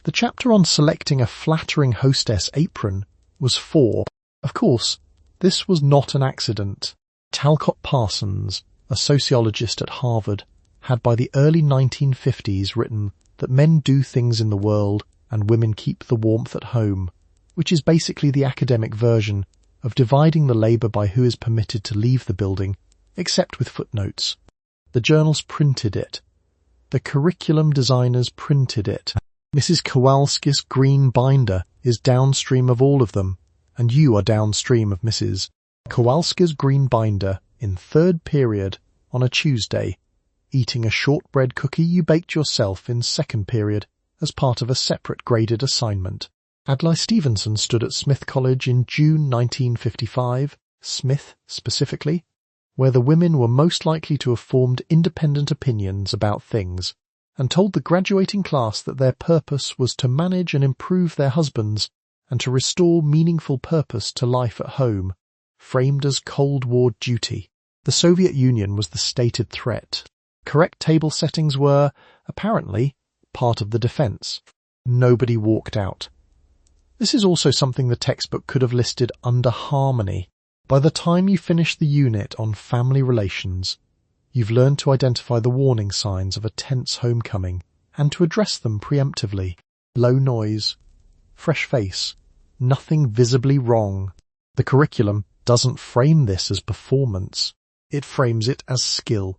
The chapter on selecting a flattering hostess apron was 4. Of course, this was not an accident. Talcott Parsons, a sociologist at Harvard, had by the early 1950s written that men do things in the world and women keep the warmth at home, which is basically the academic version of dividing the labour by who is permitted to leave the building, except with footnotes. The journals printed it. The curriculum designers printed it. Mrs. Kowalski's green binder is downstream of all of them, and you are downstream of Mrs. Kowalski's green binder in third period on a Tuesday, eating a shortbread cookie you baked yourself in second period as part of a separate graded assignment. Adlai Stevenson stood at Smith College in June 1955, Smith specifically, where the women were most likely to have formed independent opinions about things, and told the graduating class that their purpose was to manage and improve their husbands and to restore meaningful purpose to life at home, framed as Cold War duty. The Soviet Union was the stated threat. Correct table settings were, apparently, part of the defense. Nobody walked out. This is also something the textbook could have listed under harmony. By the time you finish the unit on family relations, you've learned to identify the warning signs of a tense homecoming and to address them preemptively. Low noise, fresh face, nothing visibly wrong. The curriculum doesn't frame this as performance. It frames it as skill.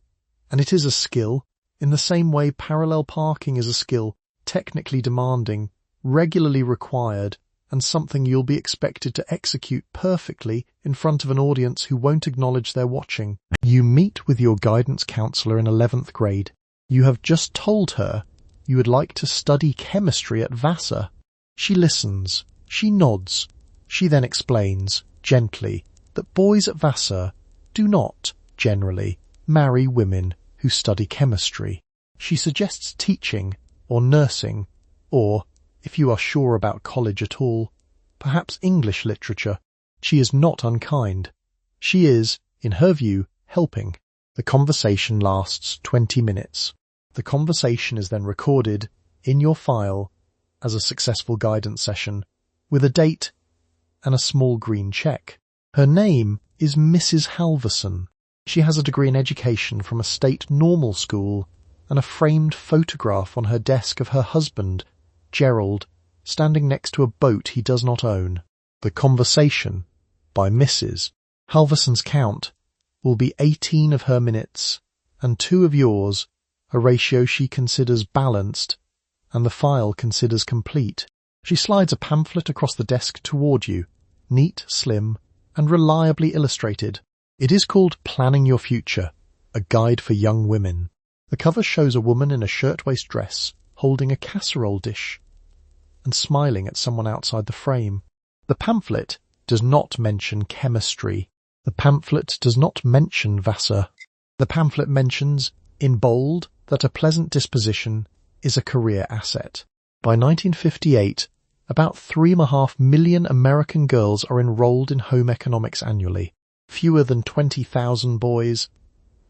And it is a skill in the same way parallel parking is a skill, technically demanding, regularly required, and something you'll be expected to execute perfectly in front of an audience who won't acknowledge they're watching. You meet with your guidance counselor in 11th grade. You have just told her you would like to study chemistry at Vassar. She listens. She nods. She then explains, gently, that boys at Vassar do not, generally, marry women who study chemistry. She suggests teaching or nursing or, if you are sure about college at all, perhaps English literature. She is not unkind. She is, in her view, helping. The conversation lasts 20 minutes. The conversation is then recorded in your file as a successful guidance session with a date and a small green check. Her name is Mrs. Halverson. She has a degree in education from a state normal school and a framed photograph on her desk of her husband, Gerald, standing next to a boat he does not own. The conversation, by Mrs. Halverson's count, will be 18 of her minutes and 2 of yours, a ratio she considers balanced and the file considers complete. She slides a pamphlet across the desk toward you, neat, slim, and reliably illustrated. It is called Planning Your Future, a guide for young women. The cover shows a woman in a shirtwaist dress holding a casserole dish and smiling at someone outside the frame. The pamphlet does not mention chemistry. The pamphlet does not mention Vassar. The pamphlet mentions, in bold, that a pleasant disposition is a career asset. By 1958, about 3.5 million American girls are enrolled in home economics annually. Fewer than 20,000 boys.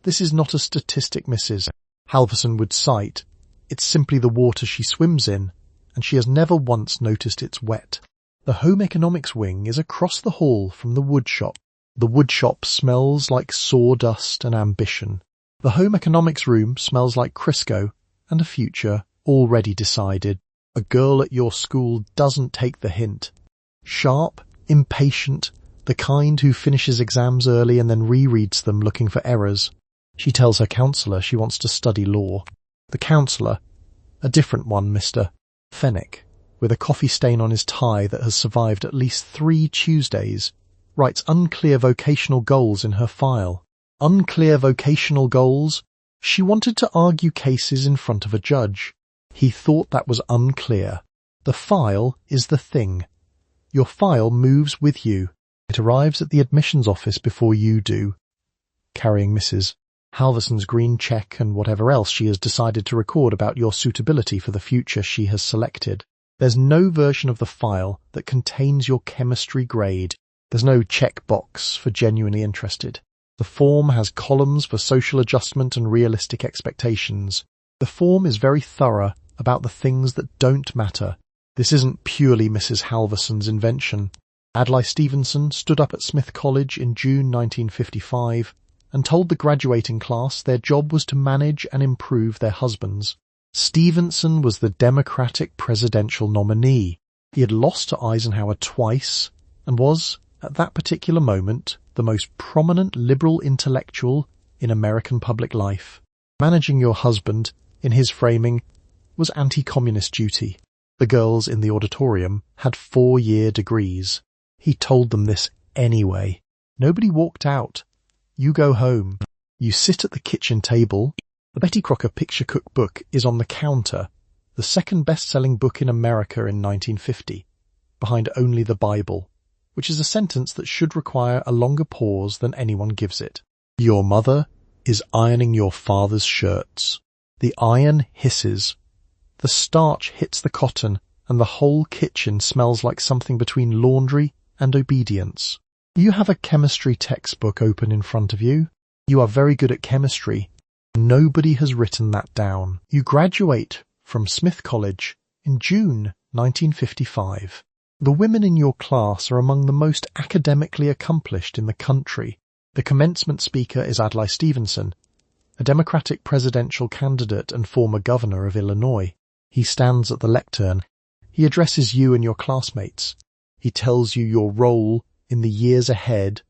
This is not a statistic Mrs. Halverson would cite. It's simply the water she swims in, and she has never once noticed it's wet. The home economics wing is across the hall from the wood shop. The wood shop smells like sawdust and ambition. The home economics room smells like Crisco and a future already decided. A girl at your school doesn't take the hint. Sharp, impatient, the kind who finishes exams early and then rereads them looking for errors. She tells her counsellor she wants to study law. The counsellor, a different one, Mr. Fenwick, with a coffee stain on his tie that has survived at least 3 Tuesdays, writes unclear vocational goals in her file. Unclear vocational goals? She wanted to argue cases in front of a judge. He thought that was unclear. The file is the thing. Your file moves with you. It arrives at the admissions office before you do, carrying Mrs. Halverson's green check and whatever else she has decided to record about your suitability for the future she has selected. There's no version of the file that contains your chemistry grade. There's no checkbox for genuinely interested. The form has columns for social adjustment and realistic expectations. The form is very thorough about the things that don't matter. This isn't purely Mrs. Halverson's invention. Adlai Stevenson stood up at Smith College in June 1955 and told the graduating class their job was to manage and improve their husbands. Stevenson was the Democratic presidential nominee. He had lost to Eisenhower twice and was, at that particular moment, the most prominent liberal intellectual in American public life. Managing your husband, in his framing, was anti-communist duty. The girls in the auditorium had 4-year degrees. He told them this anyway. Nobody walked out. You go home. You sit at the kitchen table. The Betty Crocker picture cookbook is on the counter, the second best-selling book in America in 1950, behind only the Bible, which is a sentence that should require a longer pause than anyone gives it. Your mother is ironing your father's shirts. The iron hisses. The starch hits the cotton, and the whole kitchen smells like something between laundry and obedience. You have a chemistry textbook open in front of you. You are very good at chemistry. Nobody has written that down. You graduate from Smith College in June 1955. The women in your class are among the most academically accomplished in the country. The commencement speaker is Adlai Stevenson, a Democratic presidential candidate and former governor of Illinois. He stands at the lectern. He addresses you and your classmates. He tells you your role in the years ahead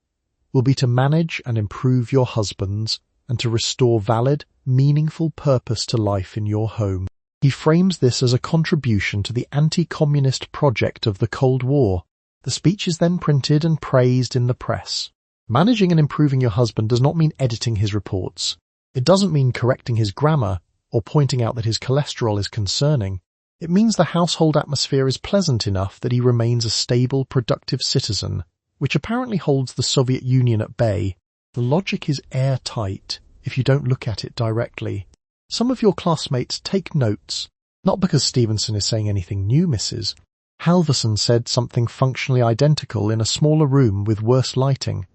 will be to manage and improve your husbands and to restore valid, meaningful purpose to life in your home. He frames this as a contribution to the anti-communist project of the Cold War. The speech is then printed and praised in the press. Managing and improving your husband does not mean editing his reports. It doesn't mean correcting his grammar or pointing out that his cholesterol is concerning. It means the household atmosphere is pleasant enough that he remains a stable, productive citizen, which apparently holds the Soviet Union at bay. The logic is airtight if you don't look at it directly. Some of your classmates take notes, not because Stevenson is saying anything new, Mrs., Halverson said something functionally identical in a smaller room with worse lighting,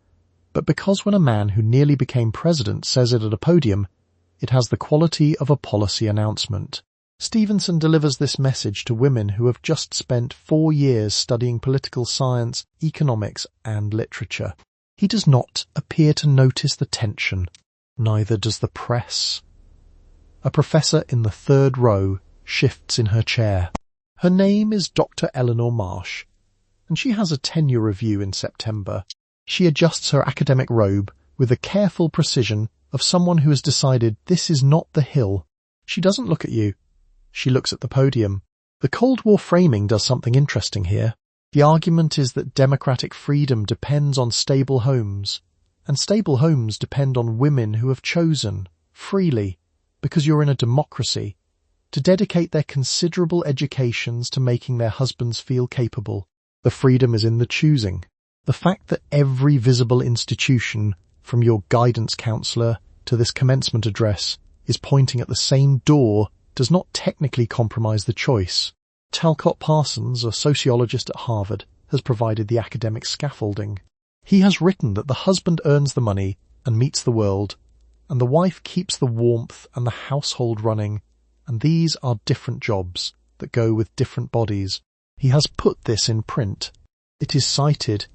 but because when a man who nearly became president says it at a podium, it has the quality of a policy announcement. Stevenson delivers this message to women who have just spent 4 years studying political science, economics, and literature. He does not appear to notice the tension. Neither does the press. A professor in the third row shifts in her chair. Her name is Dr. Eleanor Marsh, and she has a tenure review in September. She adjusts her academic robe with the careful precision of someone who has decided this is not the hill. She doesn't look at you. She looks at the podium. The Cold War framing does something interesting here. The argument is that democratic freedom depends on stable homes, and stable homes depend on women who have chosen, freely, because you're in a democracy, to dedicate their considerable educations to making their husbands feel capable. The freedom is in the choosing. The fact that every visible institution, from your guidance counselor to this commencement address, is pointing at the same door does not technically compromise the choice. Talcott Parsons, a sociologist at Harvard, has provided the academic scaffolding. He has written that the husband earns the money and meets the world, and the wife keeps the warmth and the household running, and these are different jobs that go with different bodies. He has put this in print. It is cited.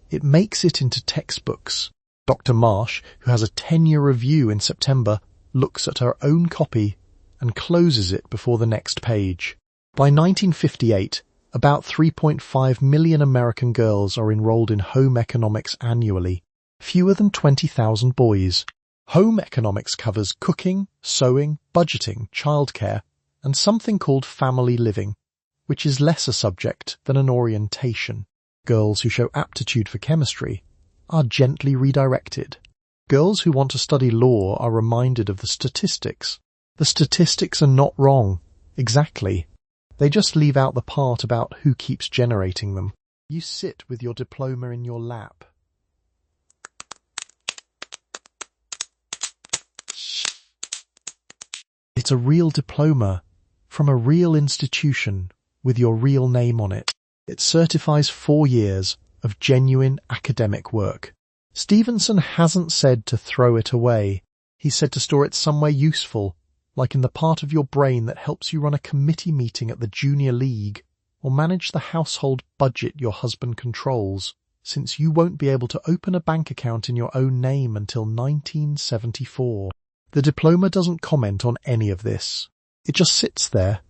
It makes it into textbooks. Dr. Marsh, who has a tenure review in September, looks at her own copy and closes it before the next page. By 1958, about 3.5 million American girls are enrolled in home economics annually, fewer than 20,000 boys. Home economics covers cooking, sewing, budgeting, childcare, and something called family living, which is less a subject than an orientation. Girls who show aptitude for chemistry are gently redirected. Girls who want to study law are reminded of the statistics. The statistics are not wrong, exactly. They just leave out the part about who keeps generating them. You sit with your diploma in your lap. It's a real diploma from a real institution with your real name on it. It certifies 4 years of genuine academic work. Stevenson hasn't said to throw it away. He said to store it somewhere useful, like in the part of your brain that helps you run a committee meeting at the junior league or manage the household budget your husband controls, since you won't be able to open a bank account in your own name until 1974. The diploma doesn't comment on any of this. It just sits there,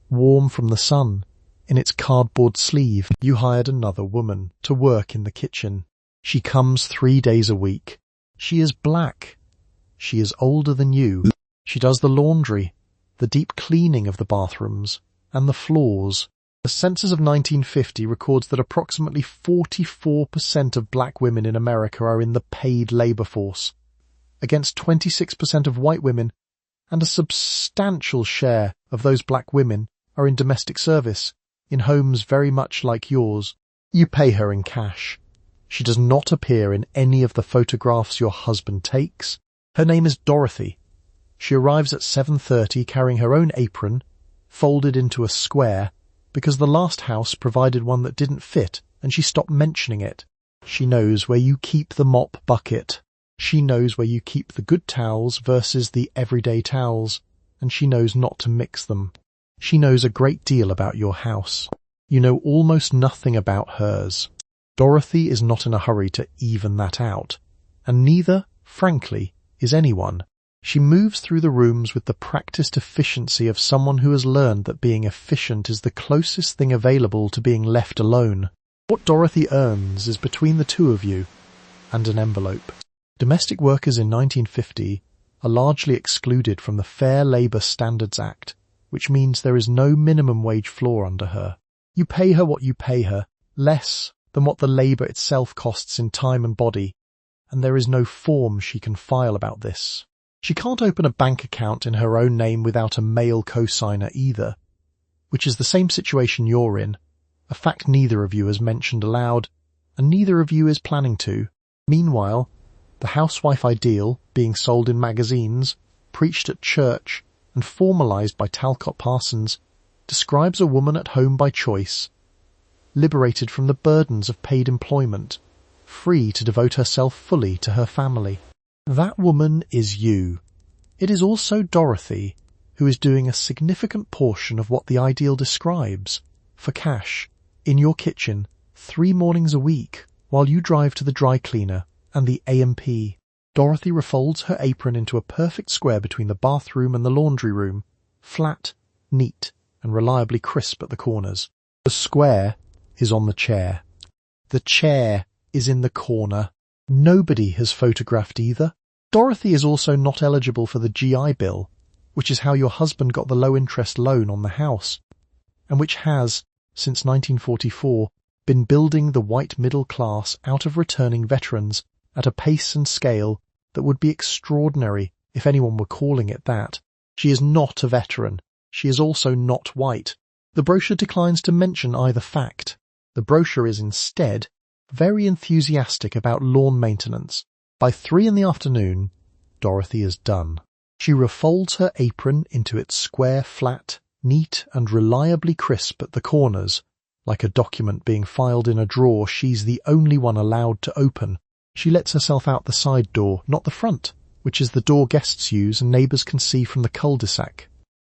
warm from the sun, in its cardboard sleeve. You hired another woman to work in the kitchen. She comes 3 days a week. She is black. She is older than you. She does the laundry, the deep cleaning of the bathrooms, and the floors. The census of 1950 records that approximately 44% of black women in America are in the paid labor force, against 26% of white women, and a substantial share of those black women are in domestic service, in homes very much like yours. You pay her in cash. She does not appear in any of the photographs your husband takes. Her name is Dorothy. She arrives at 7:30 carrying her own apron, folded into a square, because the last house provided one that didn't fit and she stopped mentioning it. She knows where you keep the mop bucket. She knows where you keep the good towels versus the everyday towels, and she knows not to mix them. She knows a great deal about your house. You know almost nothing about hers. Dorothy is not in a hurry to even that out, and neither, frankly, is anyone. She moves through the rooms with the practiced efficiency of someone who has learned that being efficient is the closest thing available to being left alone. What Dorothy earns is between the two of you and an envelope. Domestic workers in 1950 are largely excluded from the Fair Labor Standards Act, which means there is no minimum wage floor under her. You pay her what you pay her, less than what the labor itself costs in time and body, and there is no form she can file about this. She can't open a bank account in her own name without a male co-signer either, which is the same situation you're in, a fact neither of you has mentioned aloud, and neither of you is planning to. Meanwhile, the housewife ideal, being sold in magazines, preached at church, and formalized by Talcott Parsons, describes a woman at home by choice, liberated from the burdens of paid employment, free to devote herself fully to her family. That woman is you. It is also Dorothy, who is doing a significant portion of what the ideal describes, for cash, in your kitchen, 3 mornings a week, while you drive to the dry cleaner and the A&P. Dorothy refolds her apron into a perfect square between the bathroom and the laundry room, flat, neat, and reliably crisp at the corners. The square is on the chair. The chair is in the corner. Nobody has photographed either. Dorothy is also not eligible for the GI Bill, which is how your husband got the low-interest loan on the house, and which has, since 1944, been building the white middle class out of returning veterans at a pace and scale that would be extraordinary if anyone were calling it that. She is not a veteran. She is also not white. The brochure declines to mention either fact. The brochure is instead very enthusiastic about lawn maintenance. By 3 in the afternoon, Dorothy is done. She refolds her apron into its square, flat, neat and reliably crisp at the corners. Like a document being filed in a drawer she's the only one allowed to open. She lets herself out the side door, not the front, which is the door guests use and neighbours can see from the cul-de-sac.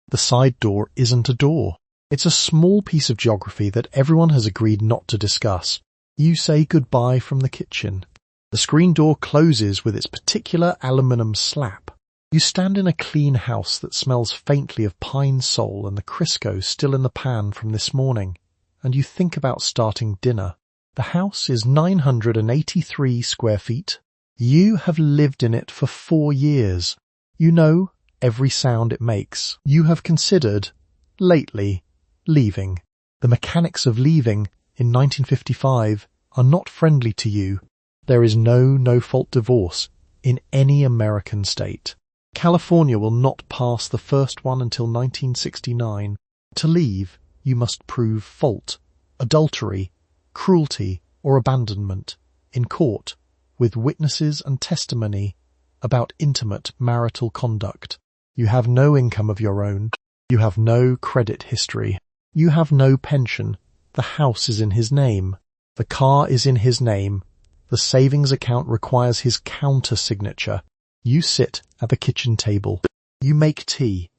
The side door isn't a door. It's a small piece of geography that everyone has agreed not to discuss. You say goodbye from the kitchen. The screen door closes with its particular aluminium slap. You stand in a clean house that smells faintly of pine sol and the Crisco still in the pan from this morning, and you think about starting dinner. The house is 983 square feet. You have lived in it for 4 years. You know every sound it makes. You have considered, lately, leaving. The mechanics of leaving in 1955 are not friendly to you. There is no no-fault divorce in any American state. California will not pass the first one until 1969. To leave, you must prove fault, adultery, cruelty, or abandonment in court with witnesses and testimony about intimate marital conduct. You have no income of your own. You have no credit history. You have no pension. The house is in his name. The car is in his name. The savings account requires his counter-signature. You sit at the kitchen table. You make tea.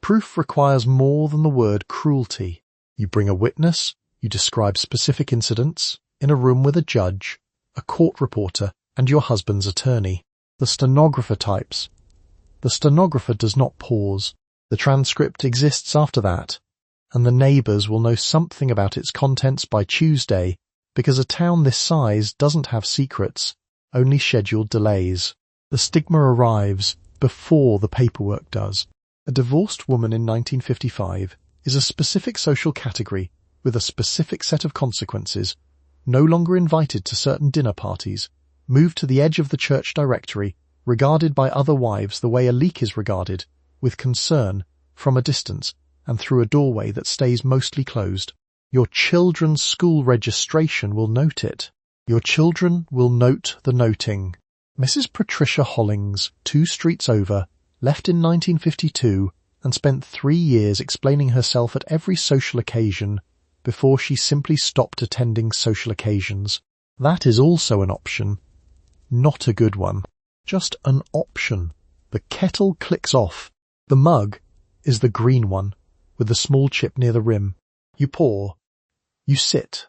Proof requires more than the word cruelty. You bring a witness. You describe specific incidents in a room with a judge, a court reporter, and your husband's attorney. The stenographer types. The stenographer does not pause. The transcript exists after that, and the neighbours will know something about its contents by Tuesday, because a town this size doesn't have secrets, only scheduled delays. The stigma arrives before the paperwork does. A divorced woman in 1955 is a specific social category with a specific set of consequences, no longer invited to certain dinner parties, moved to the edge of the church directory, regarded by other wives the way a leak is regarded, with concern, from a distance, and through a doorway that stays mostly closed. Your children's school registration will note it. Your children will note the noting. Mrs. Patricia Hollings, 2 streets over, left in 1952 and spent 3 years explaining herself at every social occasion before she simply stopped attending social occasions. That is also an option. Not a good one. Just an option. The kettle clicks off. The mug is the green one, with the small chip near the rim. You pour. You sit.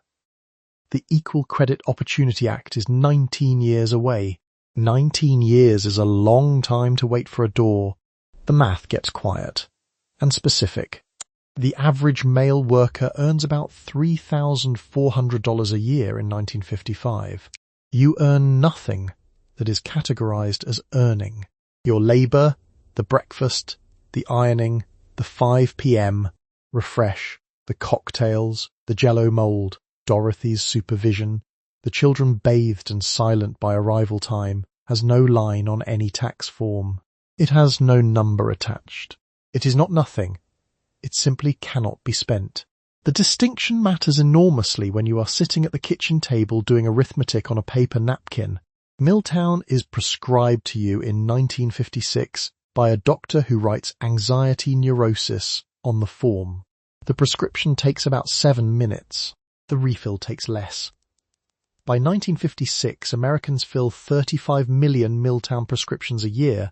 The Equal Credit Opportunity Act is 19 years away. 19 years is a long time to wait for a door. The math gets quiet and specific. The average male worker earns about $3,400 a year in 1955. You earn nothing that is categorized as earning. Your labor, the breakfast, the ironing, the 5 p.m., refresh, the cocktails, the jello mold, Dorothy's supervision, the children bathed and silent by arrival time, has no line on any tax form. It has no number attached. It is not nothing. It simply cannot be spent. The distinction matters enormously when you are sitting at the kitchen table doing arithmetic on a paper napkin. Milltown is prescribed to you in 1956 by a doctor who writes anxiety neurosis on the form. The prescription takes about 7 minutes. the refill takes less. By 1956, Americans fill 35 million Milltown prescriptions a year,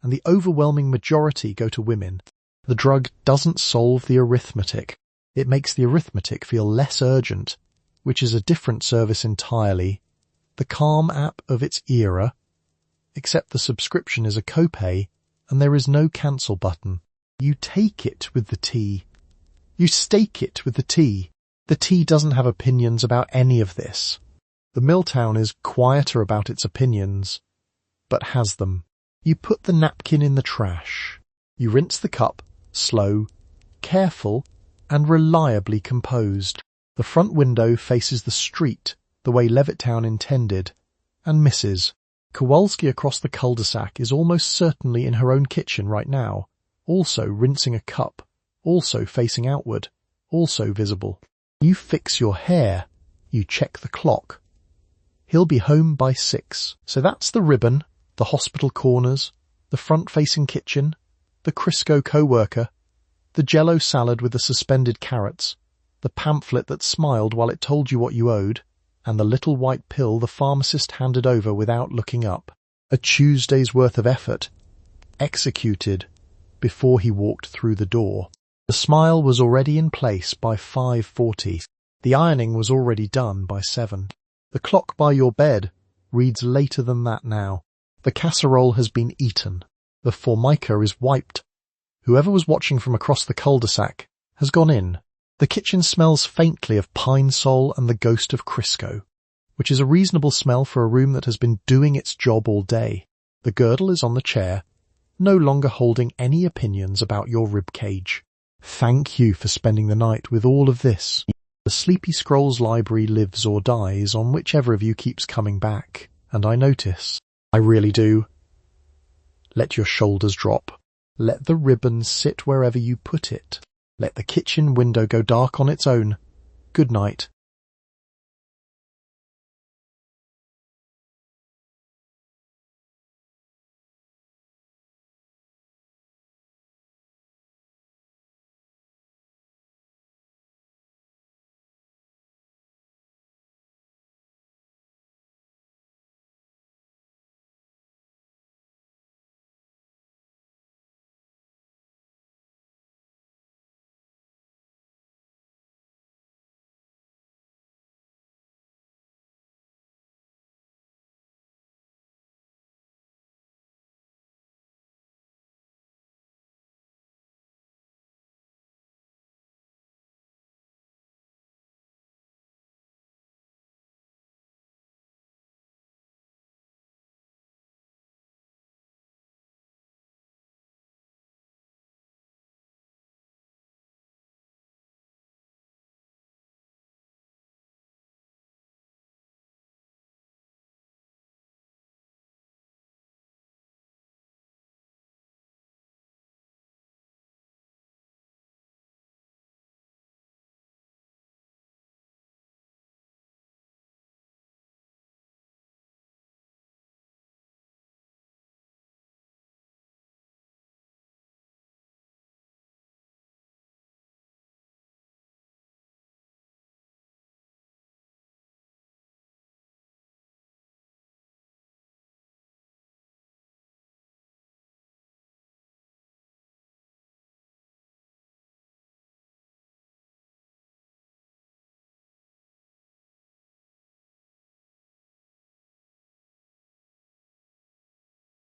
and the overwhelming majority go to women. The drug doesn't solve the arithmetic. It makes the arithmetic feel less urgent, which is a different service entirely, the Calm app of its era, except the subscription is a copay and there is no cancel button. You take it with the tea. You stake it with the tea. The tea doesn't have opinions about any of this. The Milltown is quieter about its opinions, but has them. You put the napkin in the trash. You rinse the cup, slow, careful, and reliably composed. The front window faces the street the way Levittown intended, and misses. Kowalski across the cul-de-sac is almost certainly in her own kitchen right now, also rinsing a cup, also facing outward, also visible. You fix your hair. You check the clock. He'll be home by 6. So that's the ribbon, the hospital corners, the front-facing kitchen, the Crisco co-worker, the Jell-O salad with the suspended carrots, the pamphlet that smiled while it told you what you owed, and the little white pill the pharmacist handed over without looking up. A Tuesday's worth of effort, executed before he walked through the door. The smile was already in place by 5:40. The ironing was already done by 7. The clock by your bed reads later than that now. The casserole has been eaten. The formica is wiped. Whoever was watching from across the cul-de-sac has gone in. The kitchen smells faintly of pine sol and the ghost of Crisco, which is a reasonable smell for a room that has been doing its job all day. The girdle is on the chair, no longer holding any opinions about your rib cage. Thank you for spending the night with all of this. The Sleepy Scrolls library lives or dies on whichever of you keeps coming back, and I notice. I really do. Let your shoulders drop. Let the ribbon sit wherever you put it. Let the kitchen window go dark on its own. Good night.